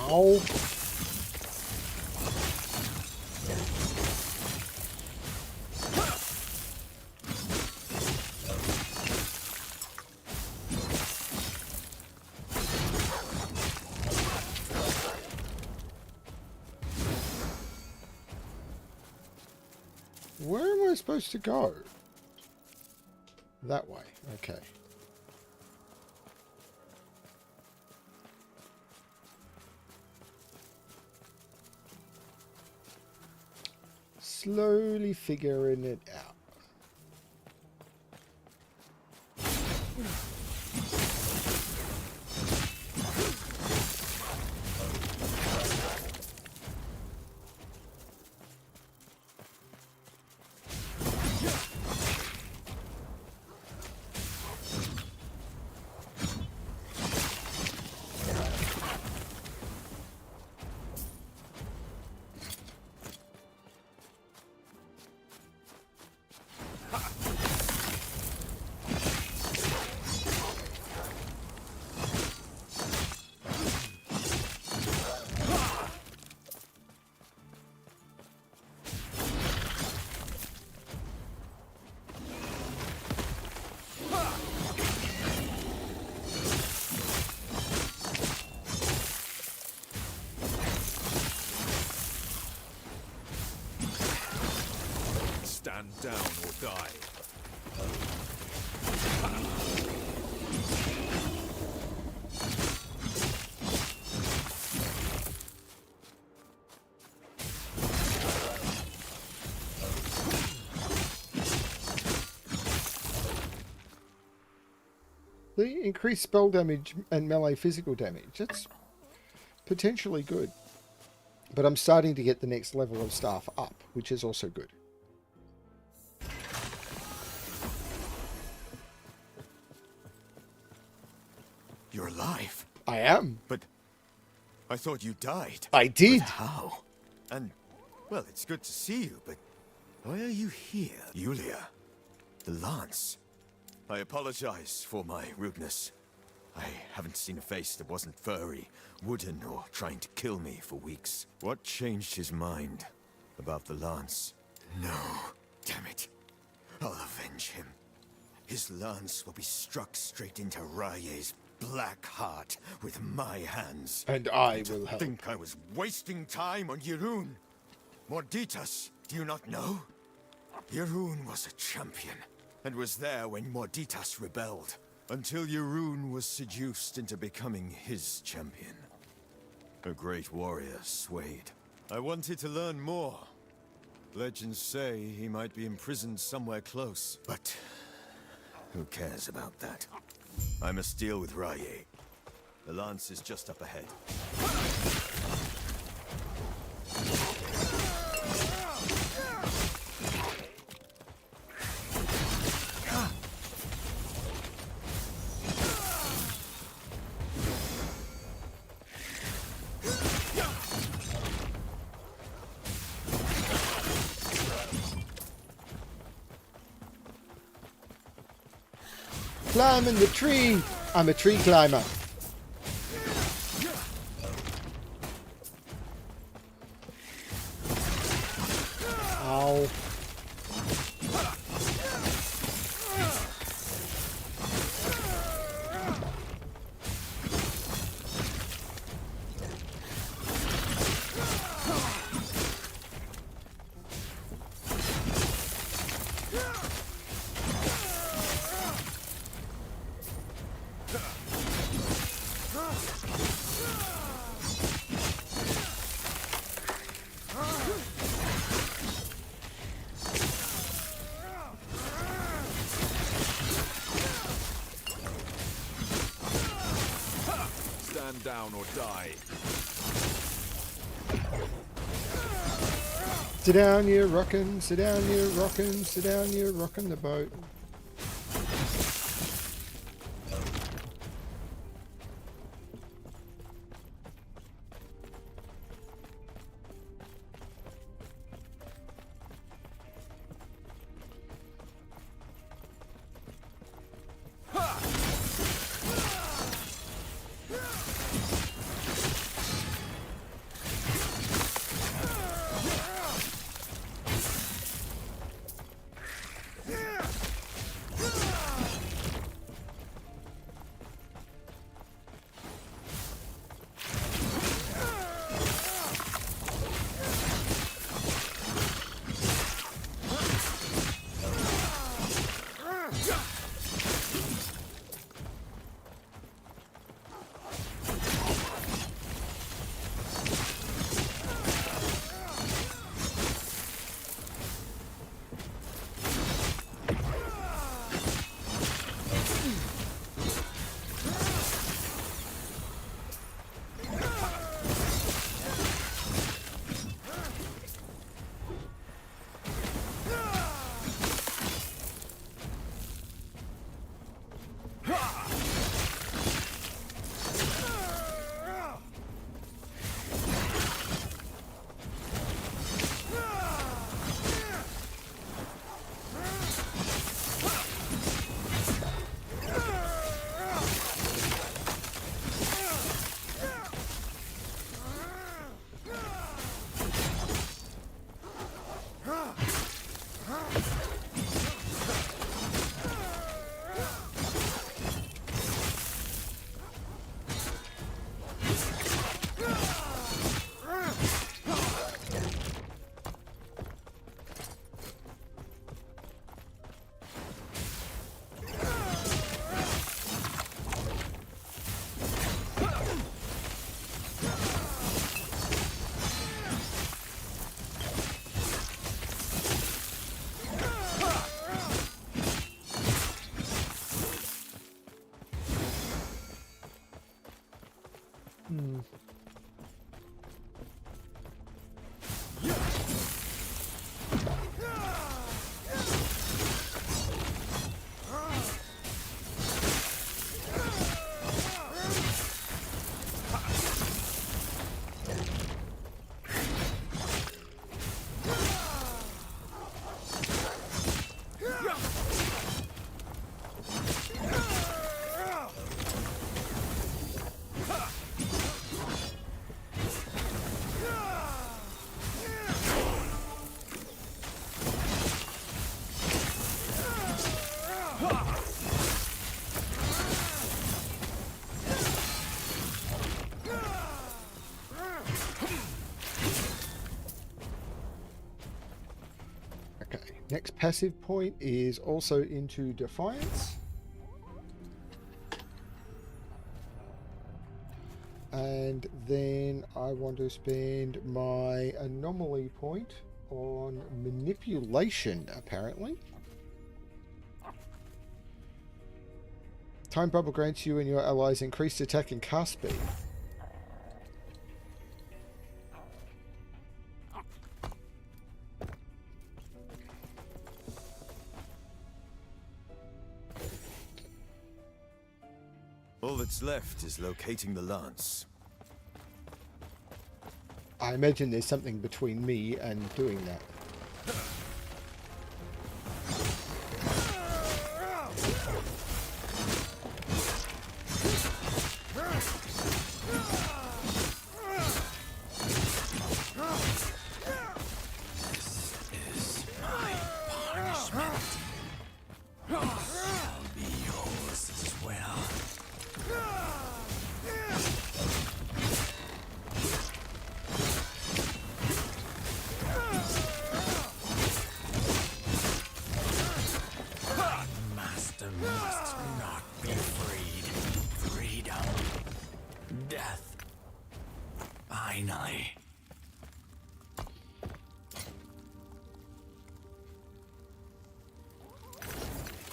Ow. Where am I supposed to go? That way, okay. Slowly figuring it out. Stand down or die. The increased spell damage and melee physical damage. That's potentially good. But I'm starting to get the next level of staff up, which is also good. You're alive. I am. But I thought you died. I did. But how? And, well, it's good to see you, but why are you here? Yulia, the lance. I apologize for my rudeness. I haven't seen a face that wasn't furry, wooden, or trying to kill me for weeks. What changed his mind about the lance? No. Damn it. I'll avenge him. His lance will be struck straight into Raye's black heart with my hands. And I will help. Think I was wasting time on Yirun? Morditas, do you not know? Yirun was a champion, and was there when Morditas rebelled, until Yirun was seduced into becoming his champion. A great warrior swayed. I wanted to learn more. Legends say he might be imprisoned somewhere close, but who cares about that? I must deal with Raye. The lance is just up ahead. Climbing the tree. I'm a tree climber. Ow. Stand down or die. Sit down, you're rockin', sit down, you're rockin', sit down, you're rockin' the boat. next passive point is also into Defiance. And then I want to spend my anomaly point on manipulation, apparently. Time bubble grants you and your allies increased attack and cast speed. All that's left is locating the lance. I imagine there's something between me and doing that. Finally.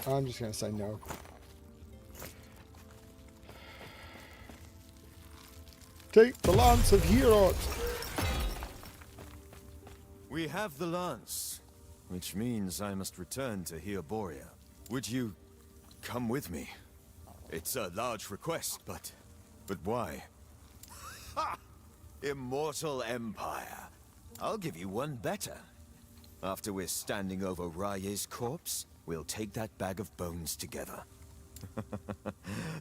I'm just going to say no. Take the Lance of Herod! We have the lance, which means I must return to Heoboria. Would you come with me? It's a large request, but why? Ha! Immortal Empire. I'll give you one better. After we're standing over Raye's corpse, we'll take that bag of bones together.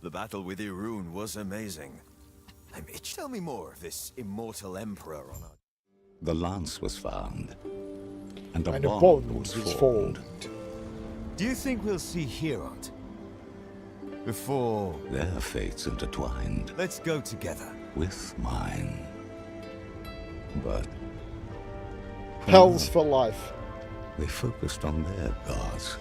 The battle with Irun was amazing. Tell me more of this Immortal Emperor on our... The lance was found, and a And a bond bond was was formed. Do you think we'll see Herod? Before... Their fates intertwined Let's go together. with mine. But Hells for life. they focused on their gods.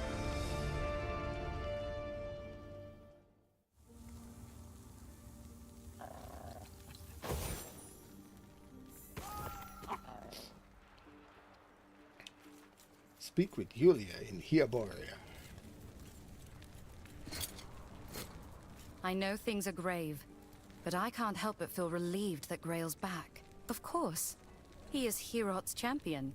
Speak with Yulia in Heoboria. I know things are grave, but I can't help but feel relieved that Grail's back. Of course. He is Herod's champion.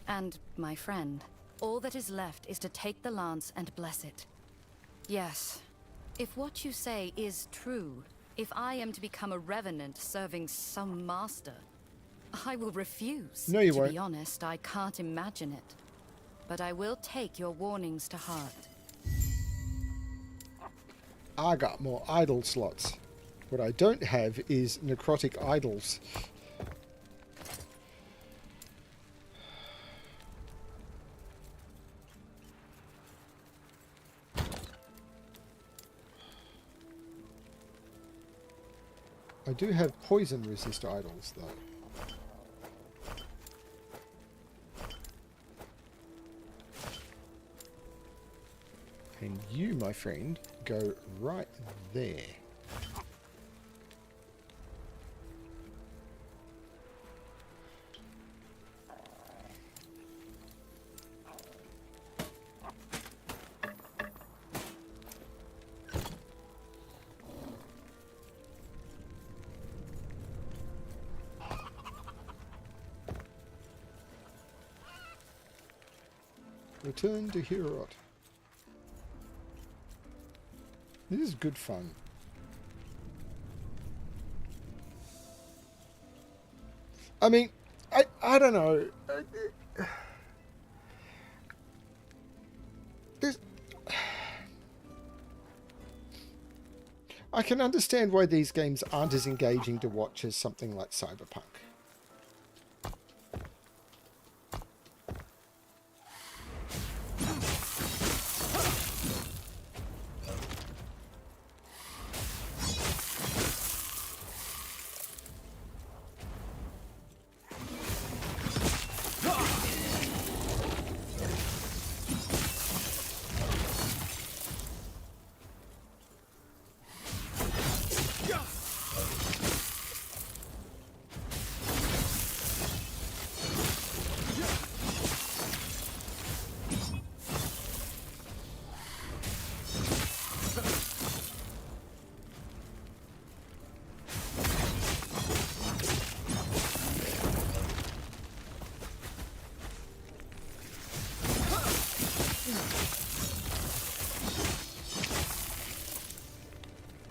And my friend. All that is left is to take the lance and bless it. Yes. If what you say is true, if I am to become a revenant serving some master, I will refuse. No, you To won't. be honest, I can't imagine it. But I will take your warnings to heart. I got more idol slots. What I don't have is necrotic idols. I do have poison resist idols though. And you, my friend, go right there. Return to Herod. This is good fun. I mean, I don't know. I can understand why these games aren't as engaging to watch as something like Cyberpunk.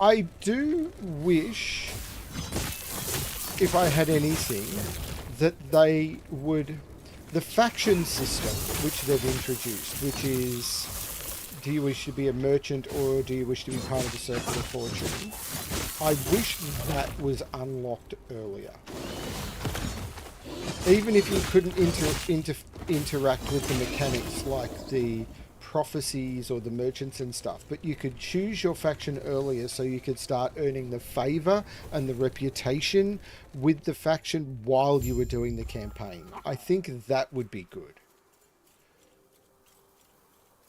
I do wish, if I had anything, that they would... The faction system, which they've introduced, which is, do you wish to be a merchant or do you wish to be part of the Circle of Fortune? I wish that was unlocked earlier. Even if you couldn't interact with the mechanics like the prophecies or the merchants and stuff, but you could choose your faction earlier so you could start earning the favour and the reputation with the faction while you were doing the campaign. I think that would be good.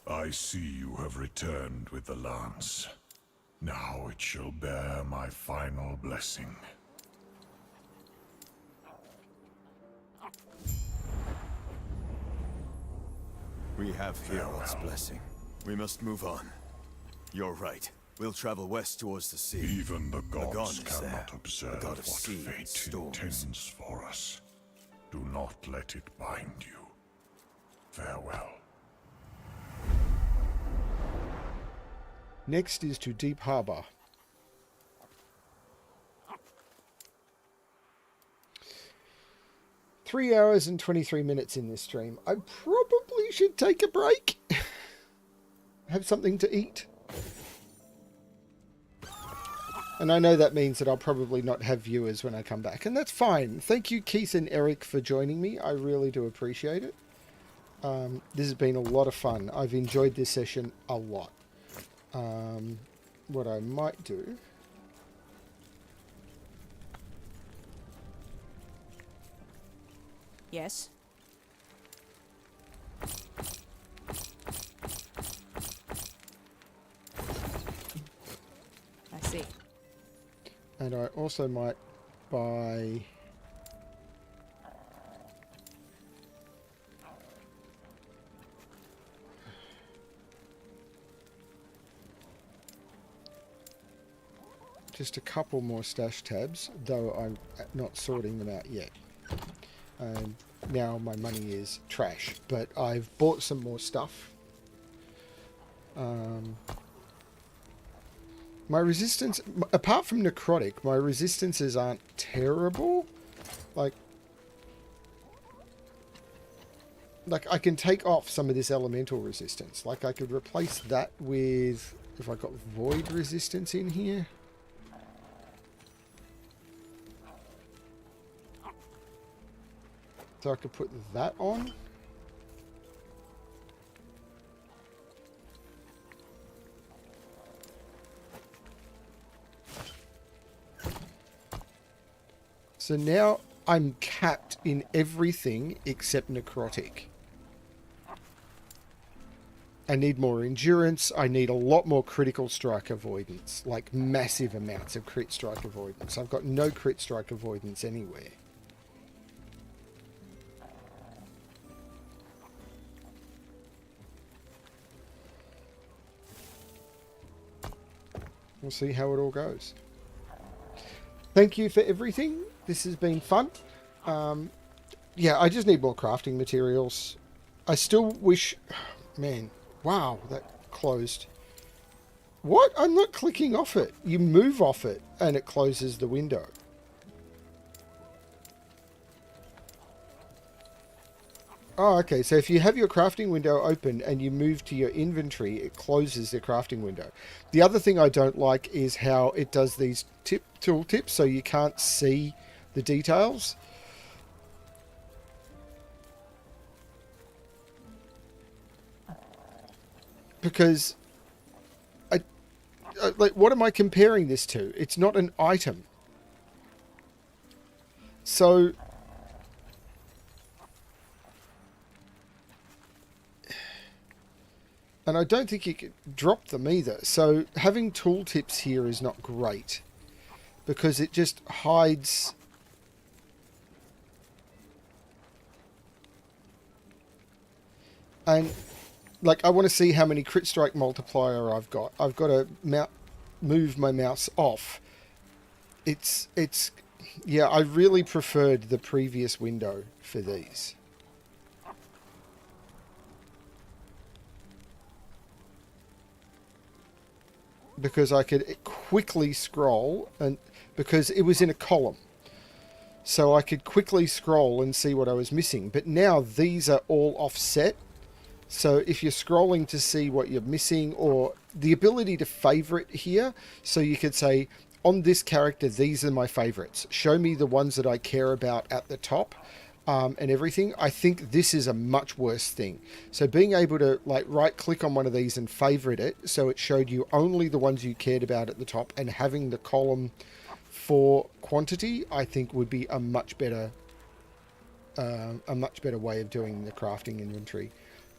I see you have returned with the lance. Now it shall bear my final blessing. We have Herod's blessing. We must move on. You're right. We'll travel west towards the sea. Even the god gods is cannot there. observe The god of what sea and fate storms. intends for us. Do not let it bind you. Farewell. Next is to Deep Harbour. Three hours and 23 minutes in this stream. I probably should take a break. Have something to eat. And I know that means that I'll probably not have viewers when I come back. And that's fine. Thank you, Keith and Eric, for joining me. I really do appreciate it. This has been a lot of fun. I've enjoyed this session a lot. What I might do... Yes? I see. And I also might buy... just a couple more stash tabs, though I'm not sorting them out yet. And now my money is trash, but I've bought some more stuff. My resistance, apart from necrotic, my resistances aren't terrible. Like I can take off some of this elemental resistance. Like I could replace that with, if I got void resistance in here. So I could put that on. So now I'm capped in everything except necrotic. I need more endurance. I need a lot more critical strike avoidance. Like massive amounts of crit strike avoidance. I've got no crit strike avoidance anywhere. We'll see how it all goes. Thank you for everything. This has been fun. Yeah, I just need more crafting materials. I still wish... Man, wow, that closed. What? I'm not clicking off it. You move off it and it closes the window. Oh, okay. So if you have your crafting window open and you move to your inventory, it closes the crafting window. The other thing I don't like is how it does these tool tips so you can't see the details. Because like, what am I comparing this to? It's not an item. So and I don't think you could drop them either. So having tooltips here is not great because it just hides. And like, I want to see how many crit strike multiplier I've got. I've got to move my mouse off. It's, yeah, I really preferred the previous window for these. because I could quickly scroll, and because it was in a column. So I could quickly scroll and see what I was missing. But now these are all offset. So if you're scrolling to see what you're missing, or the ability to favorite here, so you could say, on this character, these are my favorites. Show me the ones that I care about at the top, and everything. I think this is a much worse thing. So being able to like right click on one of these and favorite it, so it showed you only the ones you cared about at the top, and having the column for quantity, I think would be a much better way of doing the crafting inventory.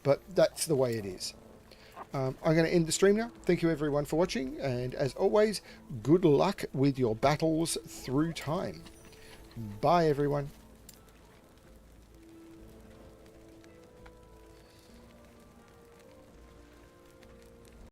But that's the way it is. I'm going to end the stream now. Thank you everyone for watching, and as always, good luck with your battles through time. Bye everyone.